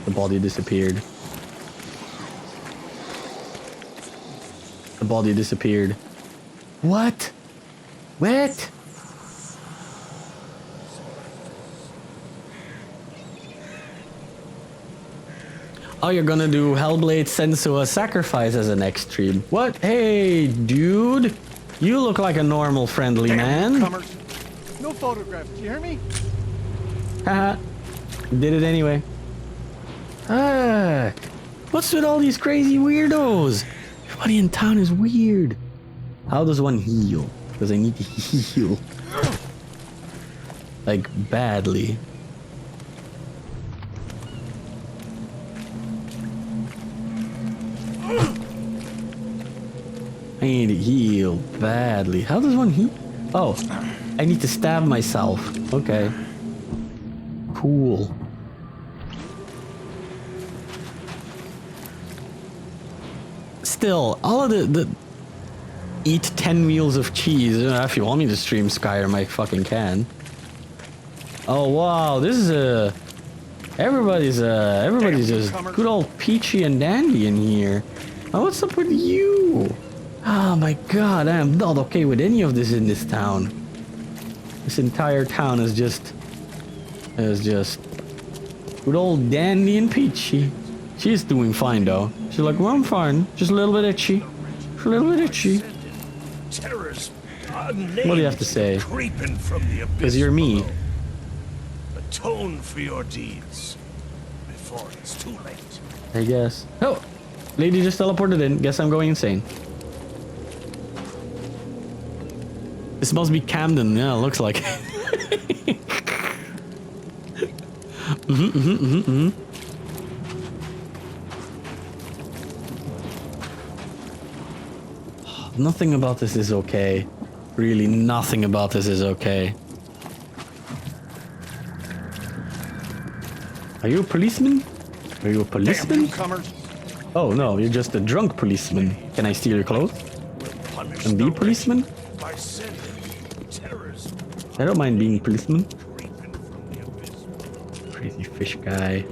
The body disappeared. The body disappeared. What? What? Oh, you're gonna do Hellblade Senua Sacrifice as a next stream. What? Hey, dude. You look like a normal, friendly man. Newcomers. No photographs. Do you hear me? Haha. Did it anyway. Ah. What's with all these crazy weirdos? Everybody in town is weird. How does one heal? Because I need to heal. Like, badly. I need to heal badly. How does one heal? Oh, I need to stab myself. Okay. Cool. Still, all of the eat 10 wheels of cheese. If you want me to stream Skyrim, I fucking can. Oh wow, this is a everybody's just good old peachy and dandy in here. Oh, what's up with you? Oh my god, I am not okay with any of this in this town. This entire town is just good old dandy and peachy. She's doing fine though. She's like, well, I'm fine. Just a little bit itchy. Just a little bit itchy. What do you have to say? Because you're me. Atone for your deeds before it's too late. I guess. Oh, lady just teleported in. Guess I'm going insane. This must be Camden. Yeah, looks like. Nothing about this is okay. Really, nothing about this is okay. Are you a policeman? Are you a policeman? Oh no, you're just a drunk policeman. Can I steal your clothes? And be a policeman? I don't mind being a policeman. Crazy fish guy.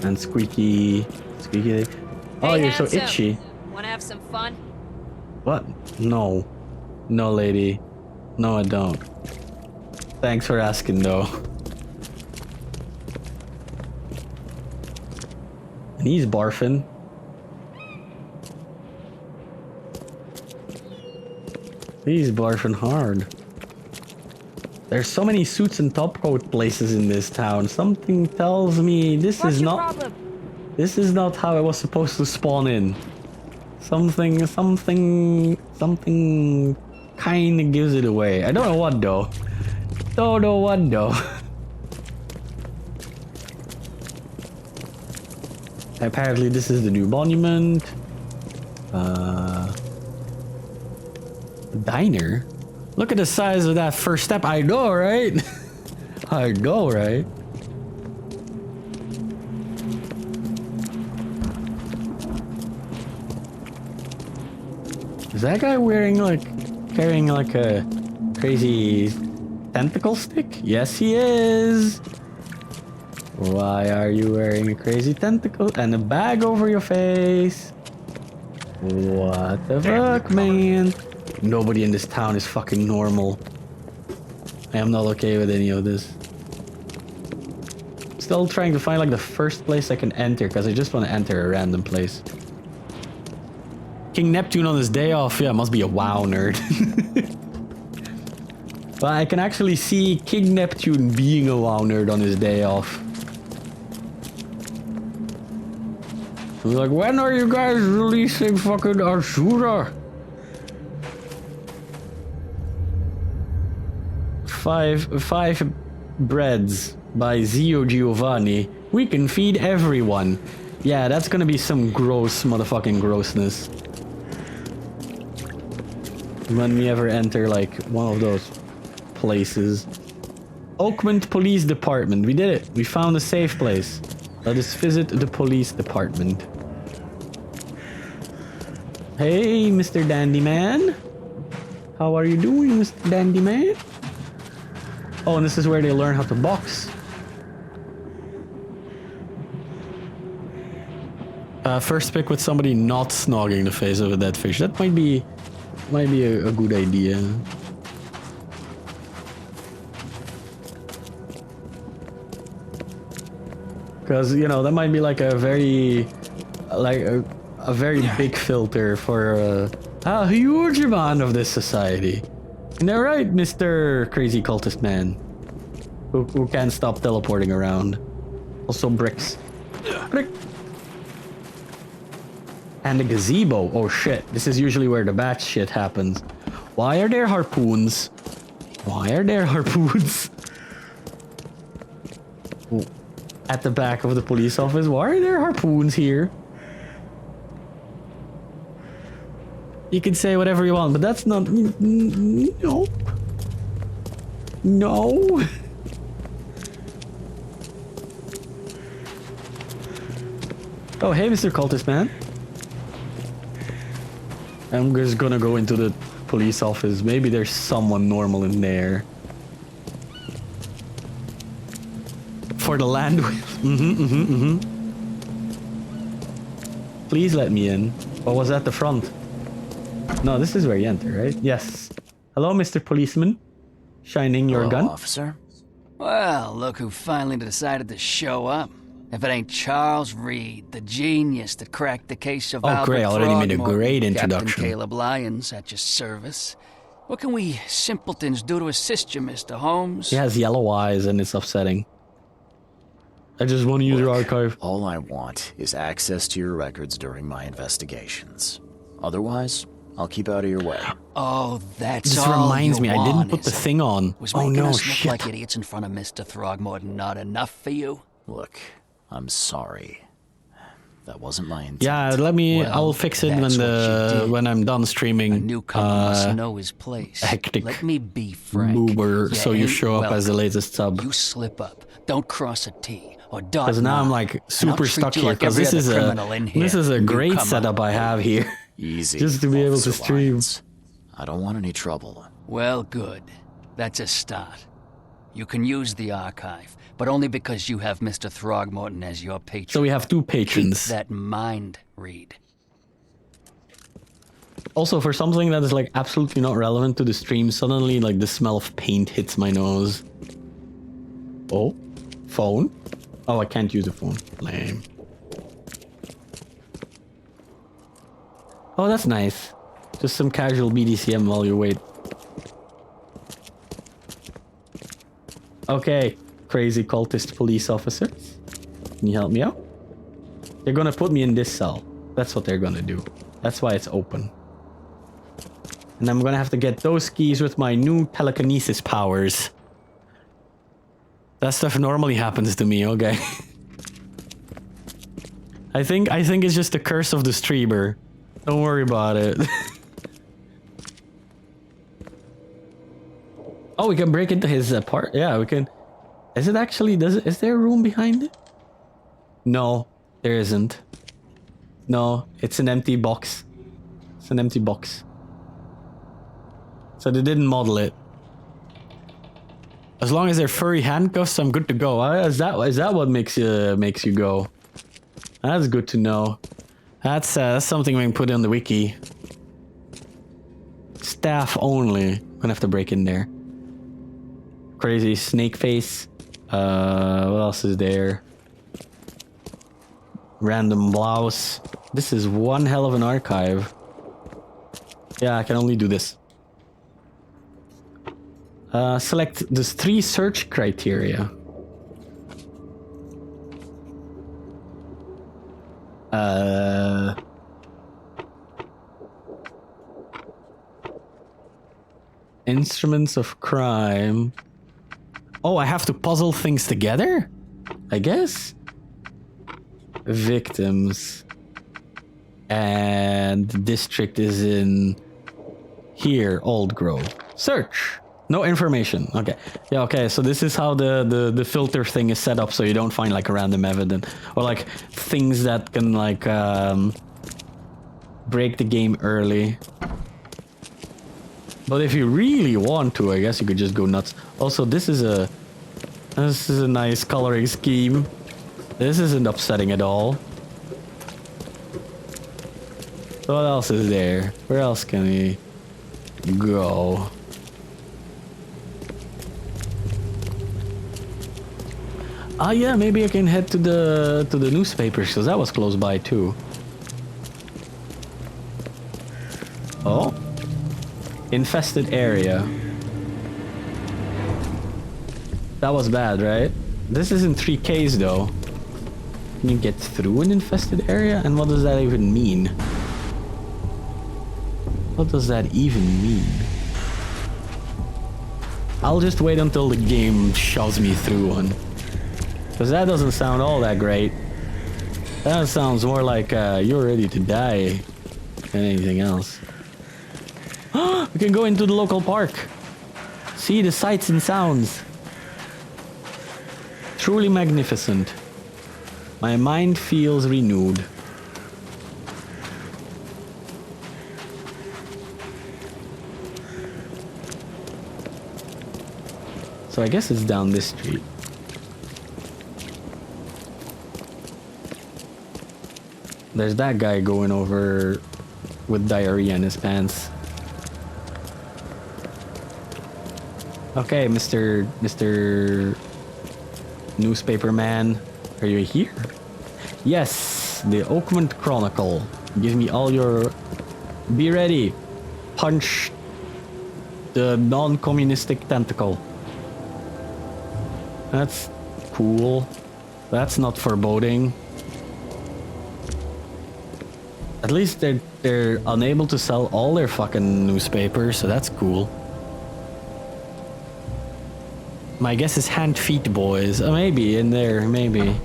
And Squeaky. Squeaky. Oh, Hey, you're so handsome. itchy. Wanna have some fun? What? No. No, lady. No, I don't. Thanks for asking, though. And he's barfing. He's barfing hard. There's so many suits and topcoat places in this town. Something tells me this is not... This is not how I was supposed to spawn in. Something kinda gives it away. I don't know what though. Don't know what though. Apparently this is the new monument. Diner? Look at the size of that first step. I know, right? I know, right? Is that guy wearing carrying like a crazy tentacle stick? Yes, he is. Why are you wearing a crazy tentacle and a bag over your face? What the fuck, man? Nobody in this town is fucking normal. I am not okay with any of this. Still trying to find like the first place I can enter because I just want to enter a random place. King Neptune on his day off, yeah, must be a WoW nerd. But I can actually see King Neptune being a WoW nerd on his day off. He's like, when are you guys releasing fucking Azura? 5 breads by Zio Giovanni. We can feed everyone. Yeah, that's gonna be some gross motherfucking grossness. When we ever enter like one of those places. Oakmont Police Department. We did it. We found a safe place. Let us visit the police department. Hey, Mr. Dandy Man. How are you doing, Mr. Dandy Man? Oh, and this is where they learn how to box. First pick with somebody not snogging the face of a dead fish. That might be a good idea. Because, you know, that might be like a very big filter for a huge man of this society. Isn't that right, Mr. Crazy Cultist Man? Who can't stop teleporting around. Also bricks. Brick. And the gazebo. Oh shit, this is usually where the bad shit happens. Why are there harpoons? Why are there harpoons? At the back of the police office. Why are there harpoons here? You can say whatever you want, but that's not... No. No. Oh, hey, Mr. Cultist Man. I'm just gonna go into the police office. Maybe there's someone normal in there. For the land. Please let me in. Or was that the front? No, this is where you enter, right? Yes. Hello, Mr. Policeman. Shining your gun. Officer. Well, look who finally decided to show up. If it ain't Charles Reed, the genius that cracked the case of Albert great. I already made a Throgmorton. great Captain introduction. Caleb Lyons at your service. What can we simpletons do to assist you, Mr. Holmes? He has yellow eyes and it's upsetting. I just want to use your archive. All I want is access to your records during my investigations. Otherwise, I'll keep out of your way. Oh, that's This all reminds you me, I want, didn't put the is it? thing on. Was Oh making no, us look shit. like idiots in front of Mr. Throgmorton not enough for you? Look, I'm sorry. That wasn't my intent. Yeah, let me. Well, I'll fix it that's what you did. when I'm done streaming. A newcomer must know his place. Hectic. Let me be frank. Boober, so you ain't show up as the welcome. latest sub. You slip up. Don't cross a T or dot. Because now I'm an I, like and I'll super treat stuck you here. like Because every this is other a criminal in here. great Newcomer. setup I have here. Easy. Just to be able to Officer stream. Lyons. I don't want any trouble. Well, good. That's a start. You can use the archive, but only because you have Mr. Throgmorton as your patron. So we have two patrons. Keep that in mind, Reed. Also, for something that is like absolutely not relevant to the stream, suddenly like the smell of paint hits my nose. Oh, phone. Oh, I can't use the phone. Lame. Oh, that's nice. Just some casual BDSM while you wait. Okay, crazy cultist police officers. Can you help me out? They're gonna put me in this cell. That's what they're gonna do. That's why it's open. And I'm gonna have to get those keys with my new telekinesis powers. That stuff normally happens to me, okay. I think it's just the curse of the streamer. Don't worry about it. Oh, we can break into his part. Yeah, we can. Is it actually? Is there a room behind it? No, there isn't. No, it's an empty box. It's an empty box. So they didn't model it. As long as they're furry handcuffs, I'm good to go. Is that what makes you go? That's good to know. That's something we can put on the wiki. Staff only. I'm gonna have to break in there. Crazy snake face. What else is there? Random blouse. This is one hell of an archive. Yeah, I can only do this. Select the 3 search criteria. Instruments of crime. Oh, I have to puzzle things together? I guess? Victims. And the district is in here, Old Grove. Search. No information. Okay. Yeah, okay. So this is how the filter thing is set up so you don't find like random evidence. Or like things that can like break the game early. But if you really want to, I guess you could just go nuts. Also, this is a nice coloring scheme. This isn't upsetting at all. So what else is there? Where else can we go? Ah, yeah, maybe I can head to the newspapers because that was close by too. Oh, infested area. That was bad, right? This isn't 3Ks though. Can you get through an infested area? And what does that even mean? What does that even mean? I'll just wait until the game shoves me through one. Because that doesn't sound all that great. That sounds more like you're ready to die than anything else. We can go into the local park. See the sights and sounds. Truly magnificent. My mind feels renewed. So I guess it's down this street. There's that guy going over with diarrhea in his pants. Okay, Mr. Newspaper man, are you here? Yes, the Oakmont Chronicle. Give me all your... Be ready. Punch the non-communistic tentacle. That's cool. That's not foreboding. At least they're unable to sell all their fucking newspapers, so that's cool. My guess is Hand Feet Boys. Maybe in there, maybe.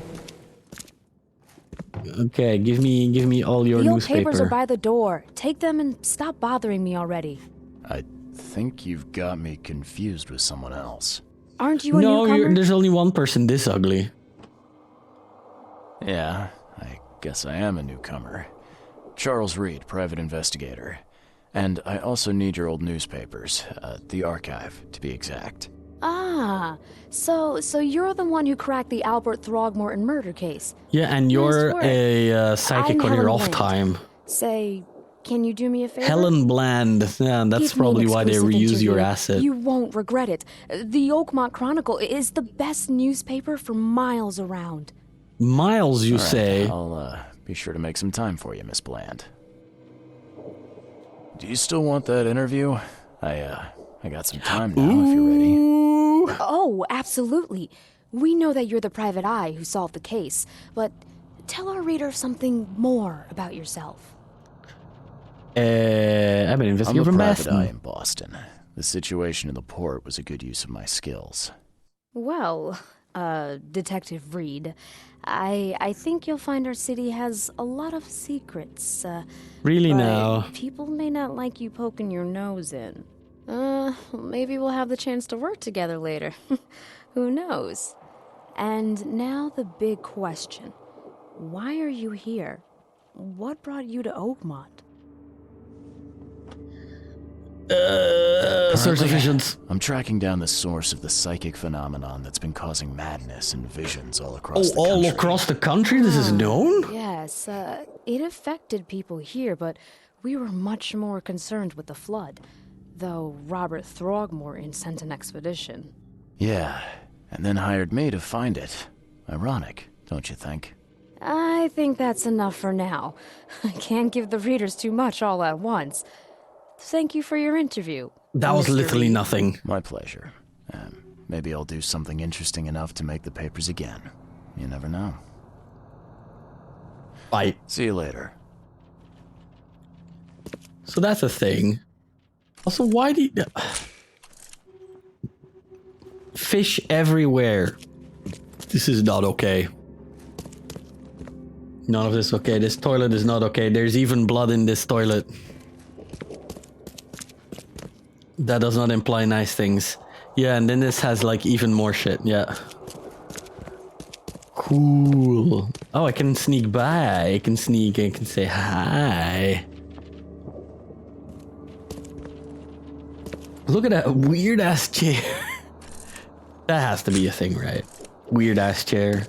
Okay, give me all your the old newspaper. papers are by the door. Take them and stop bothering me already. I think you've got me confused with someone else. Aren't you a newcomer? No, there's only one person this ugly. Yeah, I guess I am a newcomer. Charles Reed, private investigator. And I also need your old newspapers, the archive, to be exact. Ah, so you're the one who cracked the Albert Throgmorton murder case. Yeah, and you're a psychic I'm on your Helen off Bland. time. Say, can you do me a favor? Helen Bland. Yeah, that's Give me an probably why they exclusive reuse your interview. asset. You won't regret it. The Oakmont Chronicle is the best newspaper for miles around. Miles, you All right, say? I'll be sure to make some time for you, Miss Bland. Do you still want that interview? I got some time now if you're ready. Oh, absolutely. We know that you're the private eye who solved the case, but tell our reader something more about yourself. I've been I'm investigating a from private Boston. eye in Boston. The situation in the port was a good use of my skills. Well, Detective Reed, I think you'll find our city has a lot of secrets. Really but now? People may not like you poking your nose in. Maybe we'll have the chance to work together later. Who knows? And now the big question. Why are you here? What brought you to Oakmont? Source efficiency. I'm tracking down the source of the psychic phenomenon that's been causing madness and visions all across the country. All across the country? This is known? Yes, it affected people here, but we were much more concerned with the flood. Though Robert Throgmorton sent an expedition. Yeah, and then hired me to find it. Ironic, don't you think? I think that's enough for now. I can't give the readers too much all at once. Thank you for your interview. That was Mr. literally Reed. nothing. My pleasure. Maybe I'll do something interesting enough to make the papers again. You never know. Bye. See you later. So that's a thing. Also, why do you... Fish everywhere. This is not okay. None of this okay. This toilet is not okay. There's even blood in this toilet. That does not imply nice things. Yeah, and then this has like even more shit. Yeah. Cool. Oh, I can sneak by. I can sneak. I can say hi. Look at that weird ass chair. That has to be a thing, right? Weird ass chair.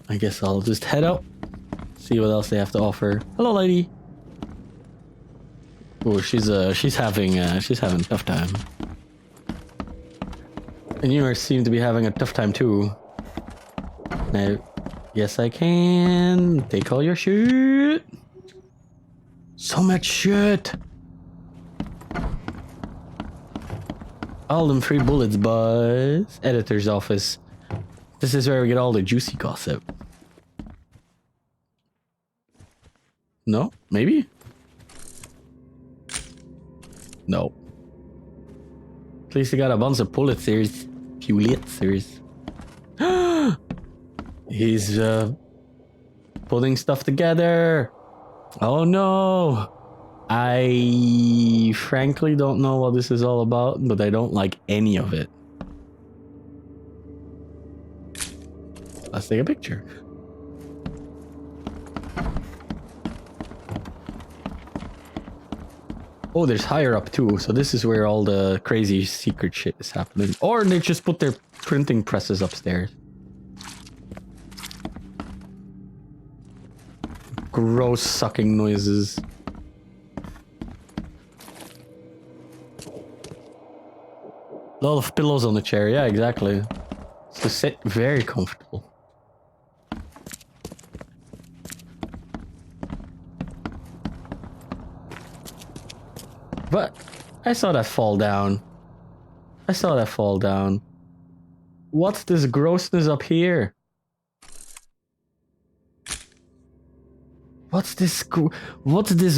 I guess I'll just head up. See what else they have to offer. Hello, lady. Oh, she's having a tough time. And you seem to be having a tough time too. Now, yes, I can take all your shit. So much shit. All them free bullets, buzz. Editor's office. This is where we get all the juicy gossip. No? Maybe? No. At least he got a bunch of Pulitzers. Pulitzers. He's putting stuff together. Oh no. I frankly don't know what this is all about, but I don't like any of it. Let's take a picture. Oh, there's higher up too, so this is where all the crazy secret shit is happening. Or they just put their printing presses upstairs. Gross sucking noises. A lot of pillows on the chair, yeah, exactly. So sit very comfortable. But I saw that fall down. I saw that fall down. What's this grossness up here? What's this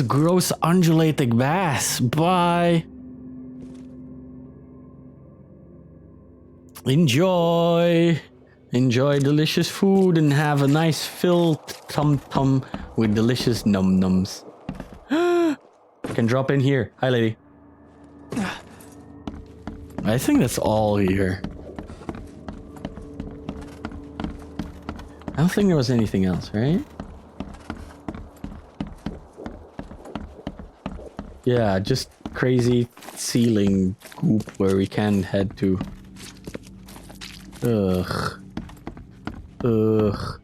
gross undulating mass? Bye. Enjoy delicious food and have a nice filled tum-tum with delicious num-nums. Can drop in here. Hi, lady. I think that's all here. I don't think there was anything else, right? Yeah, just crazy ceiling goop where we can head to. Ugh. Ugh.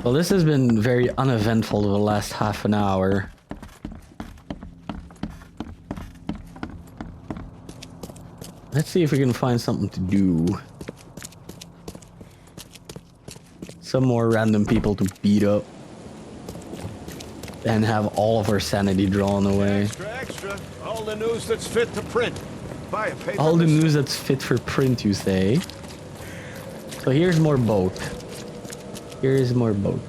Well, this has been very uneventful the last half an hour. Let's see if we can find something to do. Some more random people to beat up. And have all of our sanity drawn away. Extra, extra. All the news that's fit to print. Buy a paper. All the news that's fit for print, you say? So here's more boat. Here is more boat.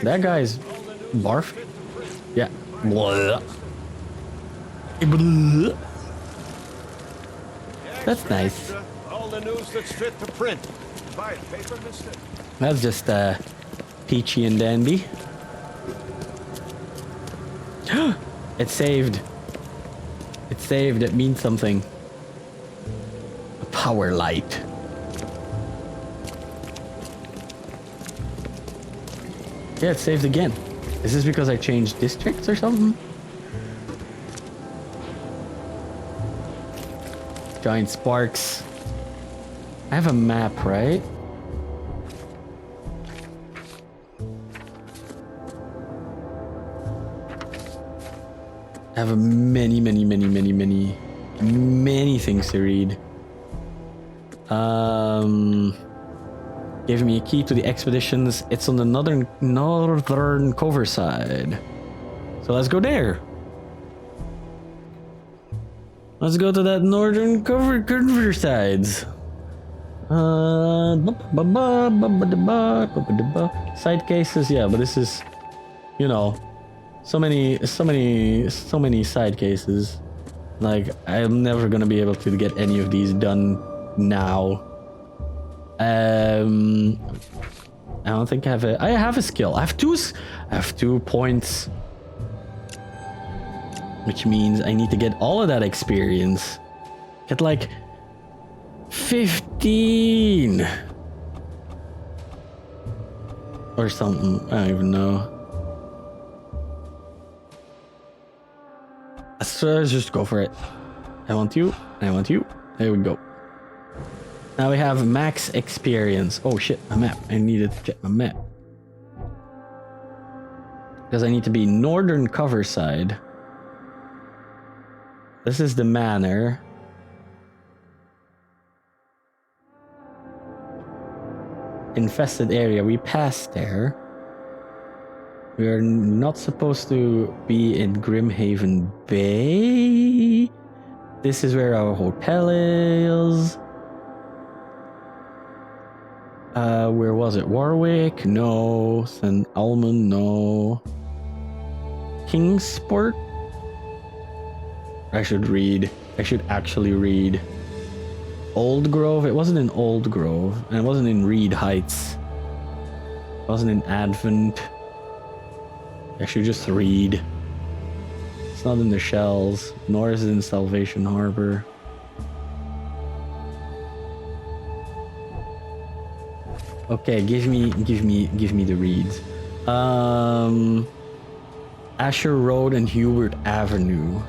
That guy's barf. Yeah. Blah. Blah. That's nice. All the news that's fit to print. Buy a paper, mister. That's just peachy and dandy. It saved. It saved. It means something. A power light. Yeah, it saved again. Is this because I changed districts or something? Giant sparks. I have a map, right? I have many things to read. Gave me a key to the expeditions. It's on the northern cover side. So let's go there. Let's go to that northern cover sides. Side cases, yeah, but this is, you know, so many side cases. Like, I'm never gonna be able to get any of these done now. I don't think I have a skill. I have two points. Which means I need to get all of that experience. Get like 15 or something. I don't even know. Let's just go for it. I want you. I want you. There we go. Now we have max experience. Oh shit, my map. I needed to check my map. Because I need to be northern cover side. This is the manor. Infested area. We passed there. We are not supposed to be in Grimhaven Bay. This is where our hotel is. Where was it? Warwick? No. St. Almond? No. Kingsport? I should read. I should actually read. Old Grove? It wasn't in Old Grove. And it wasn't in Reed Heights. It wasn't in Advent. I should just read. It's not in the Shells, nor is it in Salvation Harbor. Okay, give me the reads. Asher Road and Hubert Avenue.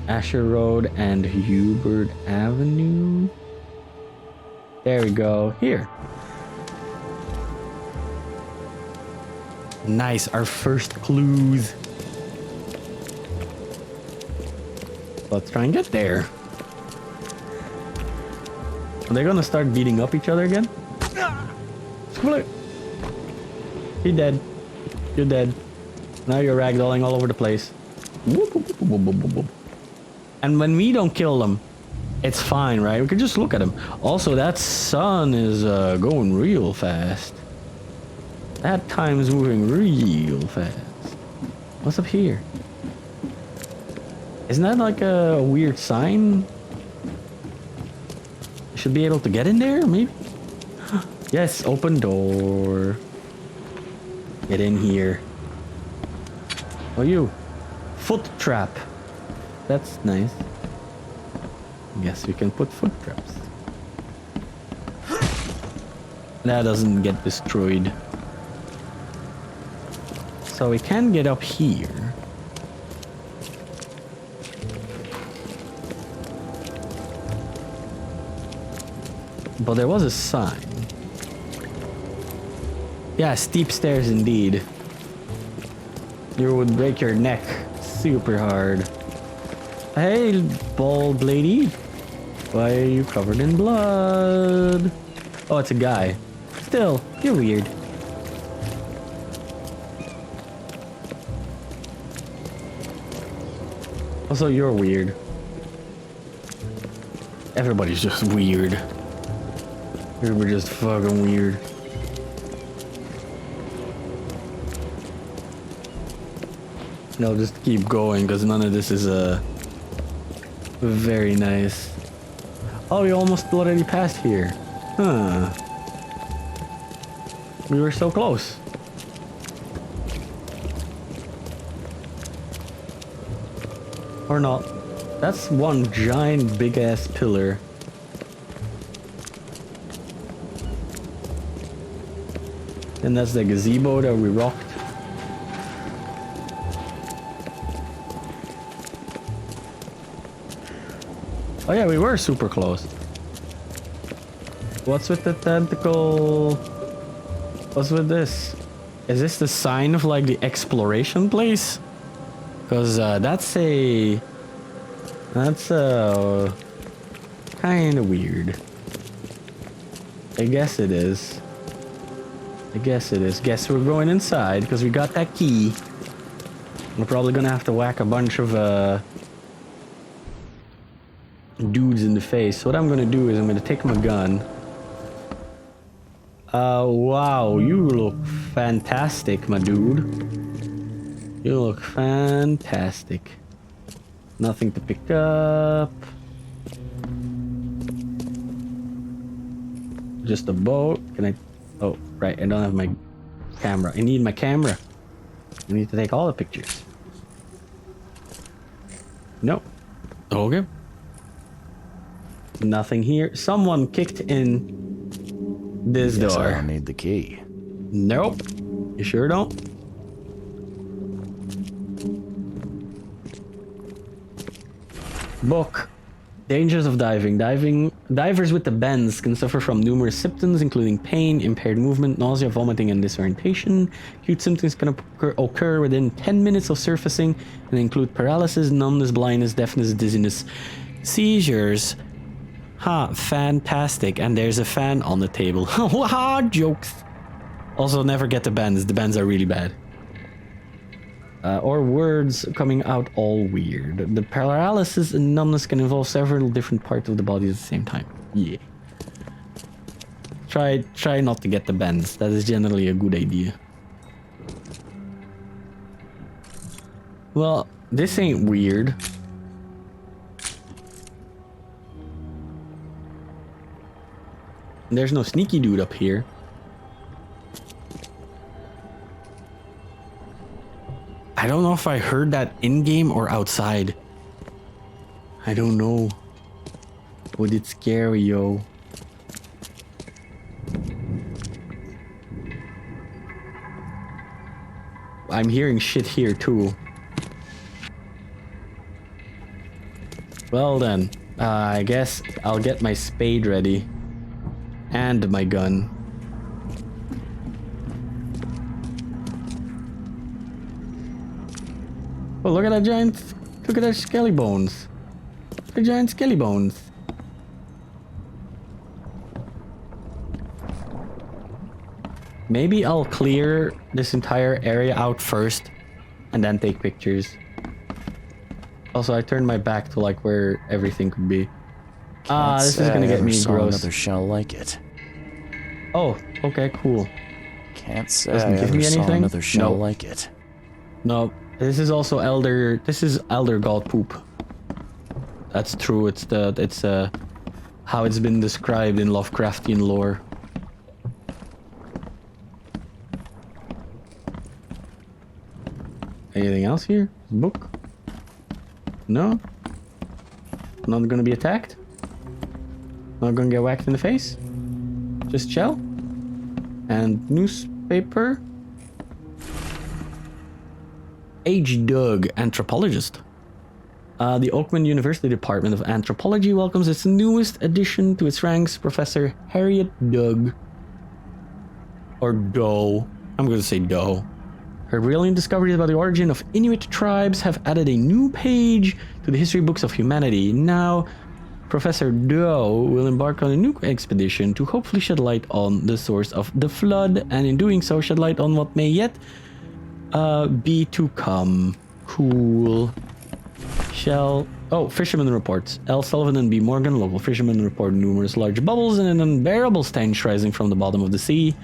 Asher Road and Hubert Avenue. There we go. Here. Nice, our first clues. Let's try and get there. Are they gonna start beating up each other again? Split. He dead. You're dead. Now you're ragdolling all over the place. Whoop, whoop, whoop, whoop, whoop, whoop. And when we don't kill them, it's fine, right? We can just look at them. Also, that sun is going real fast. That time is moving real fast. What's up here? Isn't that like a weird sign? I should be able to get in there, maybe? Yes, open door. Get in here. Oh, you. Foot trap. That's nice. Guess we can put foot traps. That doesn't get destroyed. So we can get up here. But there was a sign. Yeah, steep stairs indeed. You would break your neck super hard. Hey, bald lady. Why are you covered in blood? Oh, it's a guy. Still, you're weird. Also, you're weird. Everybody's just weird. Everybody's just fucking weird. No, just keep going, because none of this is very nice. Oh, we almost already passed here. Huh. We were so close. Or not. That's one giant big ass pillar. And that's the gazebo that we rocked. Oh yeah, we were super close. What's with the tentacle? What's with this? Is this the sign of like the exploration place? Because that's kind of weird. I guess it is. I guess it is. Guess we're going inside because we got that key. We're probably gonna have to whack a bunch of dudes in the face. So what I'm gonna do is I'm gonna take my gun. Wow, you look fantastic, my dude. You look fantastic. Nothing to pick up. Just a boat. Can I? Oh, right. I don't have my camera. I need my camera. We need to take all the pictures. No. Okay. Nothing here. Someone kicked in this Guess door. I don't need the key. Nope. You sure don't? Book. Dangers of diving. Divers with the bends can suffer from numerous symptoms, including pain, impaired movement, nausea, vomiting, and disorientation. Acute symptoms can occur within 10 minutes of surfacing and include paralysis, numbness, blindness, deafness, dizziness, seizures. Fantastic. And there's a fan on the table. Ha, jokes. Also, never get the bends. The bends are really bad. Or words coming out all weird. The paralysis and numbness can involve several different parts of the body at the same time. Yeah. Try not to get the bends. That is generally a good idea. Well, this ain't weird. There's no sneaky dude up here. I don't know if I heard that in-game or outside. I don't know. But it's scary, yo. I'm hearing shit here too. Well then, I guess I'll get my spade ready. And my gun. Oh, look at that giant... Look at that skelly bones. The giant skelly bones. Maybe I'll clear this entire area out first and then take pictures. Also, I turned my back to like where everything could be. This is gonna get me gross. Another shell like it. Oh, okay, cool. Can't say Doesn't I give ever me saw anything? another shell No. like it. No, this is also elder. This is elder god poop. That's true. It's how it's been described in Lovecraftian lore. Anything else here? Book? No? Not gonna be attacked? Not gonna get whacked in the face? Just chill? And newspaper? H. Doug, anthropologist. The Oakland University Department of Anthropology welcomes its newest addition to its ranks, Professor Harriet Doug. Or Doe. I'm going to say Doe. Her brilliant discoveries about the origin of Inuit tribes have added a new page to the history books of humanity. Now, Professor Doe will embark on a new expedition to hopefully shed light on the source of the flood, and in doing so, shed light on what may yet be to come. Cool. Fisherman reports. L. Sullivan and B. Morgan, local fishermen, report numerous large bubbles and an unbearable stench rising from the bottom of the sea.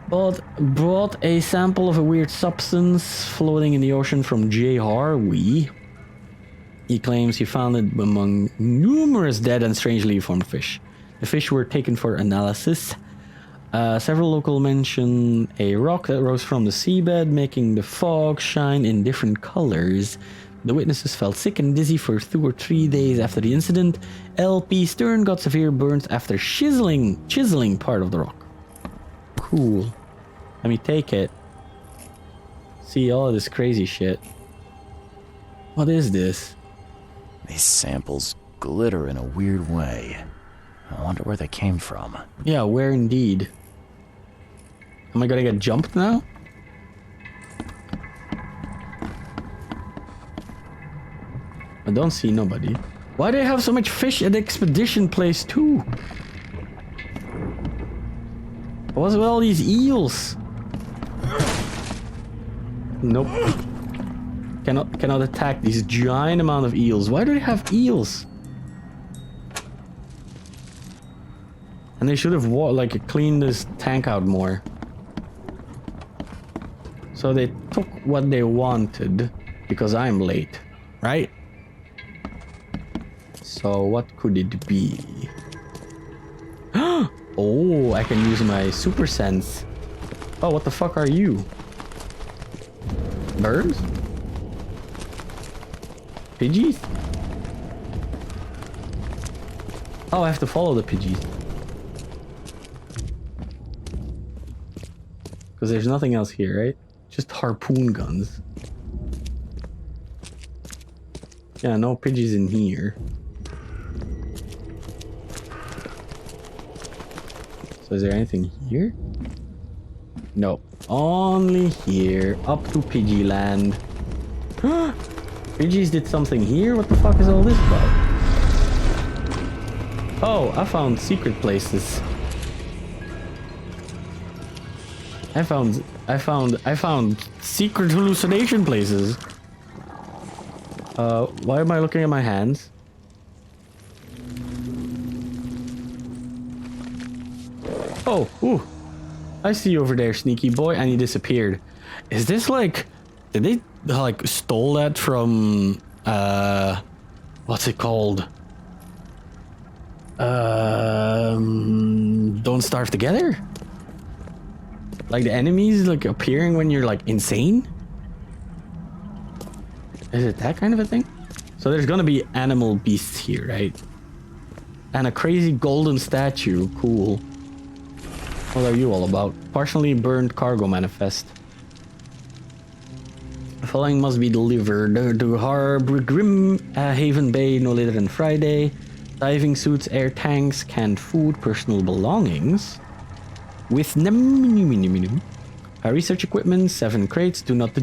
But brought a sample of a weird substance floating in the ocean from J. Harvey. He claims he found it among numerous dead and strangely formed fish. The fish were taken for analysis. Several locals mention a rock that rose from the seabed, making the fog shine in different colors. The witnesses felt sick and dizzy for 2 or 3 days after the incident. L.P. Stern got severe burns after chiseling part of the rock. Cool. Let me take it. See all of this crazy shit. What is this? These samples glitter in a weird way. I wonder where they came from. Yeah, where indeed? Am I gonna get jumped now? I don't see nobody. Why do they have so much fish at the expedition place too? What's with all these eels? Nope. Cannot attack these giant amount of eels. Why do they have eels? And they should have cleaned this tank out more. So they took what they wanted because I'm late, right? So what could it be? Oh, I can use my super sense. Oh, what the fuck are you? Birds? Pidgeys? Oh, I have to follow the Pidgeys. Because there's nothing else here, right? Just harpoon guns. Yeah, no Pidgeys in here. So is there anything here? Nope. Only here. Up to Pidgey land. Pidgeys did something here? What the fuck is all this about? Oh, I found secret places. I found secret hallucination places. Why am I looking at my hands? Oh, ooh. I see you over there, sneaky boy, and he disappeared. Is this like... Did they, like, stole that from... What's it called? Don't Starve Together? Like the enemies, like, appearing when you're, like, insane? Is it that kind of a thing? So there's gonna be animal beasts here, right? And a crazy golden statue. Cool. What are you all about? Partially burned cargo manifest. The following must be delivered to Harbor Grim Haven Bay no later than Friday. Diving suits, air tanks, canned food, personal belongings. With research equipment, 7 crates, do not...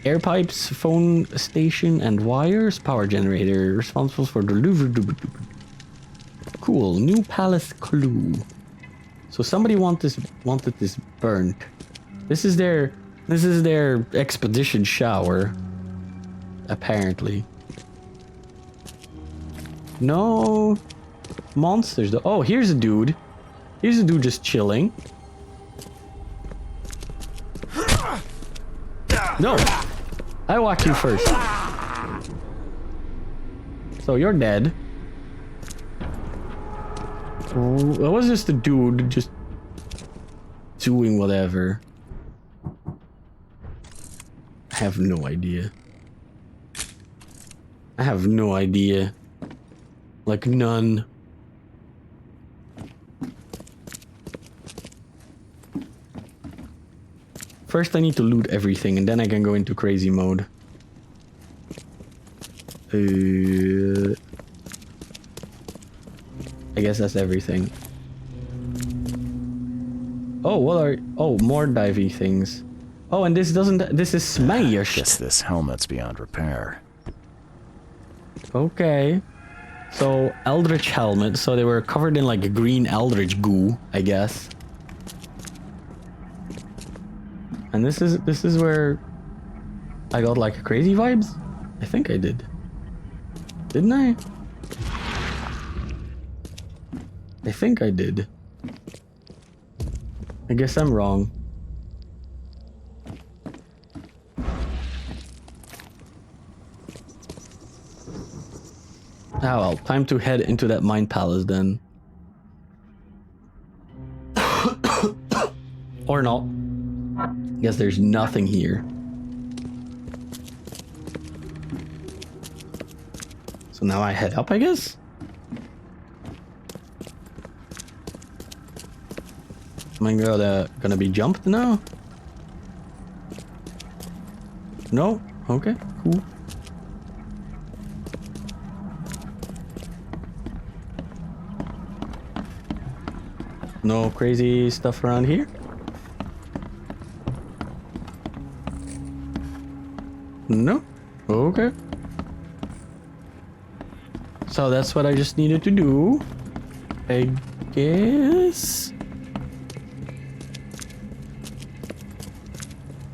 Air pipes, phone station, and wires. Power generator, responsible for delivery. Cool, new palace clue. So somebody wanted this burnt. This is their expedition shower. Apparently. No monsters though. Oh, here's a dude. Here's a dude just chilling. No! I whack you first. So you're dead. That was just a dude just doing whatever. I have no idea. I have no idea. Like none. First I need to loot everything and then I can go into crazy mode. I guess that's everything. Oh, what are... Oh, more divey things. Oh, and this doesn't... This is smashed. Guess this helmet's beyond repair. Okay. So, Eldritch helmet. So they were covered in like a green Eldritch goo, I guess. And this is where I got like crazy vibes? I think I did. Didn't I? I think I did. I guess I'm wrong. Ah well, time to head into that mine palace then. Or not. Guess there's nothing here. So now I head up, I guess? Am I gonna be jumped now? No? Okay, cool. No crazy stuff around here? No? Okay. So that's what I just needed to do. I guess.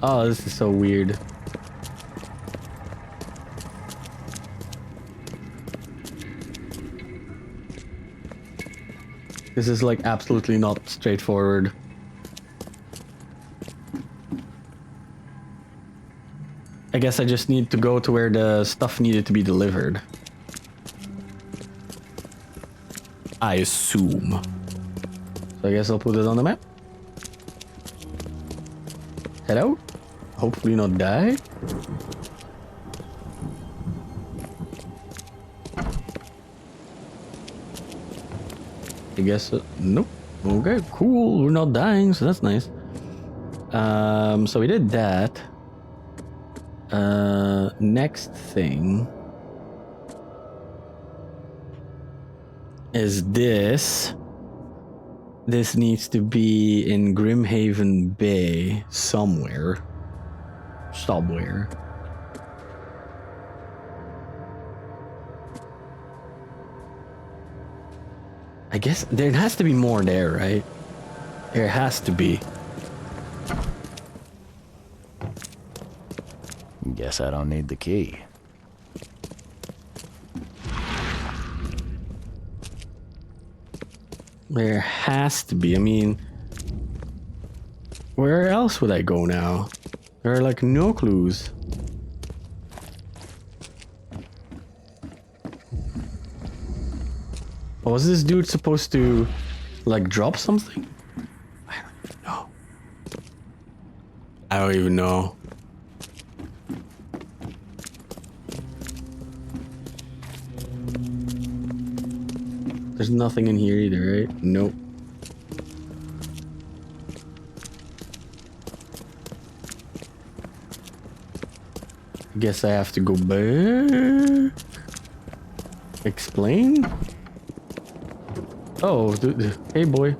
Oh, this is so weird. This is like absolutely not straightforward. I guess I just need to go to where the stuff needed to be delivered. I assume. So I guess I'll put it on the map. Head out. hopefully not die. I guess nope. Okay, cool. We're not dying, so that's nice. So we did that. Next thing is this. This needs to be in Grimhaven Bay somewhere. Somewhere. I guess there has to be more there, right? There has to be. Guess I don't need the key. There has to be. I mean, where else would I go now? There are like no clues. Was this dude supposed to like drop something? I don't even know. I don't even know. There's nothing in here either, right? Nope. I guess I have to go back. Explain? Oh, hey boy.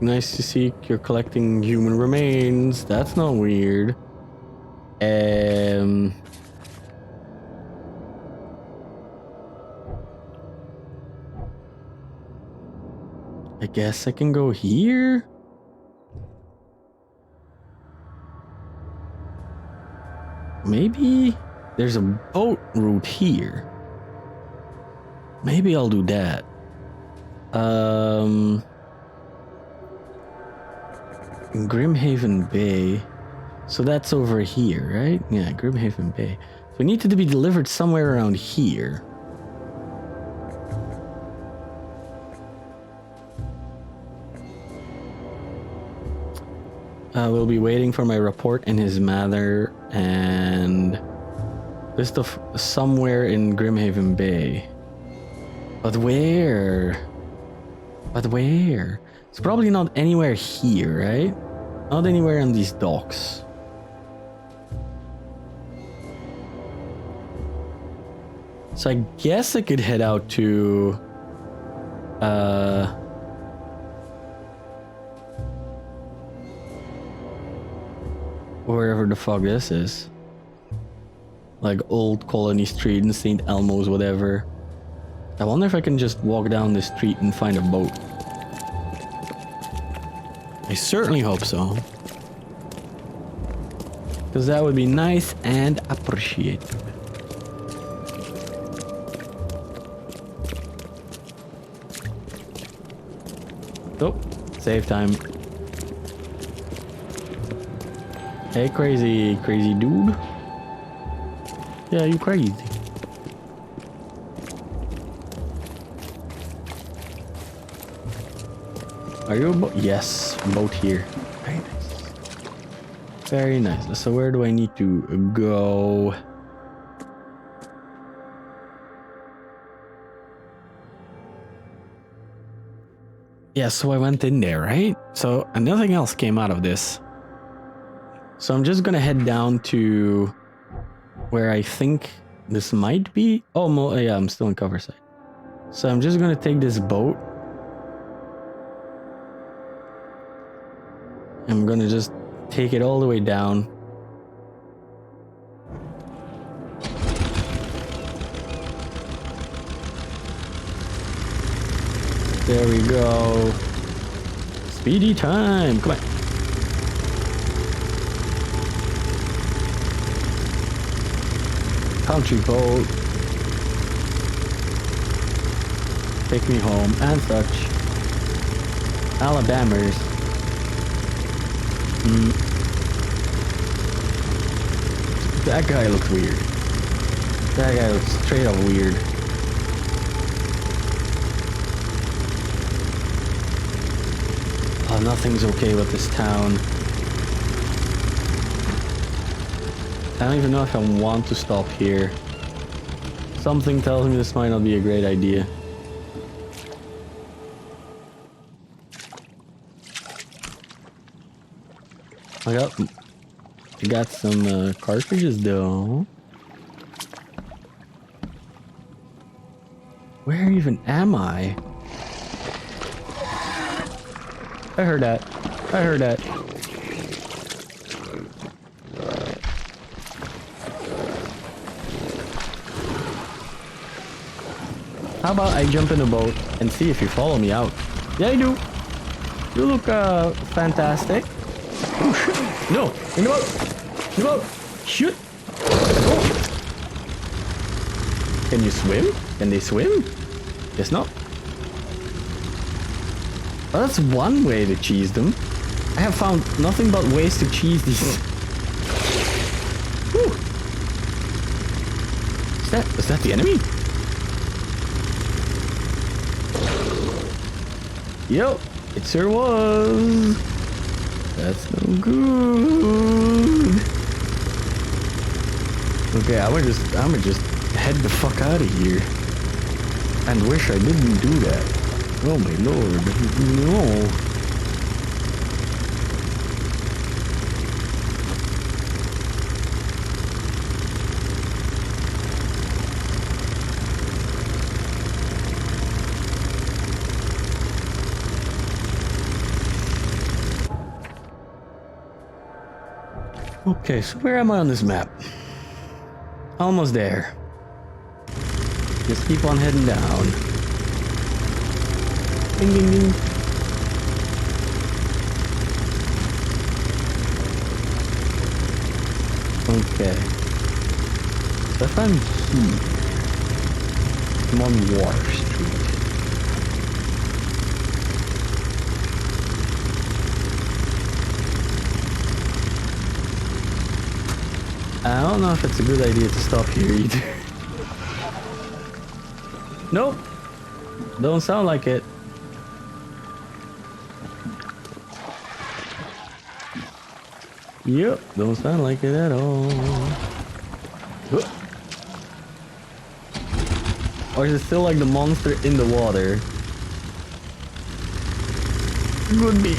Nice to see you're collecting human remains. That's not weird. I guess I can go here? Maybe there's a boat route here. Maybe I'll do that. Grimhaven Bay. So that's over here, right? Yeah, Grimhaven Bay. So we need to be delivered somewhere around here. We'll be waiting for my report and his mother, and this stuff somewhere in Grimhaven Bay. But where? But where? It's probably not anywhere here, right? Not anywhere on these docks. So I guess I could head out to wherever the fuck this is. Like Old Colony Street in St. Elmo's, whatever. I wonder if I can just walk down the street and find a boat. I certainly hope so. Because that would be nice and appreciated. Oh, save time. Hey, crazy dude. Yeah, you crazy. Are you a boat? Yes, boat here. Very nice. Very nice. So where do I need to go? Yeah, so I went in there, right? So nothing else came out of this. So I'm just gonna head down to where I think this might be. Oh, yeah, I'm still in cover side. So I'm just gonna take this boat. I'm gonna just take it all the way down. There we go. Speedy time. Come on. Country boat. Take me home and such. Alabamers. That guy looks weird. That guy looks straight up weird. Oh, nothing's okay with this town. I don't even know if I want to stop here. Something tells me this might not be a great idea. I got some cartridges though. Where even am I? I heard that. I heard that. How about I jump in the boat and see if you follow me out? Yeah, you do. You look fantastic. Oh shit! No, in the boat. In the boat. Shoot. Oh. Can you swim? Can they swim? Guess not. Well, that's one way to cheese them. I have found nothing but ways to cheese these. Whew. Is that the enemy? Yep, it sure was. That's no good. Okay, I'ma just head the fuck out of here. And wish I didn't do that. Oh my lord, no. Okay, so where am I on this map? Almost there. Just keep on heading down. Ding ding ding. Okay. So if I'm here, I'm on Water Street. I don't know if it's a good idea to stop here either. Nope. Don't sound like it. Yep, don't sound like it at all. Or is it still like the monster in the water? Could be.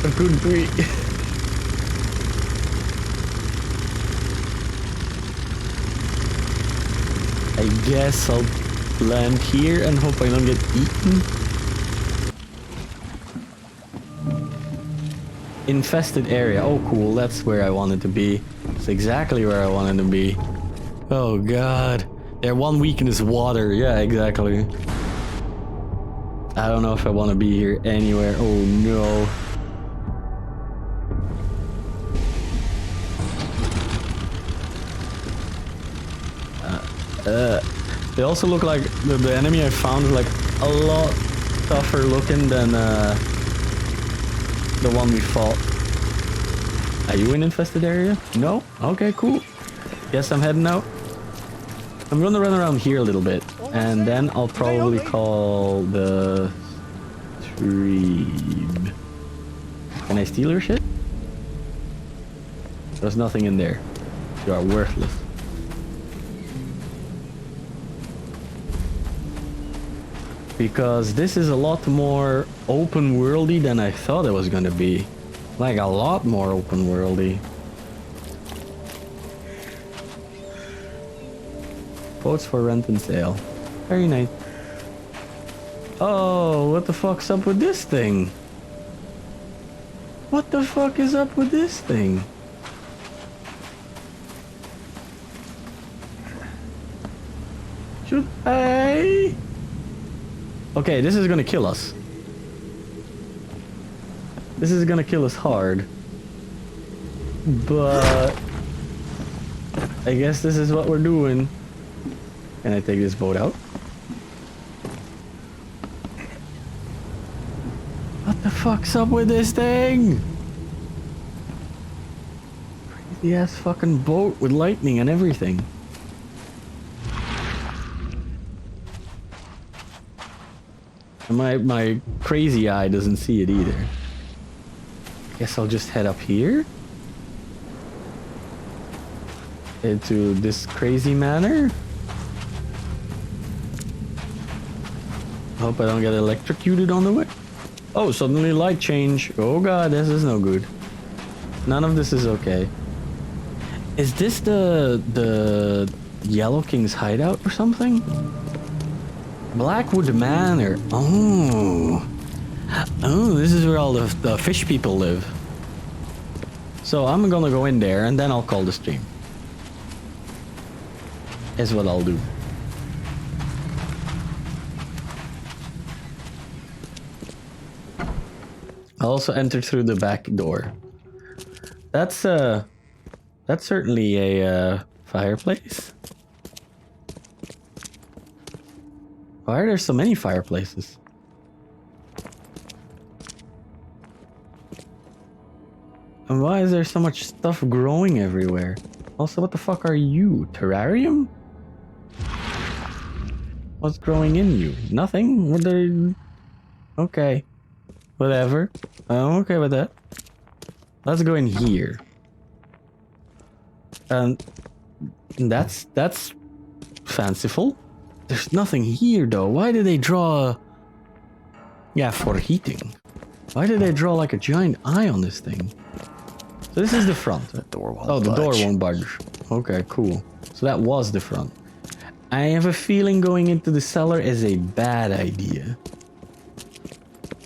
It could be. I guess I'll land here and hope I don't get eaten. Infested area. Oh cool, that's where I wanted to be. It's exactly where I wanted to be. Oh god. Their one weakness is water. Yeah, exactly. I don't know if I want to be here anywhere. Oh no. They also look like the enemy I found is like a lot tougher looking than the one we fought. Are you in infested area? No? Okay, cool. Guess I'm heading out. I'm gonna run around here a little bit and then I'll probably call the Trebe. Can I steal her shit? There's nothing in there. You are worthless. Because this is a lot more open worldy than I thought it was gonna be. Like a lot more open worldy. Boats for rent and sale. Very nice. Oh, what the fuck's up with this thing? What the fuck is up with this thing? Should I? Okay, this is gonna kill us. This is gonna kill us hard. But I guess this is what we're doing. Can I take this boat out? What the fuck's up with this thing? Crazy ass fucking boat with lightning and everything. My crazy eye doesn't see it either. Guess I'll just head up here. into this crazy manner. Hope I don't get electrocuted on the way. Oh, suddenly light change. Oh god, this is no good. None of this is okay. Is this the Yellow King's hideout or something? Blackwood Manor. Oh. Oh, this is where all the fish people live. So I'm gonna go in there and then I'll call the stream. Is what I'll do. I'll also enter through the back door. That's certainly a fireplace. Why are there so many fireplaces? And why is there so much stuff growing everywhere? Also, what the fuck are you? Terrarium? What's growing in you? Nothing? What are... Okay. Whatever. I'm okay with that. Let's go in here. And that's fanciful. There's nothing here though. Why did they draw... Yeah, for heating. Why did they draw like a giant eye on this thing? So this is the front. The door won't budge. Door won't budge. Okay, cool. So that was the front. I have a feeling going into the cellar is a bad idea.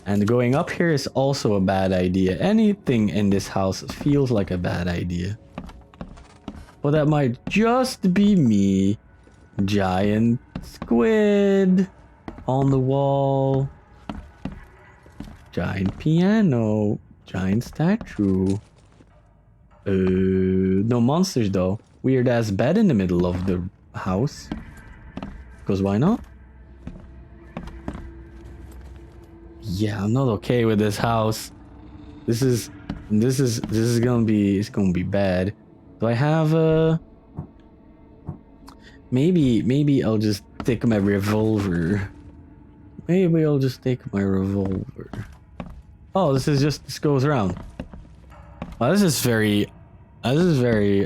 And going up here is also a bad idea. Anything in this house feels like a bad idea. But that might just be me. Giant squid on the wall. Giant piano. Giant statue. No monsters though. Weird ass bed in the middle of the house. Because why not? Yeah, I'm not okay with this house. This is gonna be bad. Do I have a... Maybe I'll just take my revolver. Maybe I'll just take my revolver. Oh, this goes around. Oh, this is very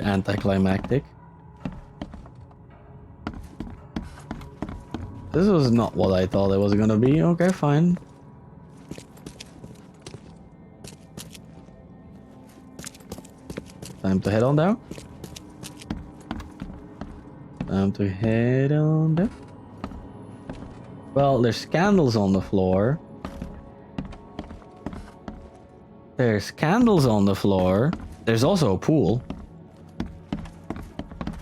anticlimactic. This was not what I thought it was gonna be. Okay, fine. Time to head on down. Time to head on down. Well, there's candles on the floor. There's candles on the floor. There's also a pool.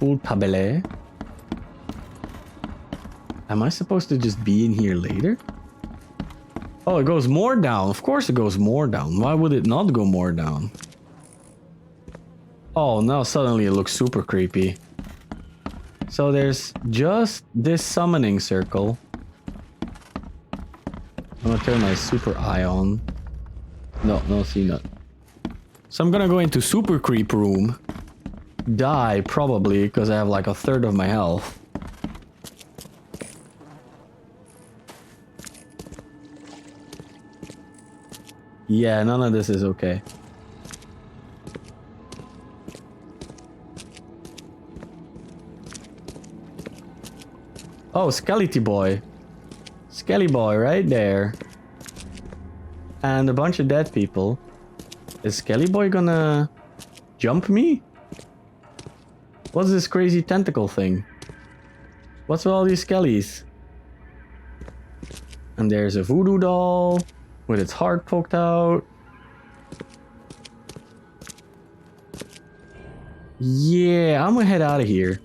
Pool tabele. Am I supposed to just be in here later? Oh, it goes more down. Of course it goes more down. Why would it not go more down? Oh, now suddenly it looks super creepy. So there's just this summoning circle. I'm gonna turn my super eye on. No, see not. So I'm gonna go into super creep room. Die, probably, because I have like a third of my health. Yeah, none of this is okay. Oh, Skeleton Boy. Skelly Boy right there. And a bunch of dead people. Is Skelly Boy gonna jump me? What's this crazy tentacle thing? What's with all these skellies? And there's a voodoo doll with its heart poked out. Yeah, I'm gonna head out of here.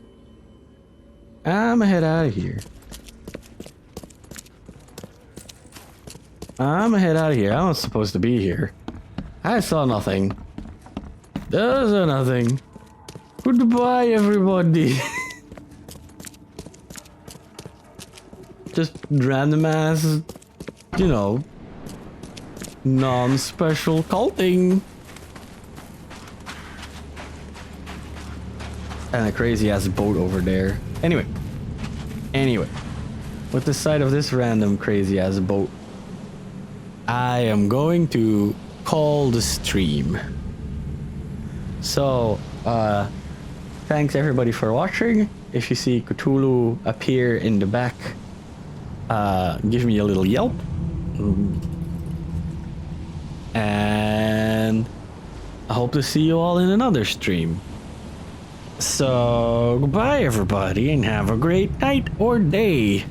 I'm gonna head out of here. I'm not supposed to be here. I saw nothing. There was nothing. Goodbye, everybody. Just random ass, you know, non-special culting. And a crazy ass boat over there. Anyway. With the sight of this random crazy ass boat, I am going to call the stream. So, thanks everybody for watching. If you see Cthulhu appear in the back, give me a little yelp. And I hope to see you all in another stream. So, goodbye everybody, and have a great night or day.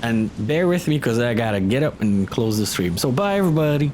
And bear with me because I gotta get up and close the stream. So, bye everybody.